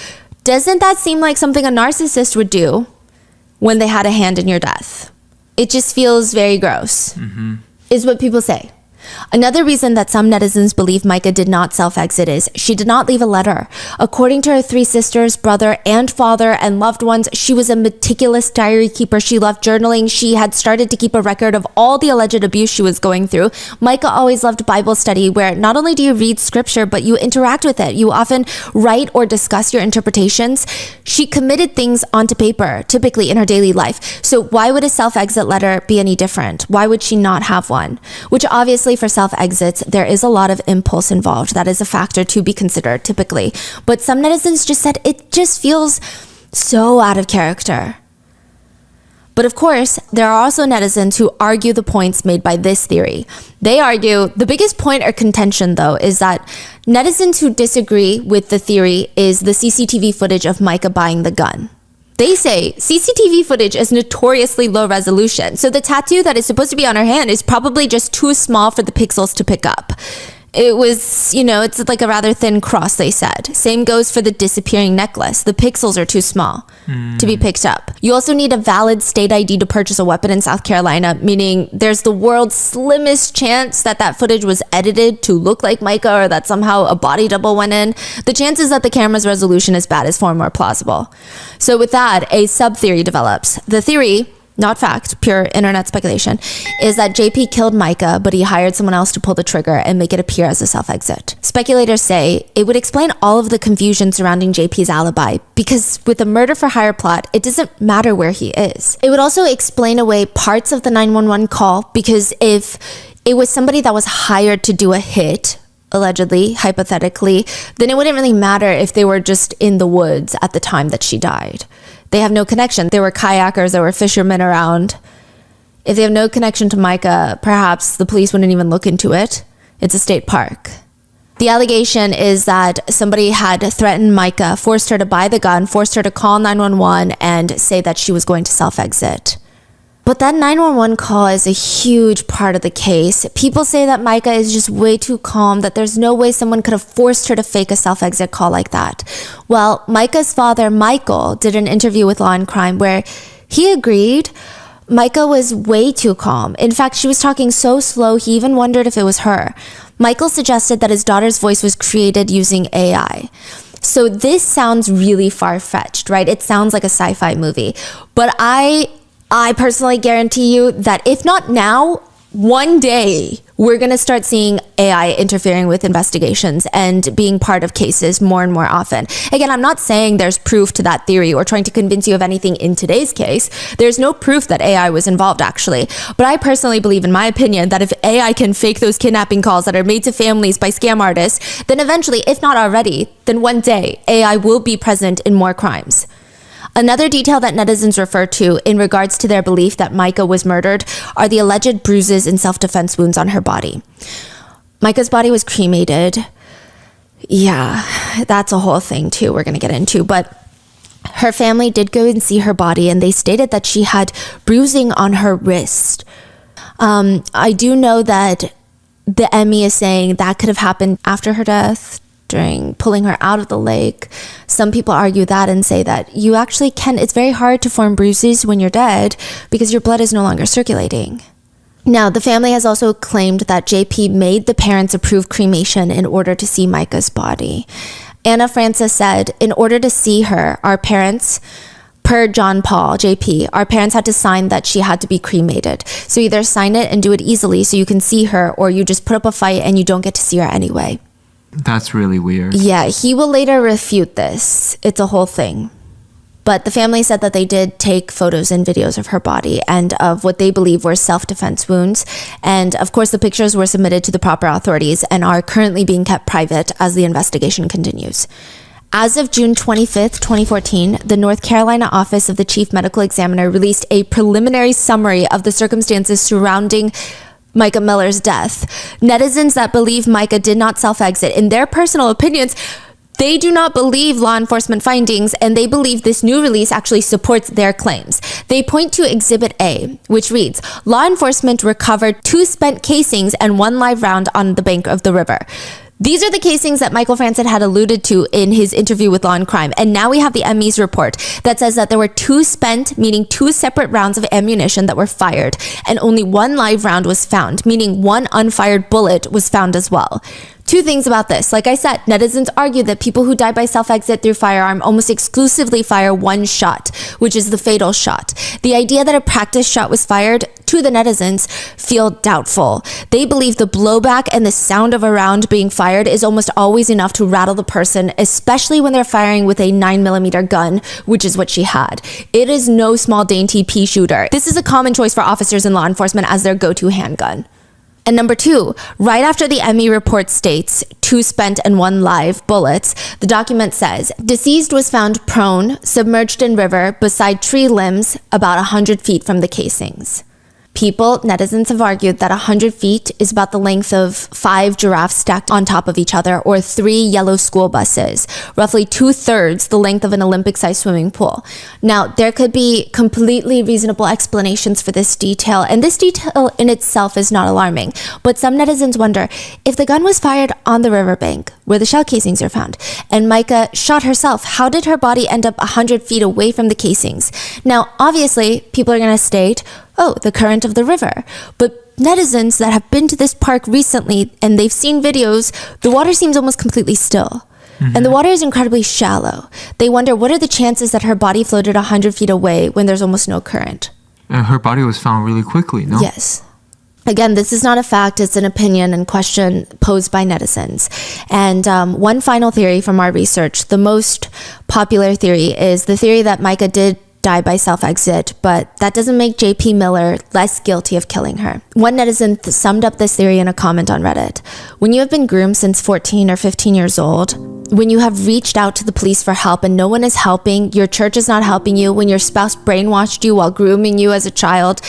doesn't that seem like something a narcissist would do when they had a hand in your death? It just feels very gross, is what people say. Another reason that some netizens believe Micah did not self-exit is she did not leave a letter. According to her 3 sisters, brother, and father, and loved ones, she was a meticulous diary keeper. She loved journaling. She had started to keep a record of all the alleged abuse she was going through. Micah always loved Bible study, where not only do you read scripture, but you interact with it. You often write or discuss your interpretations. She committed things onto paper, typically in her daily life. So why would a self-exit letter be any different? Why would she not have one? Which obviously for self-exits, there is a lot of impulse involved. That is a factor to be considered typically. But some netizens just said it just feels so out of character. But of course, there are also netizens who argue the points made by this theory. They argue the biggest point or contention, though, is that netizens who disagree with the theory is the CCTV footage of Micah buying the gun. They say CCTV footage is notoriously low resolution, so the tattoo that is supposed to be on her hand is probably just too small for the pixels to pick up. It was, it's like a rather thin cross, they said. Same goes for the disappearing necklace. The pixels are too small to be picked up. You also need a valid state ID to purchase a weapon in South Carolina, meaning there's the world's slimmest chance that that footage was edited to look like Micah or that somehow a body double went in. The chances that the camera's resolution is bad is far more plausible. So with that, a sub-theory develops. The theory, not fact, pure internet speculation, is that JP killed Micah, but he hired someone else to pull the trigger and make it appear as a self-exit. Speculators say it would explain all of the confusion surrounding JP's alibi, because with a murder-for-hire plot, it doesn't matter where he is. It would also explain away parts of the 911 call, because if it was somebody that was hired to do a hit, allegedly, hypothetically, then it wouldn't really matter if they were just in the woods at the time that she died. They have no connection. There were kayakers, there were fishermen around. If they have no connection to Micah, perhaps the police wouldn't even look into it. It's a state park. The allegation is that somebody had threatened Micah, forced her to buy the gun, forced her to call 911 and say that she was going to self-exit. But that 911 call is a huge part of the case. People say that Micah is just way too calm, that there's no way someone could have forced her to fake a self-exit call like that. Well, Micah's father, Michael, did an interview with Law and Crime where he agreed Micah was way too calm. In fact, she was talking so slow, he even wondered if it was her. Michael suggested that his daughter's voice was created using AI. So this sounds really far-fetched, right? It sounds like a sci-fi movie. But I personally guarantee you that if not now, one day we're going to start seeing AI interfering with investigations and being part of cases more and more often. Again, I'm not saying there's proof to that theory or trying to convince you of anything in today's case. There's no proof that AI was involved, actually. But I personally believe, in my opinion, that if AI can fake those kidnapping calls that are made to families by scam artists, then eventually, if not already, then one day AI will be present in more crimes. Another detail that netizens refer to in regards to their belief that Micah was murdered are the alleged bruises and self-defense wounds on her body. Micah's body was cremated. Yeah, that's a whole thing too we're going to get into. But her family did go and see her body, and they stated that she had bruising on her wrist. I do know that the Emmy is saying that could have happened after her death, during pulling her out of the lake. Some people argue that and say that you actually can, it's very hard to form bruises when you're dead because your blood is no longer circulating. Now, the family has also claimed that JP made the parents approve cremation in order to see Micah's body. Anna Francis said, in order to see her, our parents, per John Paul, JP, our parents had to sign that she had to be cremated. So either sign it and do it easily so you can see her, or you just put up a fight and you don't get to see her anyway. That's really weird. Yeah, he will later refute this. It's a whole thing. But the family said that they did take photos and videos of her body and of what they believe were self-defense wounds. And of course, the pictures were submitted to the proper authorities and are currently being kept private as the investigation continues. As of June 25th, 2014, the North Carolina Office of the Chief Medical Examiner released a preliminary summary of the circumstances surrounding Micah Miller's death. Netizens that believe Micah did not self-exit, in their personal opinions, they do not believe law enforcement findings, and they believe this new release actually supports their claims. They point to Exhibit A, which reads, law enforcement recovered 2 spent casings and 1 live round on the bank of the river. These are the casings that Michael Franzen had alluded to in his interview with Law and Crime. And now we have the ME's report that says that there were 2 spent, meaning 2 separate rounds of ammunition that were fired, and only 1 live round was found, meaning 1 unfired bullet was found as well. 2 things about this. Like I said, netizens argue that people who die by self-exit through firearm almost exclusively fire 1 shot, which is the fatal shot. The idea that a practice shot was fired, to the netizens, feel doubtful. They believe the blowback and the sound of a round being fired is almost always enough to rattle the person, especially when they're firing with a 9mm gun, which is what she had. It is no small dainty pea shooter. This is a common choice for officers in law enforcement as their go-to handgun. And number 2, right after the ME report states 2 spent and 1 live bullets, the document says, deceased was found prone, submerged in river, beside tree limbs, about 100 feet from the casings. People, netizens have argued that 100 feet is about the length of 5 giraffes stacked on top of each other, or 3 yellow school buses, roughly 2/3 the length of an Olympic-sized swimming pool. Now, there could be completely reasonable explanations for this detail, and this detail in itself is not alarming. But some netizens wonder, if the gun was fired on the riverbank, where the shell casings are found, and Micah shot herself, how did her body end up 100 feet away from the casings? Now, obviously, people are going to state, oh, the current of the river. But netizens that have been to this park recently and they've seen videos, the water seems almost completely still. And the water is incredibly shallow. They wonder, what are the chances that her body floated 100 feet away when there's almost no current? And her body was found really quickly, no? Yes. Again, this is not a fact, it's an opinion and question posed by netizens. And one final theory from our research, the most popular theory, is the theory that Micah did die by self-exit, but that doesn't make JP Miller less guilty of killing her. One netizen summed up this theory in a comment on Reddit. When you have been groomed since 14 or 15 years old, when you have reached out to the police for help and no one is helping, your church is not helping you, when your spouse brainwashed you while grooming you as a child,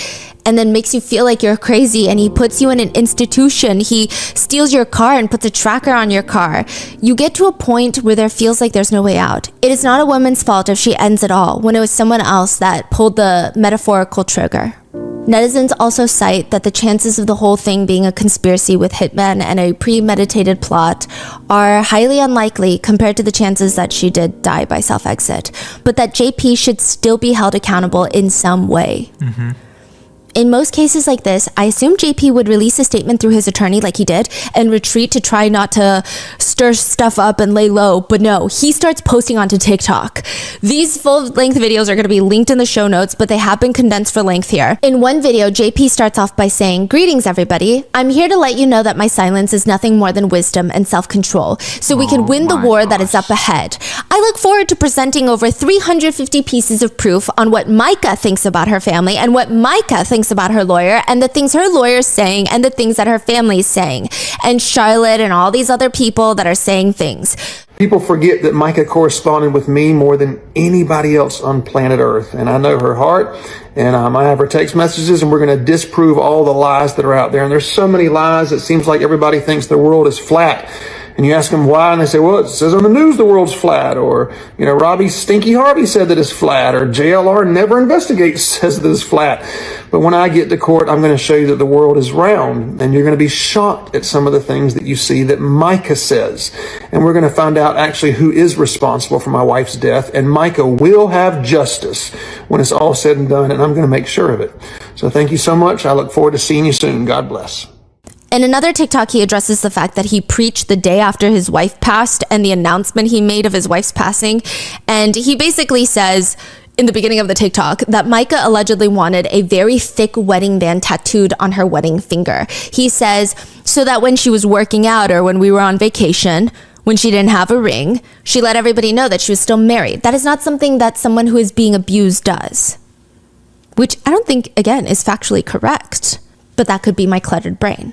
and then makes you feel like you're crazy, and he puts you in an institution, he steals your car and puts a tracker on your car, you get to a point where there feels like there's no way out. It is not a woman's fault if she ends it all, when it was someone else that pulled the metaphorical trigger. Netizens also cite that the chances of the whole thing being a conspiracy with hitmen and a premeditated plot are highly unlikely compared to the chances that she did die by self-exit, but that JP should still be held accountable in some way. In most cases like this, I assume JP would release a statement through his attorney like he did and retreat to try not to stir stuff up and lay low. But no, he starts posting onto TikTok. These full-length videos are going to be linked in the show notes, but they have been condensed for length here. In one video, JP starts off by saying, "Greetings, everybody. I'm here to let you know that my silence is nothing more than wisdom and self-control, so we can win the war that is up ahead. I look forward to presenting over 350 pieces of proof on what Micah thinks about her family and what Micah thinks about her lawyer and the things her lawyer's saying and the things that her family's saying, and Charlotte and all these other people that are saying things." People forget that Micah corresponded with me more than anybody else on planet Earth. And I know her heart, and I have her text messages, and we're going to disprove all the lies that are out there. And there's so many lies, it seems like everybody thinks the world is flat. And you ask them why, and they say, well, it says on the news the world's flat. Or, Robbie Stinky Harvey said that it's flat. Or JLR Never Investigates says that it's flat. But when I get to court, I'm going to show you that the world is round. And you're going to be shocked at some of the things that you see that Micah says. And we're going to find out actually who is responsible for my wife's death. And Micah will have justice when it's all said and done. And I'm going to make sure of it. So thank you so much. I look forward to seeing you soon. God bless. In another TikTok, he addresses the fact that he preached the day after his wife passed and the announcement he made of his wife's passing. And he basically says, in the beginning of the TikTok that Micah allegedly wanted a very thick wedding band tattooed on her wedding finger. He says, so that when she was working out or when we were on vacation, when she didn't have a ring, she let everybody know that she was still married. That is not something that someone who is being abused does. Which I don't think, again, is factually correct. But that could be my cluttered brain.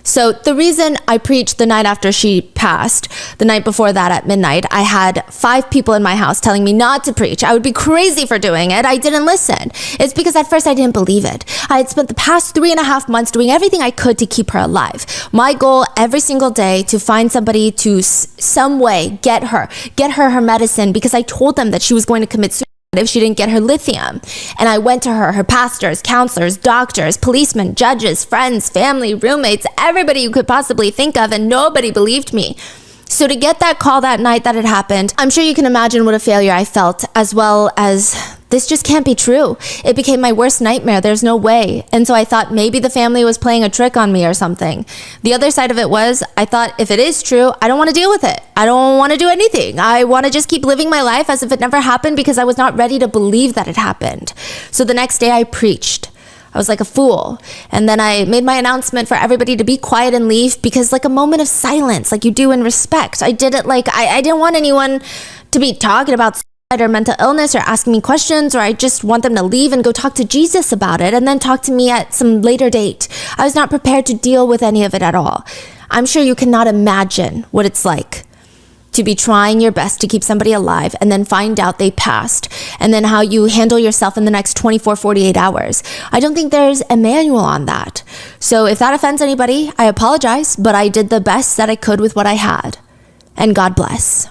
So the reason I preached the night after she passed, the night before that at midnight, I had 5 people in my house telling me not to preach. I would be crazy for doing it. I didn't listen. It's because at first I didn't believe it. I had spent the past 3.5 months doing everything I could to keep her alive. My goal every single day to find somebody to some way get her medicine, because I told them that she was going to commit suicide if she didn't get her lithium. And I went to her pastors, counselors, doctors, policemen, judges, friends, family, roommates, everybody you could possibly think of, and nobody believed me. So to get that call that night that it happened, I'm sure you can imagine what a failure I felt, as well as this just can't be true. It became my worst nightmare. There's no way. And so I thought maybe the family was playing a trick on me or something. The other side of it was, I thought if it is true, I don't want to deal with it. I don't want to do anything. I want to just keep living my life as if it never happened, because I was not ready to believe that it happened. So the next day I preached. I was like a fool. And then I made my announcement for everybody to be quiet and leave, because like a moment of silence, like you do in respect. I did it like I didn't want anyone to be talking about suicide or mental illness or asking me questions, or I just want them to leave and go talk to Jesus about it and then talk to me at some later date. I was not prepared to deal with any of it at all. I'm sure you cannot imagine what it's like to be trying your best to keep somebody alive and then find out they passed, and then how you handle yourself in the next 24, 48 hours. I don't think there's a manual on that. So if that offends anybody, I apologize, but I did the best that I could with what I had. And God bless.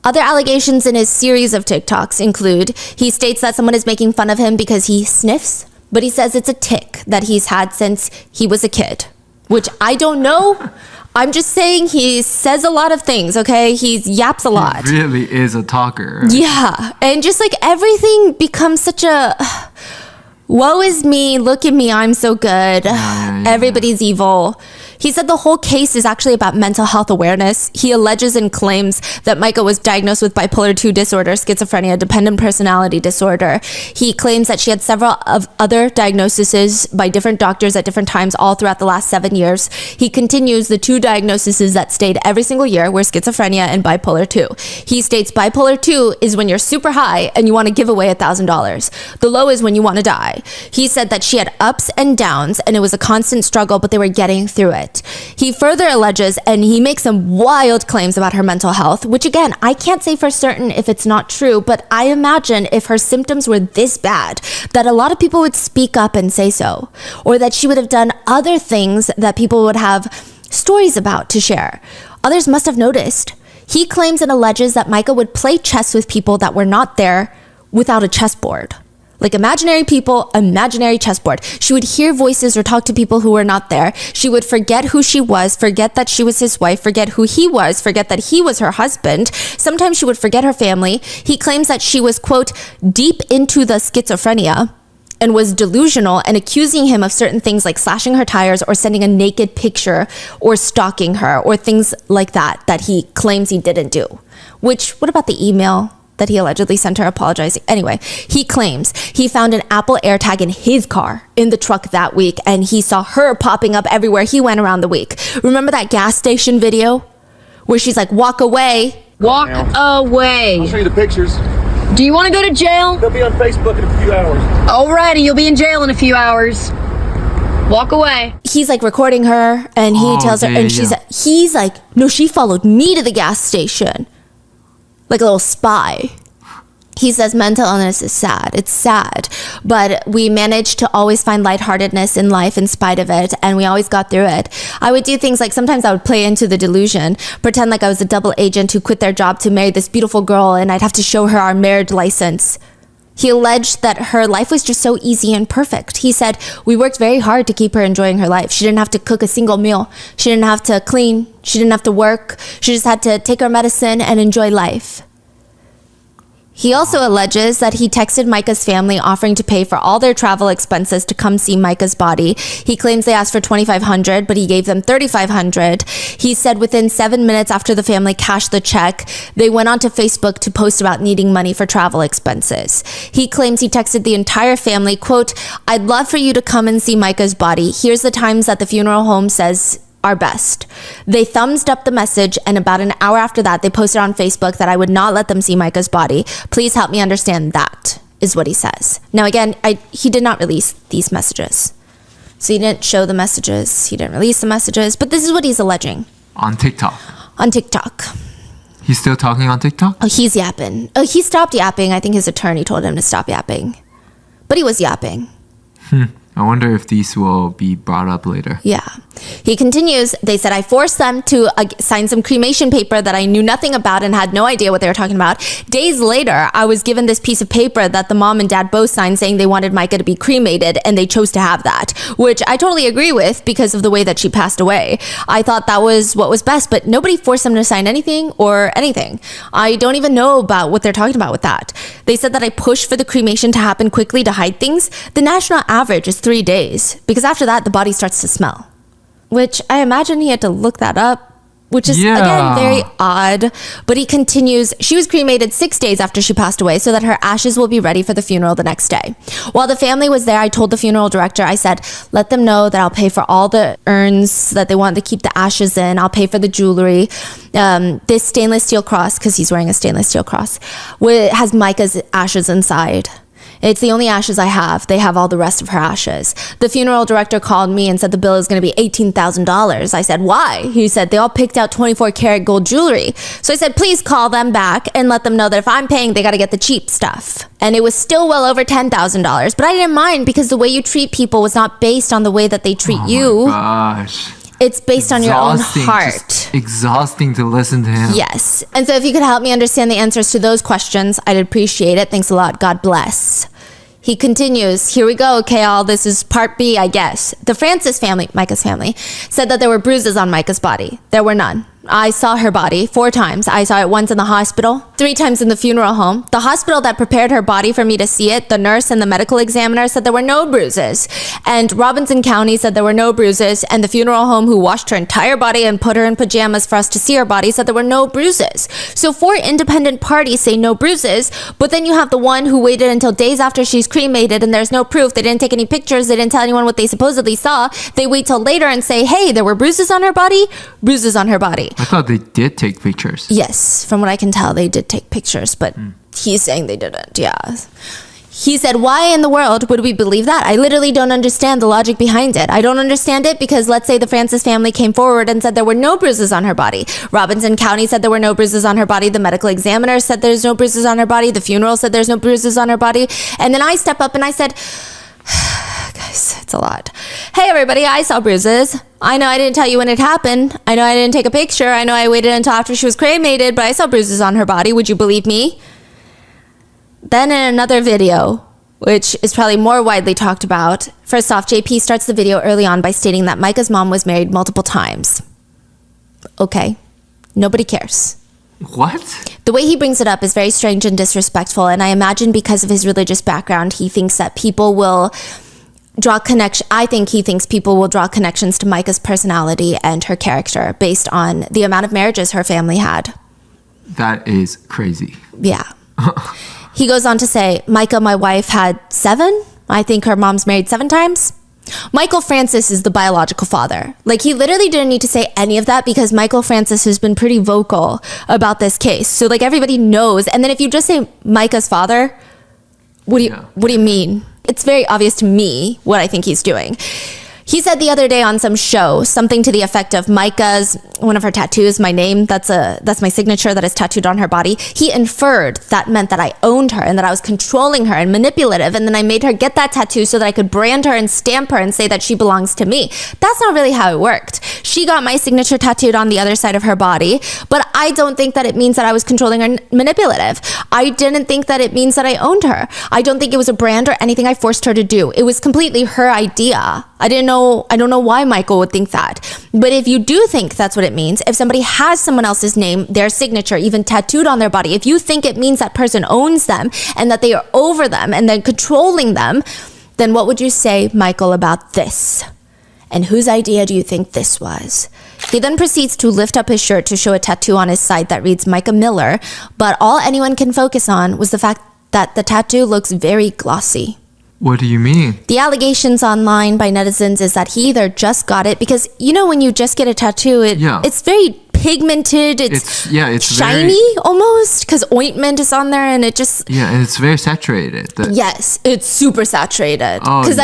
Other allegations in his series of TikToks include, he states that someone is making fun of him because he sniffs, but he says it's a tic that he's had since he was a kid, which I don't know. I'm just saying he says a lot of things, okay? He yaps a lot. He really is a talker. Yeah, and just like everything becomes such a, woe is me, look at me, I'm so good. Everybody's evil. He said the whole case is actually about mental health awareness. He alleges and claims that Micah was diagnosed with bipolar 2 disorder, schizophrenia, dependent personality disorder. He claims that she had several of other diagnoses by different doctors at different times all throughout the last 7 years. He continues the 2 diagnoses that stayed every single year were schizophrenia and bipolar 2. He states bipolar 2 is when you're super high and you want to give away $1,000. The low is when you want to die. He said that she had ups and downs and it was a constant struggle, but they were getting through it. He further alleges, and he makes some wild claims about her mental health, which again, I can't say for certain if it's not true, but I imagine if her symptoms were this bad, that a lot of people would speak up and say so, or that she would have done other things that people would have stories about to share. Others must have noticed. He claims and alleges that Micah would play chess with people that were not there without a chessboard. Like imaginary people, imaginary chessboard. She would hear voices or talk to people who were not there. She would forget who she was, forget that she was his wife, forget who he was, forget that he was her husband. Sometimes she would forget her family. He claims that she was, quote, deep into the schizophrenia and was delusional, and accusing him of certain things like slashing her tires or sending a naked picture or stalking her or things like that he claims he didn't do. Which, what about the email that he allegedly sent her apologizing? Anyway, he claims he found an Apple AirTag in his car in the truck that week, and he saw her popping up everywhere he went around the week. Remember that gas station video where she's like, walk away. Walk away. I'll show you the pictures. Do you want to go to jail? They'll be on Facebook in a few hours. Alrighty, you'll be in jail in a few hours. Walk away. He's like recording her, and he tells her, and he's like, no, she followed me to the gas station. Like a little spy. He says mental illness is sad. It's sad. But we managed to always find lightheartedness in life in spite of it. And we always got through it. I would do things like sometimes I would play into the delusion, pretend like I was a double agent who quit their job to marry this beautiful girl, and I'd have to show her our marriage license. He alleged that her life was just so easy and perfect. He said, we worked very hard to keep her enjoying her life. She didn't have to cook a single meal. She didn't have to clean. She didn't have to work. She just had to take her medicine and enjoy life. He also alleges that he texted Micah's family offering to pay for all their travel expenses to come see Micah's body. He claims they asked for $2,500, but he gave them $3,500. He said within 7 minutes after the family cashed the check, they went onto Facebook to post about needing money for travel expenses. He claims he texted the entire family, quote, "I'd love for you to come and see Micah's body. Here's the times that the funeral home says are best." They thumbs up the message, and about an hour after that, they posted on Facebook that I would not let them see Micah's body. Please help me understand that, is what he says. Now again, he did not release these messages. So he didn't show the messages, he didn't release the messages, but this is what he's alleging. On TikTok. On TikTok. He's still talking on TikTok? Oh, he's yapping. Oh, he stopped yapping. I think his attorney told him to stop yapping. But he was yapping. I wonder if these will be brought up later. Yeah. He continues, they said, I forced them to sign some cremation paper that I knew nothing about and had no idea what they were talking about. Days later, I was given this piece of paper that the mom and dad both signed saying they wanted Micah to be cremated, and they chose to have that, which I totally agree with because of the way that she passed away. I thought that was what was best, but nobody forced them to sign anything or anything. I don't even know about what they're talking about with that. They said that I pushed for the cremation to happen quickly to hide things. The national average is 3 days, because after that, the body starts to smell. Which I imagine he had to look that up, which is, again, very odd. But he continues, she was cremated 6 days after she passed away so that her ashes will be ready for the funeral the next day. While the family was there, I told the funeral director, I said, let them know that I'll pay for all the urns that they want to keep the ashes in. I'll pay for the jewelry. This stainless steel cross, because he's wearing a stainless steel cross, has Micah's ashes inside. It's the only ashes I have. They have all the rest of her ashes. The funeral director called me and said the bill is going to be $18,000. I said, why? He said, they all picked out 24 karat gold jewelry. So I said, please call them back and let them know that if I'm paying, they got to get the cheap stuff. And it was still well over $10,000. But I didn't mind because the way you treat people was not based on the way that they treat you. Oh my gosh. It's based on your own heart. Just exhausting to listen to him. Yes. And so if you could help me understand the answers to those questions, I'd appreciate it. Thanks a lot. God bless. He continues, here we go, Kale. This is part B, I guess. The Francis family, Micah's family, said that there were bruises on Micah's body. There were none. I saw her body 4 times. I saw it once in the hospital, 3 times in the funeral home. The hospital that prepared her body for me to see it, the nurse and the medical examiner said there were no bruises. And Robinson County said there were no bruises. And the funeral home who washed her entire body and put her in pajamas for us to see her body said there were no bruises. So 4 independent parties say no bruises, but then you have the one who waited until days after she's cremated and there's no proof. They didn't take any pictures. They didn't tell anyone what they supposedly saw. They wait till later and say, hey, there were bruises on her body. Bruises on her body. I thought they did take pictures. Yes, from what I can tell, they did take pictures, but he's saying they didn't, yeah. He said, why in the world would we believe that? I literally don't understand the logic behind it. I don't understand it because let's say the Francis family came forward and said there were no bruises on her body. Robinson County said there were no bruises on her body. The medical examiner said there's no bruises on her body. The funeral said there's no bruises on her body. And then I step up and I said, guys, it's a lot. Hey, everybody, I saw bruises. I know I didn't tell you when it happened. I know I didn't take a picture. I know I waited until after she was cremated, but I saw bruises on her body. Would you believe me? Then in another video, which is probably more widely talked about, first off, JP starts the video early on by stating that Micah's mom was married multiple times. Okay, nobody cares. What? The way he brings it up is very strange and disrespectful, and I imagine because of his religious background, he thinks that people will draw connection. I think he thinks people will draw connections to Micah's personality and her character based on the amount of marriages her family had. That is crazy. Yeah. He goes on to say, Micah, my wife, had 7. I think her mom's married 7 times. Michael Francis is the biological father. Like, he literally didn't need to say any of that because Michael Francis has been pretty vocal about this case. So, like, everybody knows. And then if you just say Micah's father, what do you mean? It's very obvious to me what I think he's doing. He said the other day on some show something to the effect of Micah's, one of her tattoos, my name, that's my signature that is tattooed on her body. He inferred that meant that I owned her and that I was controlling her and manipulative, and then I made her get that tattoo so that I could brand her and stamp her and say that she belongs to me. That's not really how it worked. She got my signature tattooed on the other side of her body, but I don't think that it means that I was controlling or manipulative. I didn't think that it means that I owned her. I don't think it was a brand or anything I forced her to do. It was completely her idea. I don't know why Michael would think that. But if you do think that's what it means, if somebody has someone else's name, their signature, even tattooed on their body, if you think it means that person owns them and that they are over them and then controlling them, then what would you say, Michael, about this? And whose idea do you think this was? He then proceeds to lift up his shirt to show a tattoo on his side that reads Micah Miller, but all anyone can focus on was the fact that the tattoo looks very glossy. What do you mean? The allegations online by netizens is that he either just got it, because when you just get a tattoo, it's very pigmented, it's shiny very, almost, because ointment is on there and it just... Yeah, and it's very saturated. Yes, it's super saturated. Because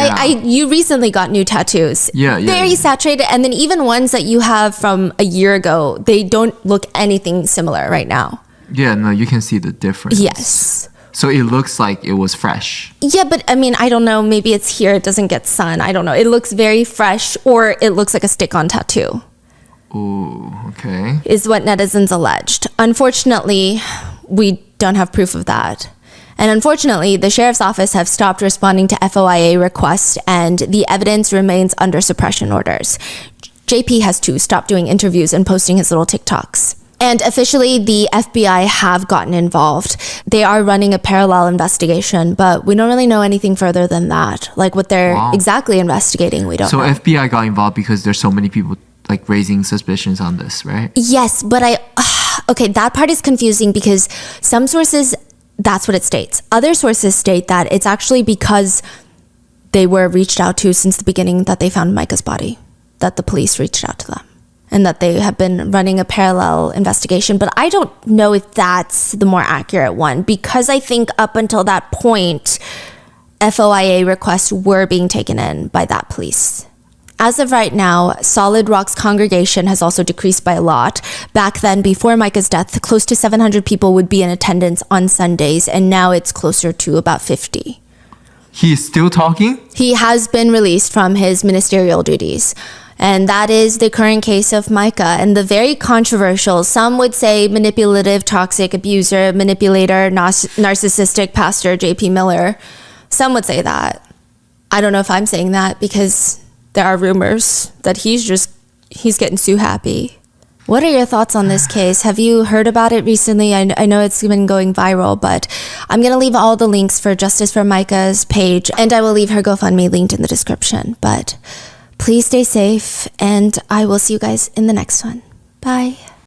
you recently got new tattoos. Very saturated, and then even ones that you have from a year ago, they don't look anything similar right now. Yeah, no, you can see the difference. Yes. So it looks like it was fresh. Yeah, but I mean, I don't know. Maybe it's here. It doesn't get sun. I don't know. It looks very fresh, or it looks like a stick-on tattoo. Ooh, okay. Is what netizens alleged. Unfortunately, we don't have proof of that. And unfortunately, the sheriff's office have stopped responding to FOIA requests, and the evidence remains under suppression orders. JP has to stop doing interviews and posting his little TikToks. And officially, the FBI have gotten involved. They are running a parallel investigation, but we don't really know anything further than that. Like what they're exactly investigating, we don't know. So FBI got involved because there's so many people like raising suspicions on this, right? Yes, but okay, that part is confusing because some sources, that's what it states. Other sources state that it's actually because they were reached out to since the beginning that they found Micah's body, that the police reached out to them, and that they have been running a parallel investigation. But I don't know if that's the more accurate one, because I think up until that point, FOIA requests were being taken in by that police. As of right now, Solid Rock's congregation has also decreased by a lot. Back then, before Micah's death, close to 700 people would be in attendance on Sundays, and now it's closer to about 50. He's still talking? He has been released from his ministerial duties. And that is the current case of Micah. And the very controversial, some would say manipulative, toxic, abuser, manipulator, narcissistic pastor JP Miller. Some would say that. I don't know if I'm saying that, because there are rumors that he's getting so happy. What are your thoughts on this case? Have you heard about it recently? I know it's been going viral, but I'm going to leave all the links for Justice for Micah's page, and I will leave her GoFundMe linked in the description. But please stay safe, and I will see you guys in the next one. Bye.